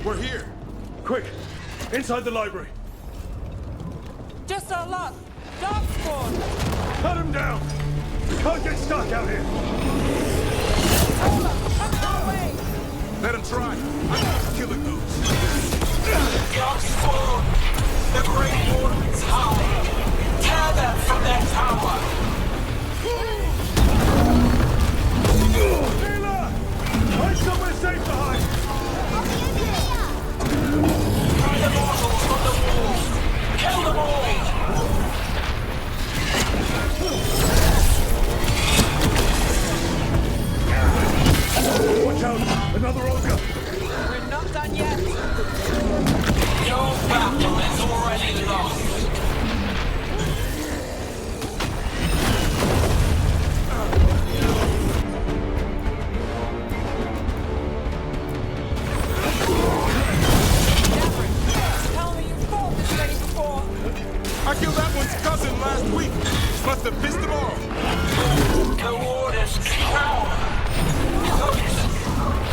We're here. Quick! Inside the library! Just our luck. Darkspawn! Cut him down! Can't get stuck out here! Let him try. I'm not killing those. Darkspawn! The Greywardens hide! Tear them from their tower! Mila! Find somewhere safe to hide! Pry the mortals from the walls! Kill them all! Watch out! Another ogre! We're not done yet. Your battle is already lost! Tell me you fought this many before. I killed that one's cousin last week. Must have pissed him off. The Warden's power!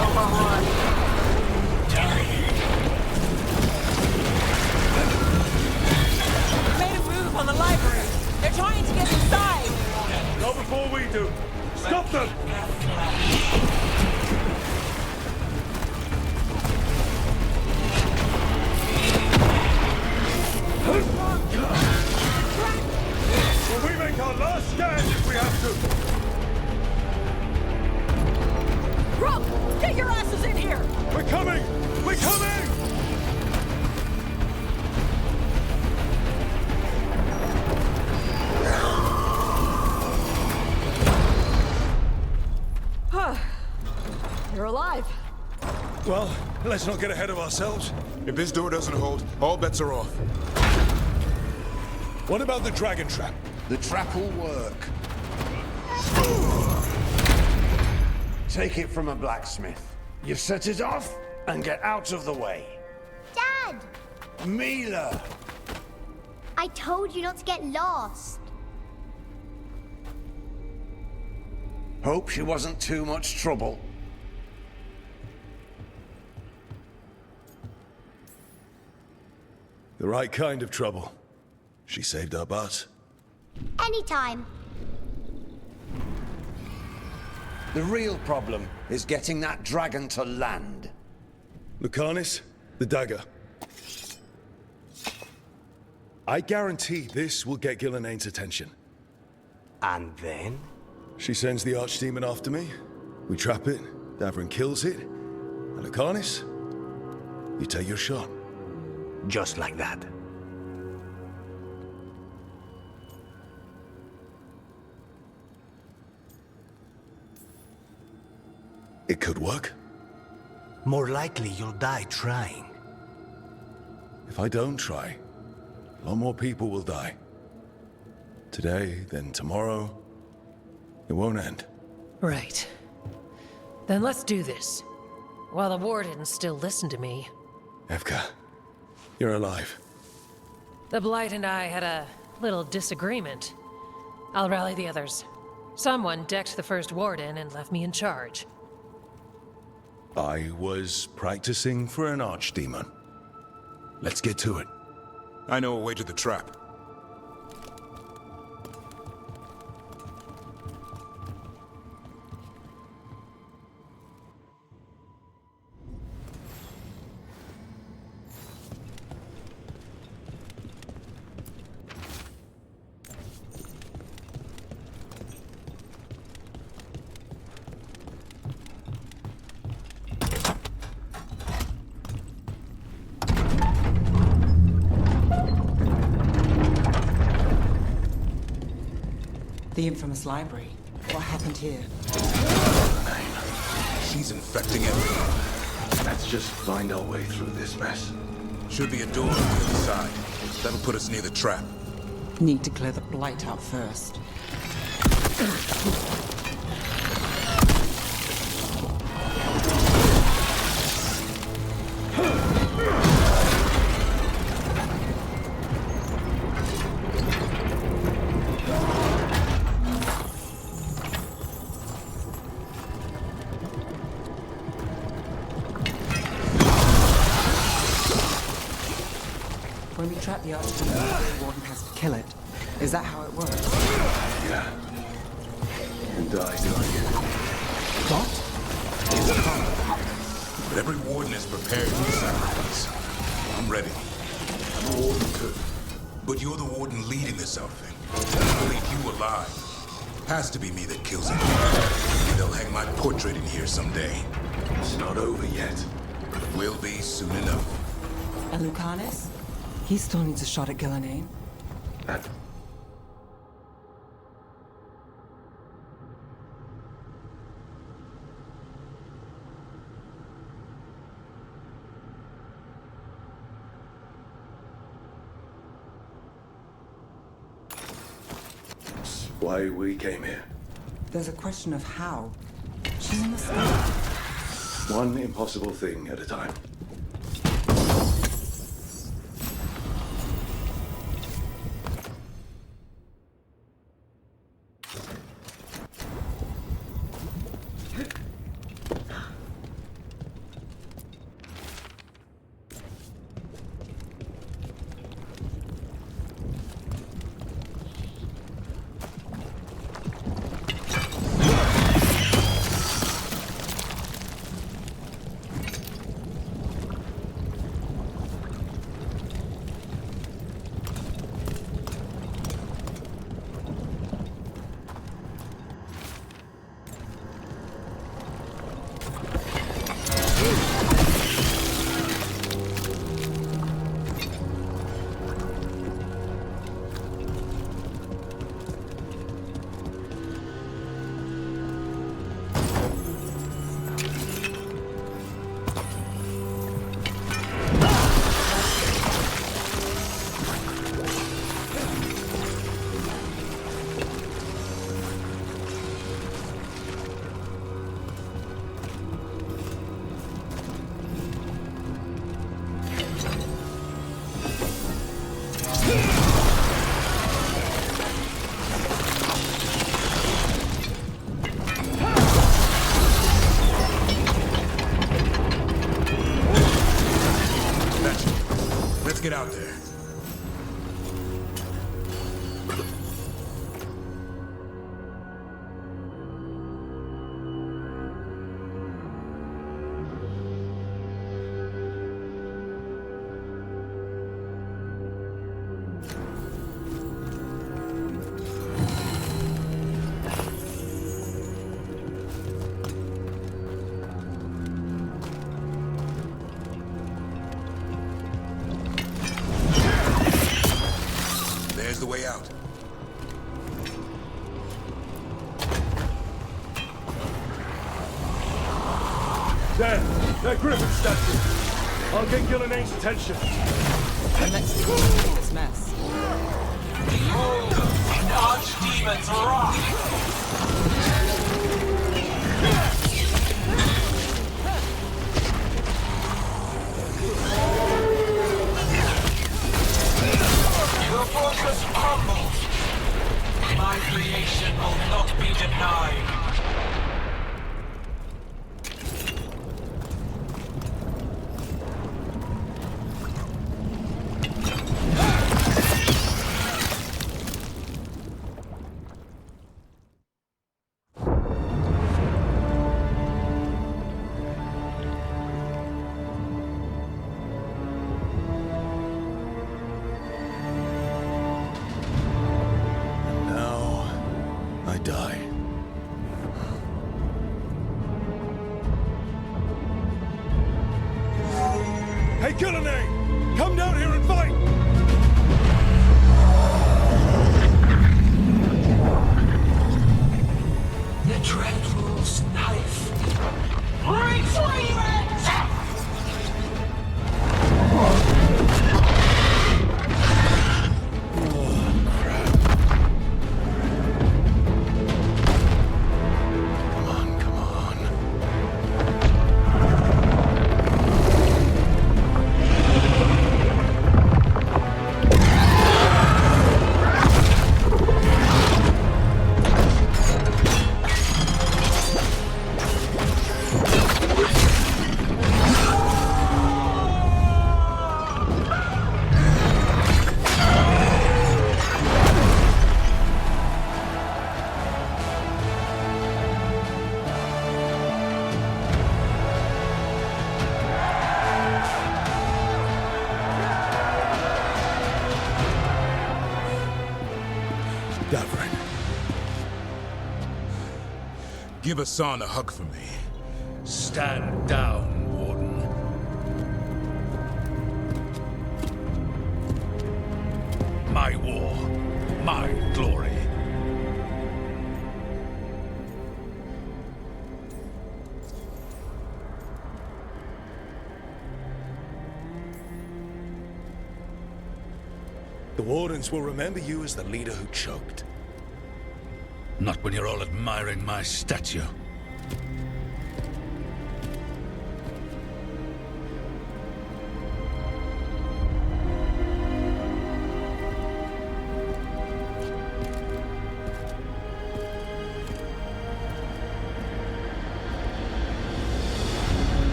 Overrun! Made a move on the library. They're trying to get inside. Not before we do! Stop them! Will we make our last stand if we have to? Rook, get your asses in here! We're coming! We're coming! You're alive. Well, let's not get ahead of ourselves. If this door doesn't hold, all bets are off. What about the dragon trap? The trap will work. Take it from a blacksmith. You set it off and get out of the way. Dad! Mila! I told you not to get lost. Hope she wasn't too much trouble. The right kind of trouble. She saved our butts. Anytime. The real problem is getting that dragon to land. Lucanis, the dagger. I guarantee this will get Gillenaine's attention. And then? She sends the archdemon after me. We trap it, Davrin kills it. And Lucanis, you take your shot. Just like that. It could work. More likely you'll die trying. If I don't try, a lot more people will die. Today, then tomorrow. It won't end. Right. Then let's do this. While the Wardens still listen to me. Evka, you're alive. The Blight and I had a little disagreement. I'll rally the others. Someone decked the first Warden and left me in charge. I was practicing for an archdemon. Let's get to it. I know a way to the trap. The infamous library. What happened here? She's infecting everyone. Let's just find our way through this mess. Should be a door on the other side. That'll put us near the trap. Need to clear the blight out first. When we trap the Archdeacon, the Greywarden has to kill it. Is that how it works? Yeah. And die doing it. What? But every warden is prepared for sacrifice. I'm ready. I'm a warden too. But you're the warden leading this outfit. To leave you alive. Has to be me that kills him. They'll hang my portrait in here someday. It's not over yet. Will be soon enough. And Lucanus? He still needs a shot at Gillenane. That... Why we came here. There's a question of how. She's in the sky. One impossible thing at a time. Let's get out there. There's the way out. There! That Griffin statue! I'll get Gillenane's attention. And let's see who's making this mess. Behold, the Archdemon's wrath! Your fortress crumbles. My creation will not be denied. Die. Hey, Gillenane! Come down here and fight! The Dreadful's knife. Retrieve it! Give Hassan a hug for me. Stand down, Warden. My war, my glory. The Wardens will remember you as the leader who choked. Not when you're all admiring my statue.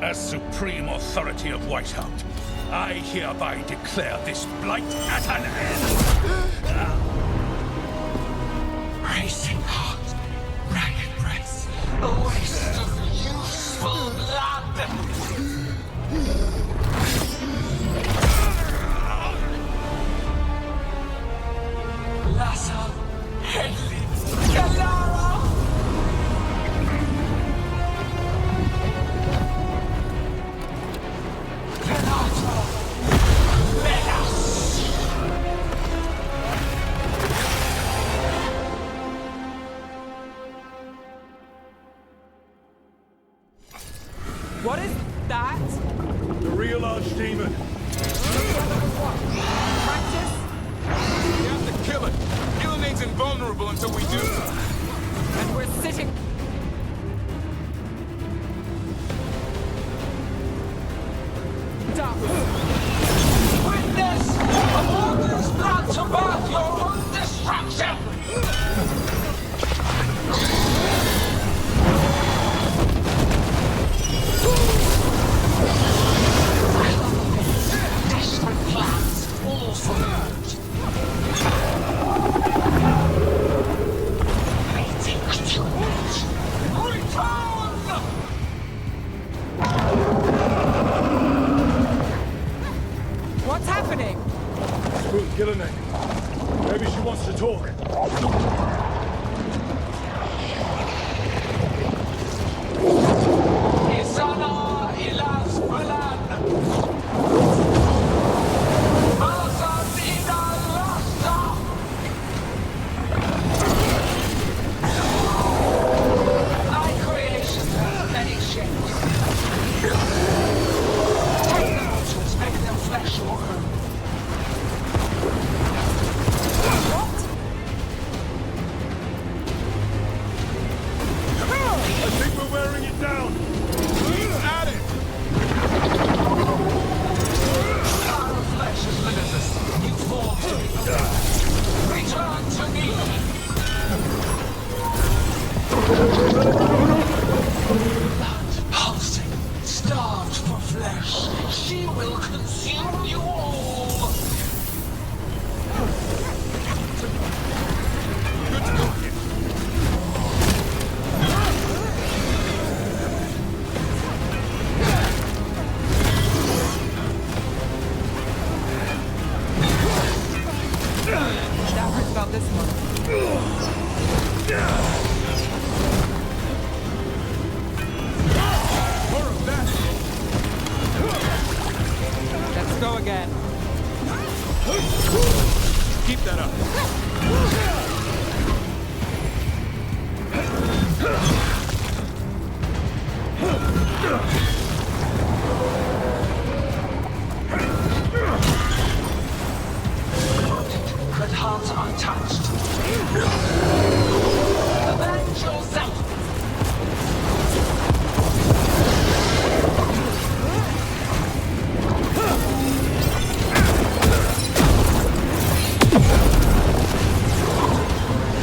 As supreme authority of Whitehound, I hereby declare this blight at an end! Racing heart, ragged race, a waste of useful blood! Lassa, Henley, Galara! What is that? The real archdemon. Practice? We have to kill it. Illuminate's invulnerable until we do. And we're sitting... ducks. Witness a warden's blood to birth your own destruction! Desperate plans, all for loot. Waiting to match. Return! What's happening? Screw Gillenay. Maybe she wants to talk. Isana ilas bulan. Azad ina lasta. Thy creation has many shapes. Take the mortals, make them flesh your own. I think we're wearing it down. Keep at it. Power of flesh is limitless. New forms to be built. Return to me. Blood pulsing, starved for flesh. She will consume you all. Good to go. That hurts about this one. More of that. Let's go again. Keep that up. But hearts untouched. Avenge yourself!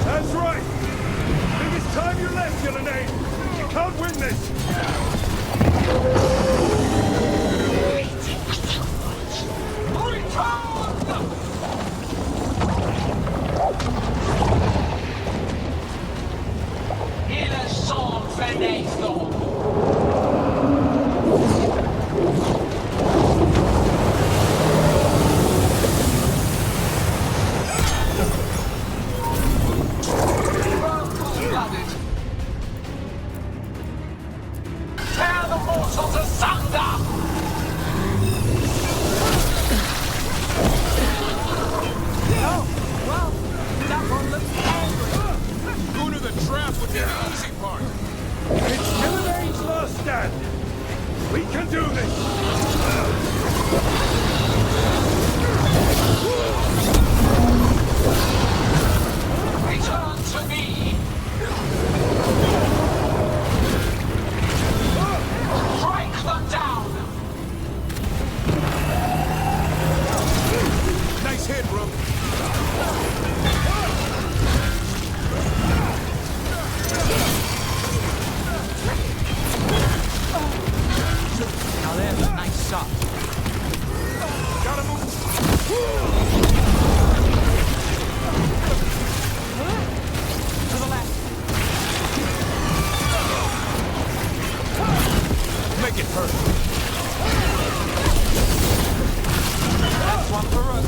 That's right. Biggest time you left, Gillenay. You can't win this. To the left. Make it hurt. That's one for us.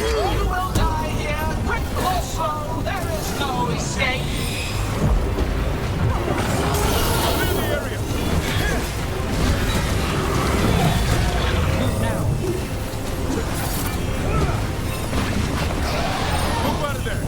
You will die here, quick or slow, there is no escape. Clear the area. Move now. Move out of there.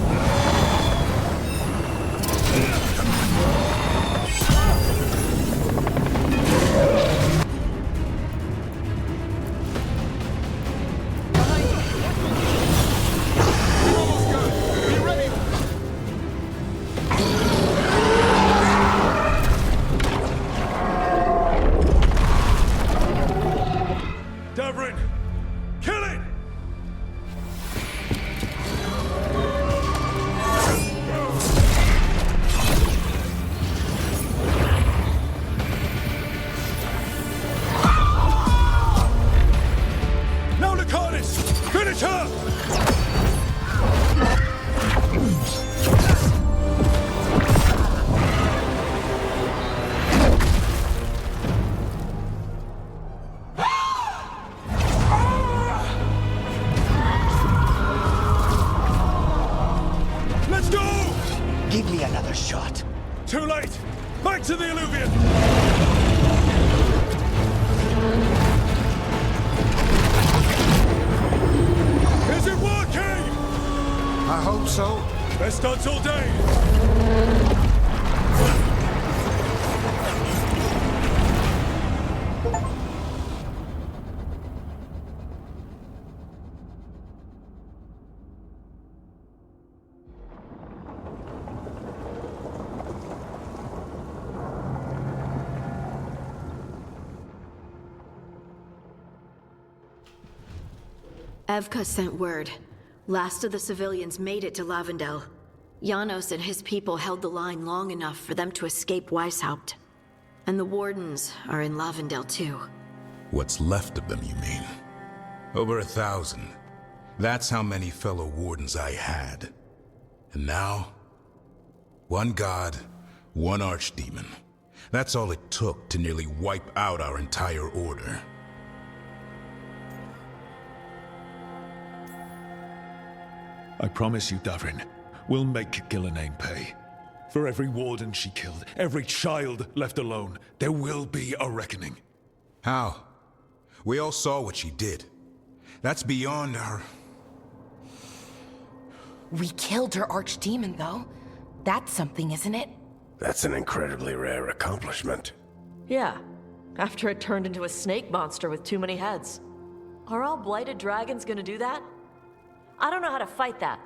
Davrin! Kill it! Now Lucanus! Finish her! Let's go! Give me another shot. Too late! Back to the Illuvian! Is it working? I hope so. Best stunts all day! Evka sent word. Last of the civilians made it to Lavendel. Janos and his people held the line long enough for them to escape Weishaupt. And the Wardens are in Lavendel too. What's left of them, you mean? Over 1,000. That's how many fellow Wardens I had. And now? One god, one archdemon. That's all it took to nearly wipe out our entire order. I promise you, Davrin, we'll make Gillenane pay. For every warden she killed, every child left alone, there will be a reckoning. How? We all saw what she did. That's beyond our... We killed her archdemon, though. That's something, isn't it? That's an incredibly rare accomplishment. Yeah, after it turned into a snake monster with too many heads. Are all blighted dragons gonna do that? I don't know how to fight that.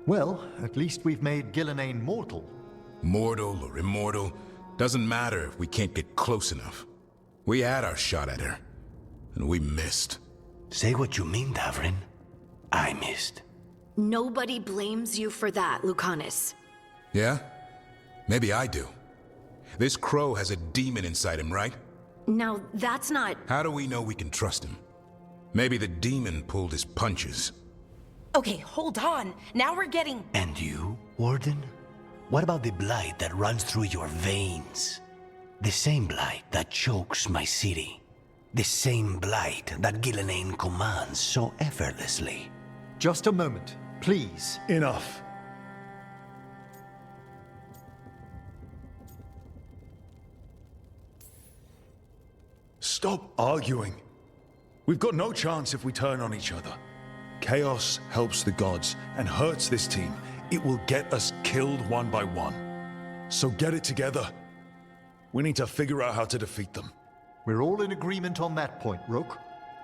Well, at least we've made Gillenane mortal. Mortal or immortal, doesn't matter if we can't get close enough. We had our shot at her, and we missed. Say what you mean, Davrin. I missed. Nobody blames you for that, Lucanus. Yeah? Maybe I do. This crow has a demon inside him, right? Now, that's not... How do we know we can trust him? Maybe the demon pulled his punches. Okay, hold on. Now we're getting... And you, Warden? What about the blight that runs through your veins? The same blight that chokes my city. The same blight that Gillenane commands so effortlessly. Just a moment, please. Enough. Stop arguing. We've got no chance if we turn on each other. Chaos helps the gods and hurts this team. It will get us killed one by one. So get it together. We need to figure out how to defeat them. We're all in agreement on that point, Rook.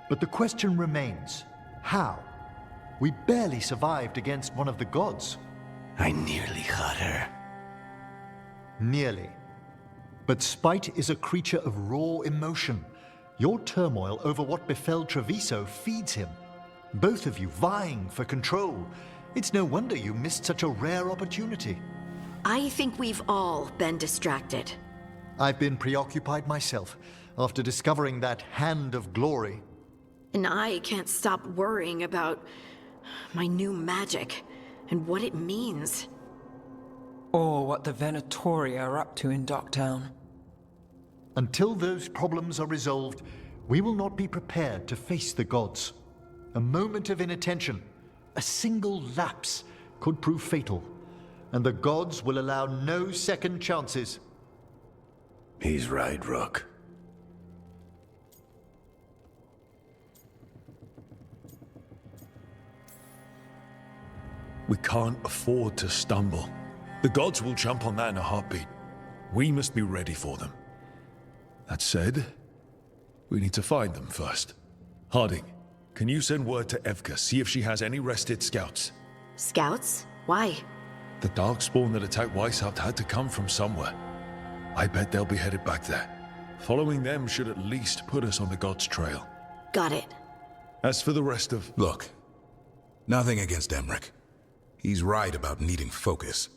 But the question remains, how? We barely survived against one of the gods. I nearly had her. Nearly. But spite is a creature of raw emotion. Your turmoil over what befell Treviso feeds him. Both of you vying for control. It's no wonder you missed such a rare opportunity. I think we've all been distracted. I've been preoccupied myself after discovering that Hand of Glory. And I can't stop worrying about my new magic and what it means. Or what the Venatori are up to in Docktown. Until those problems are resolved, we will not be prepared to face the gods. A moment of inattention, a single lapse, could prove fatal, and the gods will allow no second chances. He's right, Rook. We can't afford to stumble. The gods will jump on that in a heartbeat. We must be ready for them. That said, we need to find them first. Harding, can you send word to Evka, see if she has any rested scouts? Scouts? Why? The Darkspawn that attacked Weishaupt had to come from somewhere. I bet they'll be headed back there. Following them should at least put us on the gods' trail. Got it. As for the rest of... Look, nothing against Emmerich. He's right about needing focus.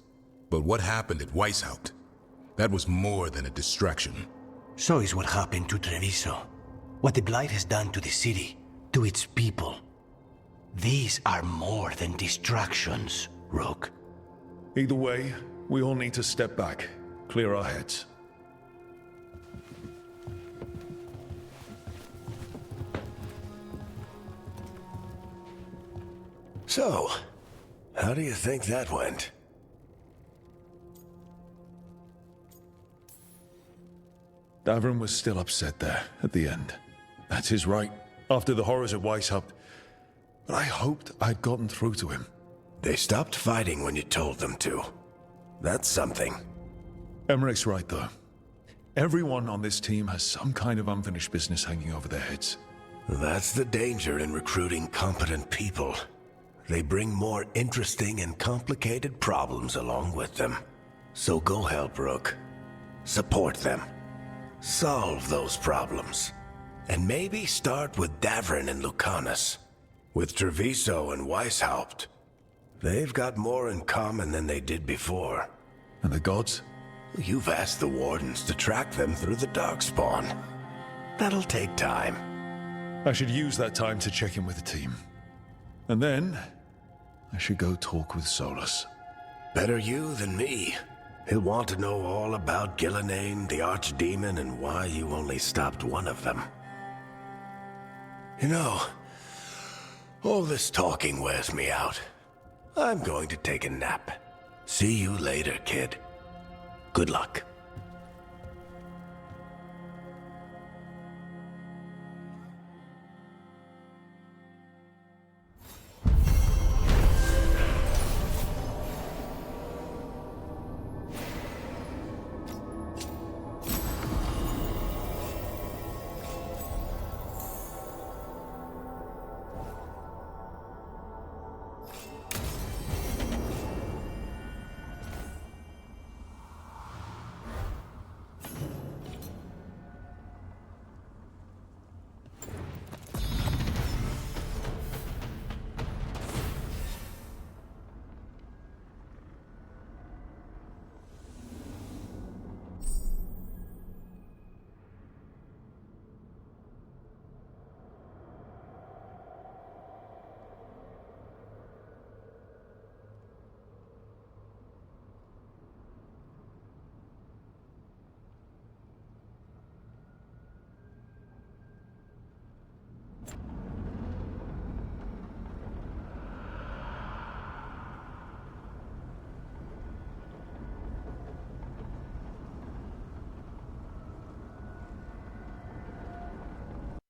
But what happened at Weishaupt? That was more than a distraction. So is what happened to Treviso. What the Blight has done to the city, to its people. These are more than distractions, Rook. Either way, we all need to step back, clear our heads. So, how do you think that went? Davrin was still upset there, at the end. That's his right, after the horrors at Weishaupt. But I hoped I'd gotten through to him. They stopped fighting when you told them to. That's something. Emmerich's right, though. Everyone on this team has some kind of unfinished business hanging over their heads. That's the danger in recruiting competent people. They bring more interesting and complicated problems along with them. So go help, Rook. Support them. Solve those problems. And maybe start with Davrin and Lucanus. With Treviso and Weishaupt. They've got more in common than they did before. And the gods? You've asked the Wardens to track them through the Darkspawn. That'll take time. I should use that time to check in with the team. And then, I should go talk with Solus. Better you than me. He'll want to know all about Gillenane, the Archdemon, and why you only stopped one of them. You know, all this talking wears me out. I'm going to take a nap. See you later, kid. Good luck.